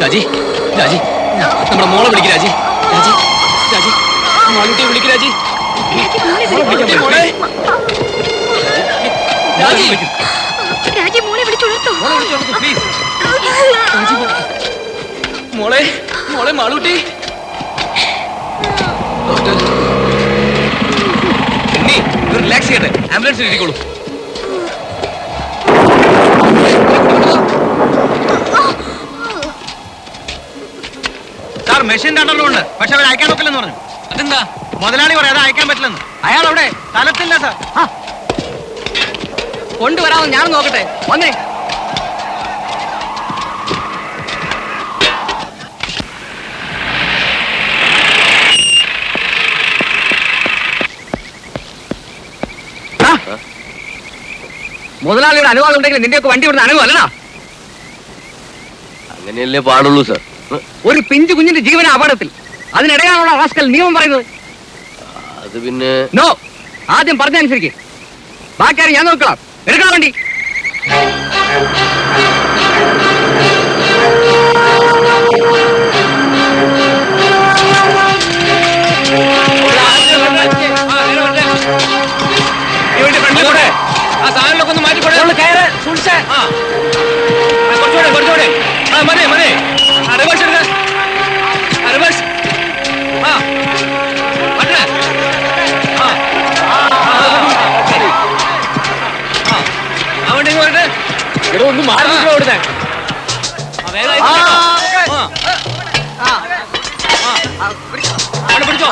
രാജി, രാജി, നമ്മുടെ മോളെ വിളിക്ക്. രാജി, രാജി, രാജി, മാളൂട്ടിയെ വിളിക്ക്. രാജി, മോളെ, രാജി, രാജി മോളെ വിളിച്ചുണർത്തോ. പ്ലീസ്. മോളെ, മോളെ മാളൂട്ടി. ഡോക്ടർ, ഉണ്ണി റിലാക്സ് ചെയ്യട്ടെ. ആംബുലൻസിൽ ഇരിക്കോളൂ. Sir, machine രണ്ടെണ്ണമുണ്ട്. പക്ഷെ അവർ അയക്കാൻ നോക്കില്ലെന്ന് പറഞ്ഞു. അതെന്താ? മുതലാളി പറയാതെ അയക്കാൻ പറ്റില്ലെന്ന്. അയാൾ അവിടെ സ്ഥലത്തില്ല സാർ. കൊണ്ടുവരാമെന്ന് ഞാൻ നോക്കട്ടെ. വന്നേ. മുതലാളിയുടെ അനുവാദം ഉണ്ടെങ്കിൽ നിന്റെയൊക്കെ വണ്ടി ഇവിടുന്ന് അനുവല്ലടാ. അങ്ങനെയല്ലേ പാടുള്ളൂ സാർ. ഒരു പിഞ്ചു കുഞ്ഞിന്റെ ജീവന അപകടത്തിൽ അതിനിടയാണുള്ള റാസ്കൽ നിയമം പറയുന്നത്. അത് പിന്നെ നോ, ആദ്യം പറഞ്ഞനുസരിക്ക്. ബാക്കിയാരും ഞാൻ നോക്കണം. എടുക്കണം വണ്ടി. ആ സാധനങ്ങളൊക്കെ ഒന്ന് മാറ്റിക്കൊടേ. കയറ്, സൂക്ഷിച്ച്. കുറച്ചുകൂടെ കുറച്ചുകൂടെ. ആ മതി മതി. റിവേഴ്സ് എടുക്ക. റിവേഴ്സ്. ആ മറ്റേ. ആ ശരി. ഒന്ന് മാറി ഇവിടുന്ന്. പിടിച്ചോ.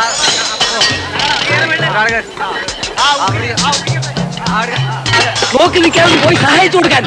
നോക്കി നിൽക്കാതെ പോയി സഹായിച്ചു കൊടുക്കാൻ.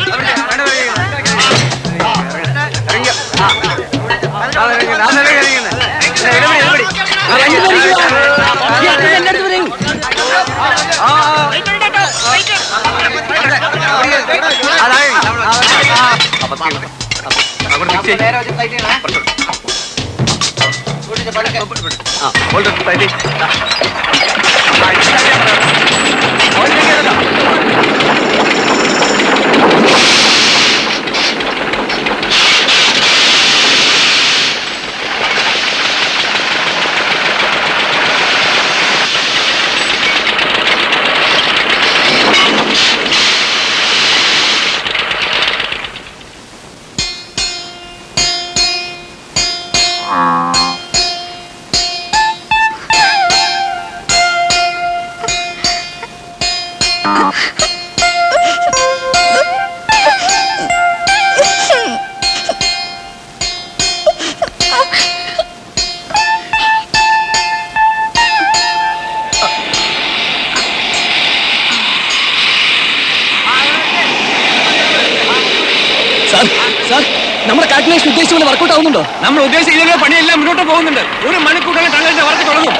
നമ്മുടെ കാൽക്കുലേഷൻ ഉദ്ദേശിച്ച പോലെ വർക്കൗട്ട് ആവുന്നുണ്ടോ? നമ്മൾ ഉദ്ദേശിച്ച ഇതിലെ പണിയെല്ലാം മുന്നോട്ട് പോകുന്നുണ്ട്. ഒരു മണിക്കൂറിൽ ടണലിന്റെ വർക്ക് തുടങ്ങും.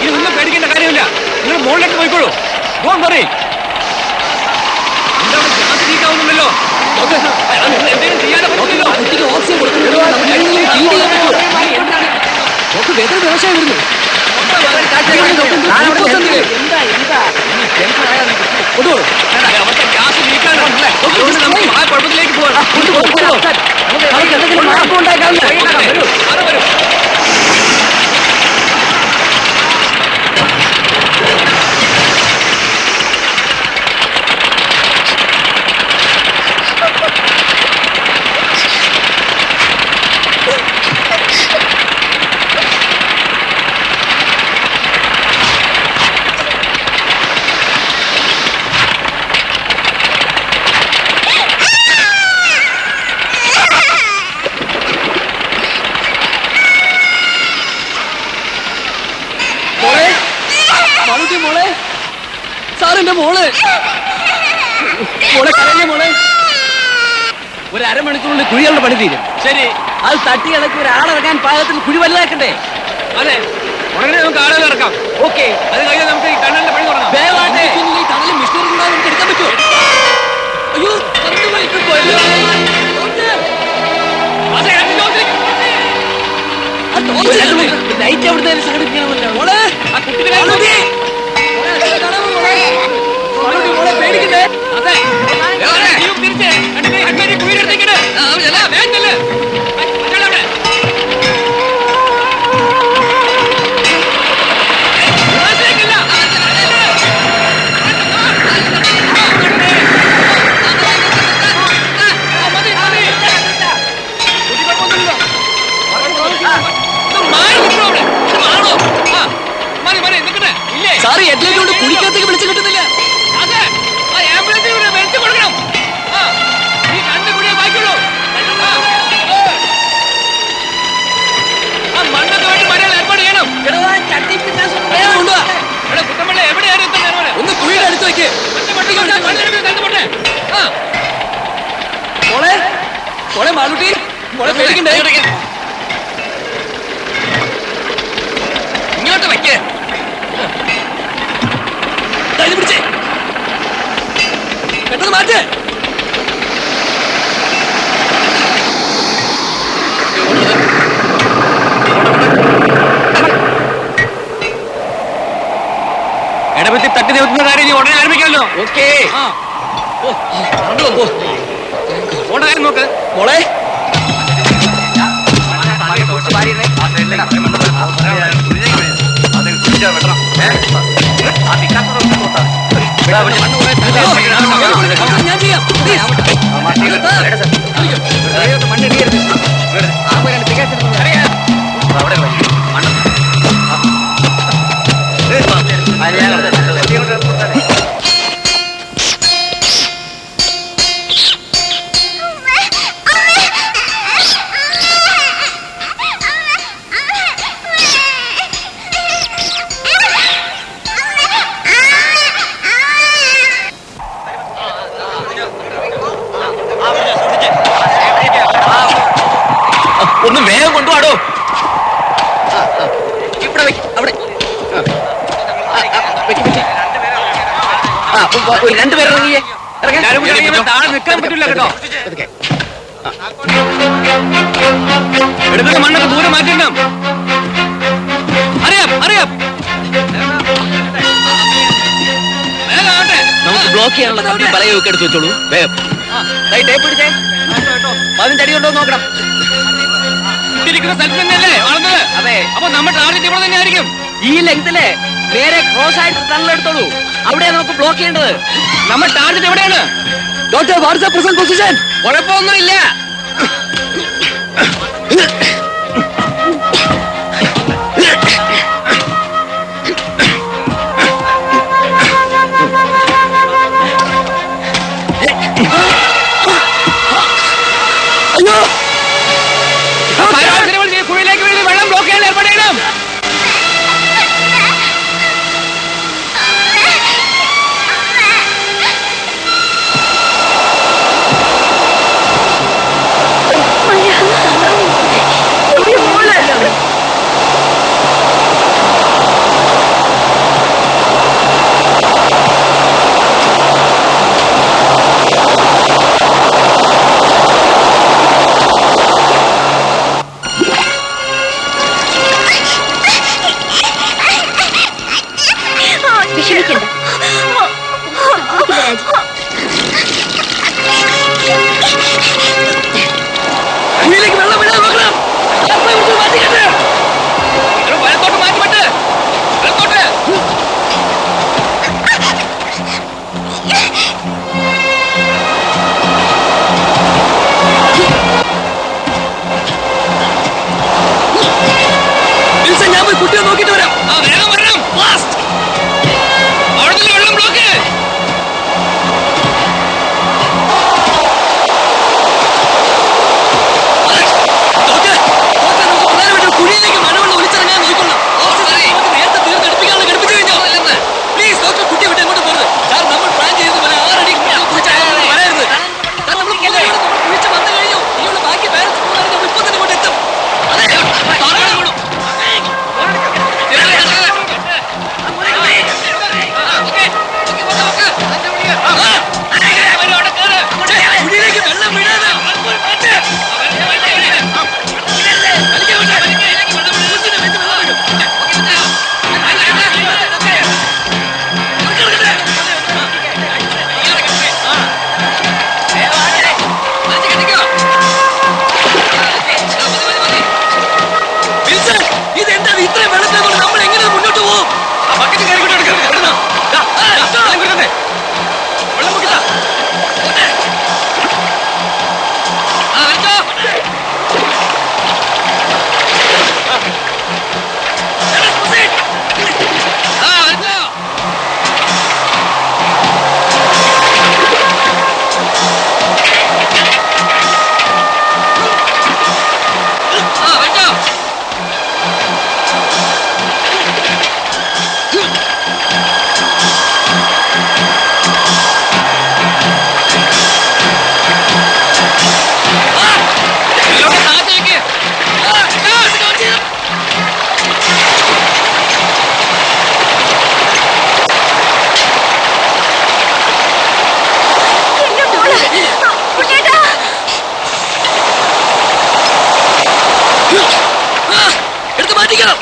ഇനി ഒന്നും പേടിക്കേണ്ട കാര്യമില്ല. നിങ്ങൾ മുകളിലേക്ക് പോയിക്കോളൂ. Don't worry. എന്താണ് ഗ്യാസ് ലീക്ക് ആവുന്നുണ്ടല്ലോ? എന്തെങ്കിലും ചെയ്യാനോ പറ്റില്ലല്ലോ. കുട്ടിക്ക് ഓക്സിജൻ കൊടുക്കുന്നുണ്ടോ? വേദന വ്യവസായം വരുന്നു. ഗ്യാസ് ലീക്കാണല്ലേ? ആ കുഴപ്പത്തിലേക്ക് പോകാം. മോളെ സാറിന്റെ മോള് മോളെ കരഞ്ഞ മോളെ. ഒരു അരമണിക്കൂറിനുള്ളിൽ കുഴികളുടെ പണി തീരും. ശരി, അത് തട്ടി ഇളക്കി ഒരാളിറങ്ങാൻ പാകത്തിൽ കുഴി വലുതാക്കണ്ടേ? അതെ, ഉടനെ നമുക്ക് ആളുകൾ ഇറക്കാം. ഓക്കെ, അത് കഴിഞ്ഞാൽ നമുക്ക് ഈ ടണലിന്റെ പണി തുടങ്ങാം. ഈ ടണലിൽ മിഷനറി കൂടാതെ നമുക്ക് എടുക്കാൻ പറ്റുമോ? അയ്യോ, ലൈറ്റ് അവിടുത്തെ സംഘടിപ്പിക്കണമല്ലോ. മോളെ പേടിക്കണ്ടേ? അതെ, തിരിച്ച് കുഴിയെടുത്തേക്കിട്ട് വേഗല്ലേ. സാറ് ഹെഡ്ലൈറ്റ് കൊണ്ട് കുടിക്കകത്തേക്ക് വിളിച്ചു കിട്ടുന്നില്ല. ഒന്ന് കുഴിയുടെ അടുത്ത് വെക്ക്. മോളെ മോളെ മാളൂട്ടി, മോളെ പേടിക്കണ്ടേ? ഇങ്ങോട്ട് വെക്കേ. പിടിച്ചേ, പെട്ടെന്ന് മാറ്റേ. ഇടപെട്ടി തട്ടി നിൽക്കുന്ന കാര്യം ഉടനെ ആരംഭിക്കാമല്ലോ. ഓക്കെ, കാര്യം നോക്ക് മോളെ. ഞാൻ ചെയ്യാം. രണ്ടുപേരിറങ്ങിയേ താഴെ നിൽക്കാൻ പറ്റില്ല കേട്ടോ. എടുക്കുന്ന മണ്ണൊക്കെ ദൂരെ മാറ്റണം. അറിയാം അറിയാം. നമുക്ക് ബ്ലോക്ക് ചെയ്യാനുള്ള കമ്പി പലയൊക്കെ എടുത്ത് വെച്ചോളൂ. വേഗം ടേപ്പ് പിടിച്ചേ. 15 അടി ഉണ്ടോ നോക്കണം. ഇരിക്കുന്ന സ്ഥലത്ത് തന്നെയല്ലേ വളർന്നത്? അതെ. അപ്പൊ നമ്മുടെ ടാർഗറ്റ് ഇവിടെ തന്നെ ആയിരിക്കും. ഈ ലെങ്തിലെ നേരെ ക്രോസ് ആയിട്ട് ടണൽ എടുത്തോളൂ. അവിടെ നമുക്ക് ബ്ലോക്ക് ചെയ്യേണ്ടത്. നമ്മുടെ ടാർഗറ്റ് എവിടെയാണ്? Doctor WhatsApp present position. കുഴപ്പമൊന്നുമില്ല. കുഴിയിലേക്ക് വീഴുന്ന വെള്ളം ബ്ലോക്ക് ചെയ്യാൻ ഏർപ്പാട് ചെയ്യണം. വിഷമിക്കണ്ട. കുഴിയിലേക്ക് വെള്ളം വീഴാൻ നോക്കണം. വലത്തോട്ട് മാറ്റി വിട്ട്. വലത്തോട്ട്. ഞാൻ പോയി കുട്ടിയെ നോക്കിട്ട് വരാം. വേഗം വരണം. അവിടെ നിന്ന് വെള്ളം ബ്ലോക്ക്. കുഴിയിലേക്ക് മഴവെള്ളം ഒലിച്ചിറങ്ങാൻ നോക്കണം. നേരത്തെ തീർന്നെടുപ്പിക്കാനുള്ള ഘടിപ്പിച്ചു കഴിഞ്ഞോ? പ്ലീസ് ഡോക്ടർ കുട്ടിയെ വിട്ട് എങ്ങോട്ട് പോകരുത്. സാർ നമ്മൾ പ്ലാൻ ചെയ്തത് പോലെ 6 അടി വരരുത്. നമ്മൾ കുഴിച്ച് വന്നു കഴിഞ്ഞു. ഇനിയുള്ള ബാക്കി പേരൻസ് നമ്മൾ ഇപ്പൊ തന്നെ ഇങ്ങോട്ട് എത്തും. കുഴിയിലേക്ക് വെള്ളം വീഴാതെ ഇതെന്താ ഇത്രയും വെള്ളത്തെ കൊണ്ട് നമ്മൾ എങ്ങനെ മുന്നോട്ട് പോകും? ബക്കറ്റ് കയറി എടുക്കാം. വെള്ളം മുക്കിത്താ. എടുത്ത് മാറ്റിക്കണം.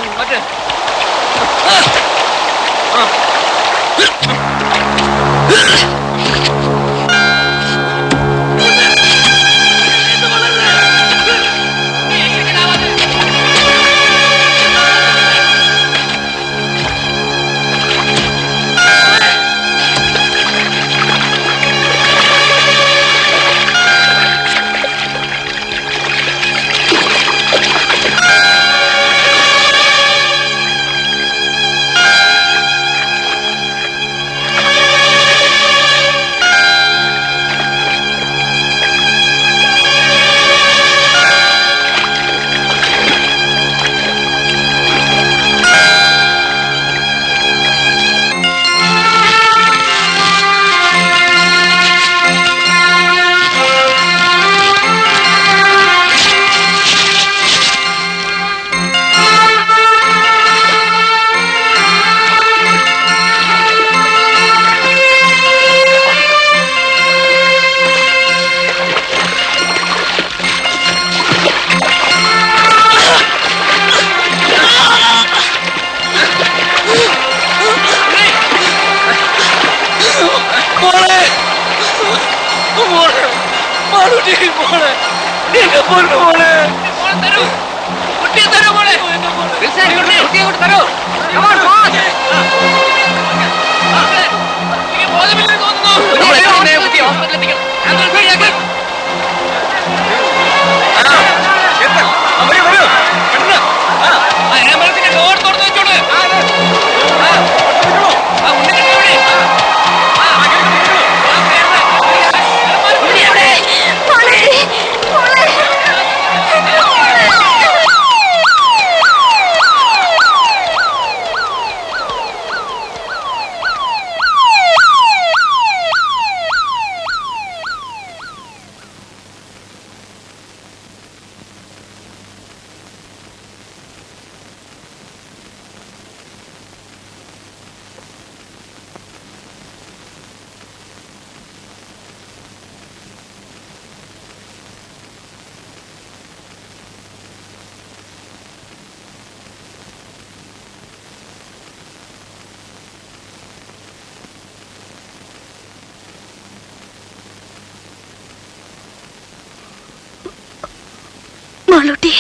മോളെ മോളെ മാളൂട്ടി മോളെ എന്റെ പൊന്നു മോളെ തരൂ കുട്ടിയെ തരൂ മോളെ കുട്ടിയെ തരൂ ബോധമില്ലെന്ന് തോന്നുന്നു കുട്ടിയെ ഹോസ്പിറ്റലിൽ എത്തിക്കണം ആംബുലൻസിന്റെ ഡോർ തുറന്നു വെച്ചോളൂ മാളൂട്ടി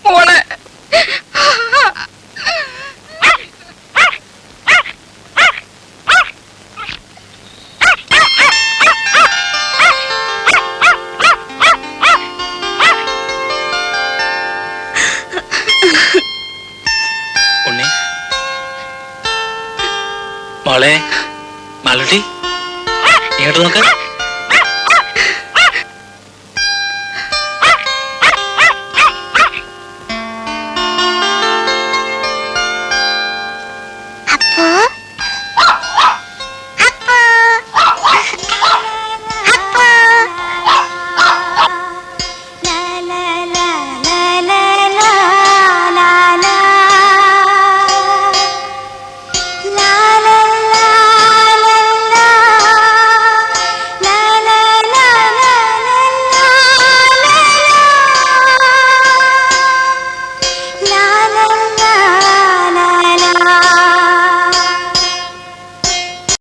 മോളെ ഉണ്ണി മോളെ മാളൂട്ടി ഇങ്ങോട്ട് നോക്ക്